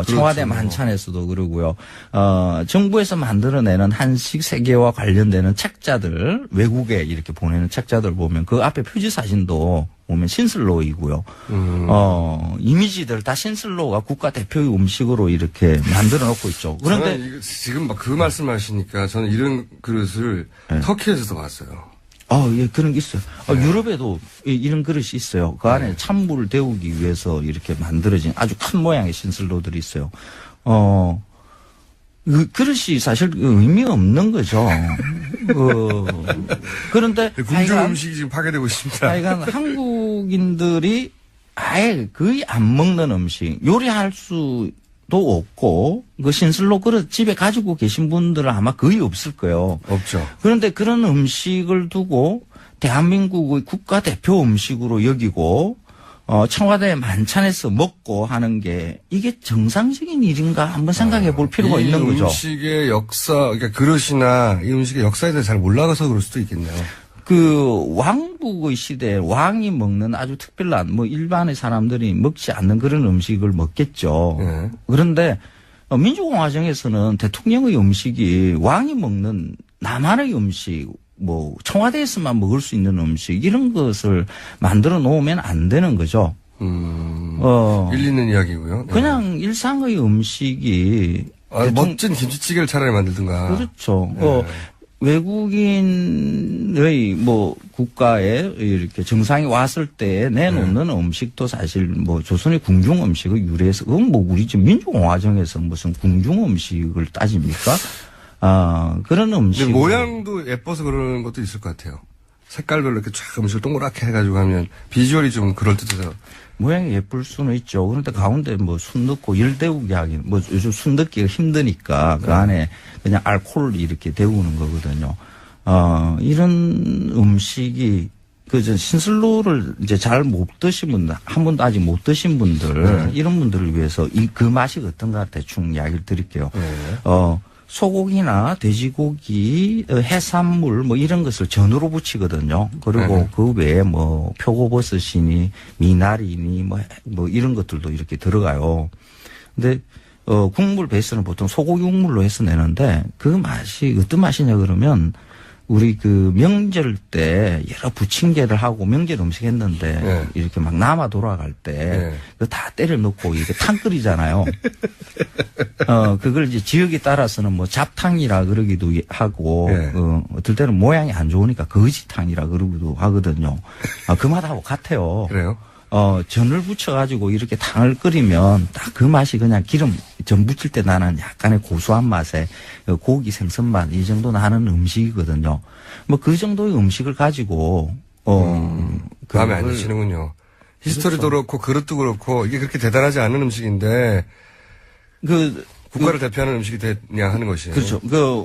[SPEAKER 7] 청와대 만찬에서도 그러고요. 정부에서 만들어내는 한식 세계와 관련되는 책자들, 외국에 이렇게 보내는 책자들 보면 그 앞에 표지 사진도 보면 신슬로우이고요. 이미지들 다 신슬로우가 국가 대표의 음식으로 이렇게 만들어 놓고 있죠. 그런데
[SPEAKER 1] 저는 이거 지금 막 그 말씀하시니까 저는 이런 그릇을 터키에서도 봤어요.
[SPEAKER 7] 예, 그런 게 있어요. 유럽에도 이런 그릇이 있어요. 그 안에 찬물을 데우기 위해서 이렇게 만들어진 아주 큰 모양의 신슬로우들이 있어요. 그 그릇이 사실 의미가 없는 거죠. 그런데
[SPEAKER 1] 궁중 음식이 지금 파괴되고 있습니다.
[SPEAKER 7] 하여간 한국인들이 아예 거의 안 먹는 음식, 요리할 수도 없고, 그 신슬로 그릇 집에 가지고 계신 분들은 아마 거의 없을 거예요.
[SPEAKER 1] 없죠.
[SPEAKER 7] 그런데 그런 음식을 두고 대한민국의 국가대표 음식으로 여기고, 청와대 만찬에서 먹고 하는 게 이게 정상적인 일인가 한번 생각해 볼 필요가 있는 거죠.
[SPEAKER 1] 이 음식의 역사, 그러니까 그릇이나 이 음식의 역사에 대해 잘 몰라서 그럴 수도 있겠네요.
[SPEAKER 7] 그 왕국의 시대에 왕이 먹는 아주 특별한 뭐 일반의 사람들이 먹지 않는 그런 음식을 먹겠죠.
[SPEAKER 1] 네.
[SPEAKER 7] 그런데 민주공화정에서는 대통령의 음식이 왕이 먹는 나만의 음식, 뭐 청와대에서만 먹을 수 있는 음식 이런 것을 만들어 놓으면 안 되는 거죠.
[SPEAKER 1] 일리 있는 이야기고요. 네.
[SPEAKER 7] 그냥 일상의 음식이
[SPEAKER 1] 멋진 김치찌개를 차라리 만들든가.
[SPEAKER 7] 그렇죠.
[SPEAKER 1] 네.
[SPEAKER 7] 외국인의 뭐 국가에 이렇게 정상이 왔을 때 내놓는 음식도 사실 뭐 조선의 궁중 음식을 유래해서 그건 뭐 우리 지금 민주공화정에서 무슨 궁중 음식을 따집니까? 그런 음식.
[SPEAKER 1] 근데 모양도 예뻐서 그러는 것도 있을 것 같아요. 색깔별로 이렇게 쫙 음식을 동그랗게 해가지고 하면 비주얼이 좀 그럴듯해서.
[SPEAKER 7] 모양이 예쁠 수는 있죠. 그런데 가운데 뭐 순 넣고 열 데우기 하긴, 뭐 요즘 순 넣기가 힘드니까 그 안에 그냥 알코올 이렇게 데우는 거거든요. 이런 음식이 신슬로우를 이제 잘 못 드신 분들, 한 번도 아직 못 드신 분들, 이런 분들을 위해서 그 맛이 어떤가 대충 이야기를 드릴게요. 소고기나 돼지고기, 해산물 뭐 이런 것을 전으로 부치거든요. 그리고 그 외에 뭐 표고버섯이니 미나리니 뭐 이런 것들도 이렇게 들어가요. 근데 국물 베이스는 보통 소고기 국물로 해서 내는데 그 맛이 어떤 맛이냐 그러면 우리 그 명절 때 여러 부침개를 하고 명절 음식 했는데 이렇게 막 남아 돌아갈 때 그거 다 때려 넣고 이렇게 탕 끓이잖아요. 그걸 이제 지역에 따라서는 뭐 잡탕이라 그러기도 하고 어떨 때는 모양이 안 좋으니까 거지탕이라 그러기도 하거든요. 그 맛하고 같아요.
[SPEAKER 1] 그래요?
[SPEAKER 7] 전을 부쳐가지고 이렇게 탕을 끓이면 딱 그 맛이 그냥 기름 전 부칠 때 나는 약간의 고소한 맛에 고기 생선 맛 이 정도 나는 음식이거든요. 뭐 그 정도의 음식을 가지고
[SPEAKER 1] 마음에 안 드시는군요. 히스토리도 그렇고 그릇도 그렇고 이게 그렇게 대단하지 않은 음식인데 국가를 대표하는 음식이 되냐 하는 것이에요.
[SPEAKER 7] 그렇죠.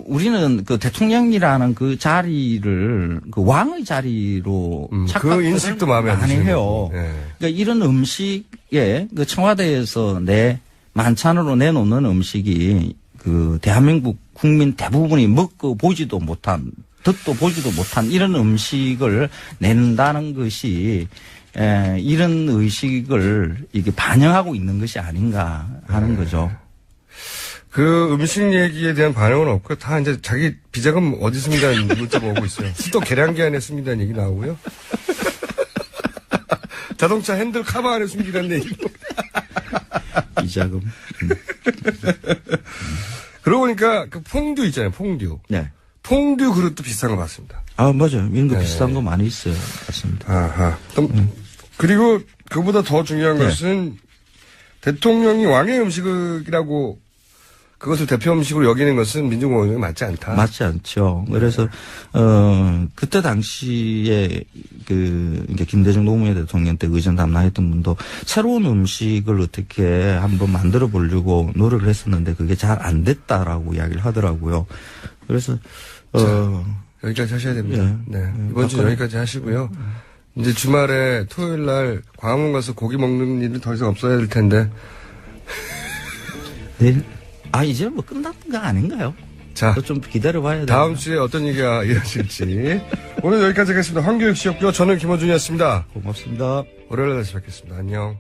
[SPEAKER 7] 우리는 그 대통령이라는 그 자리를 그 왕의 자리로 착각을
[SPEAKER 1] 그 인식도 마음에 안
[SPEAKER 7] 많이
[SPEAKER 1] 드시는
[SPEAKER 7] 해요.
[SPEAKER 1] 거고.
[SPEAKER 7] 그러니까 이런 음식에 그 청와대에서 만찬으로 내놓는 음식이 그 대한민국 국민 대부분이 먹고 보지도 못한, 듣도 보지도 못한 이런 음식을 낸다는 것이 이런 의식을 이게 반영하고 있는 것이 아닌가 하는 거죠.
[SPEAKER 1] 그 음식 얘기에 대한 반응은 없고 다 이제 자기 비자금 어디 씁니다는 문자가 오고 있어요. 또 계량기 안에 씁니다는 얘기 나오고요. 자동차 핸들 카바 안에 숨기라는 얘기.
[SPEAKER 7] 비자금.
[SPEAKER 1] 그러고 보니까 그 퐁듀 있잖아요. 퐁듀.
[SPEAKER 7] 네.
[SPEAKER 1] 퐁듀 그릇도 비싼 거 맞습니다.
[SPEAKER 7] 맞아요. 이런 거 비싼 거 많이 있어요. 맞습니다.
[SPEAKER 1] 아하. 그리고 그보다 더 중요한 것은 대통령이 왕의 음식이라고 그것을 대표 음식으로 여기는 것은 민주공화정에 맞지 않다.
[SPEAKER 7] 맞지 않죠. 그래서 그때 당시에 이제 김대중 노무현 대통령 때 의전 담당했던 분도 새로운 음식을 어떻게 한번 만들어 보려고 노력을 했었는데 그게 잘 안 됐다라고 이야기를 하더라고요. 그래서
[SPEAKER 1] 여기까지 하셔야 됩니다. 네. 이번 주 여기까지 하시고요. 이제 주말에 토요일 날 광화문 가서 고기 먹는 일은 더 이상 없어야 될 텐데.
[SPEAKER 7] 내일 이제 뭐 끝난 거 아닌가요?
[SPEAKER 1] 자,
[SPEAKER 7] 좀 기다려봐야 돼요.
[SPEAKER 1] 다음 주에 어떤 얘기가 이어질지. 오늘 여기까지 하겠습니다. 황교익 씨였고요. 저는 김어준이었습니다.
[SPEAKER 7] 고맙습니다.
[SPEAKER 1] 월요일에 다시 뵙겠습니다. 안녕.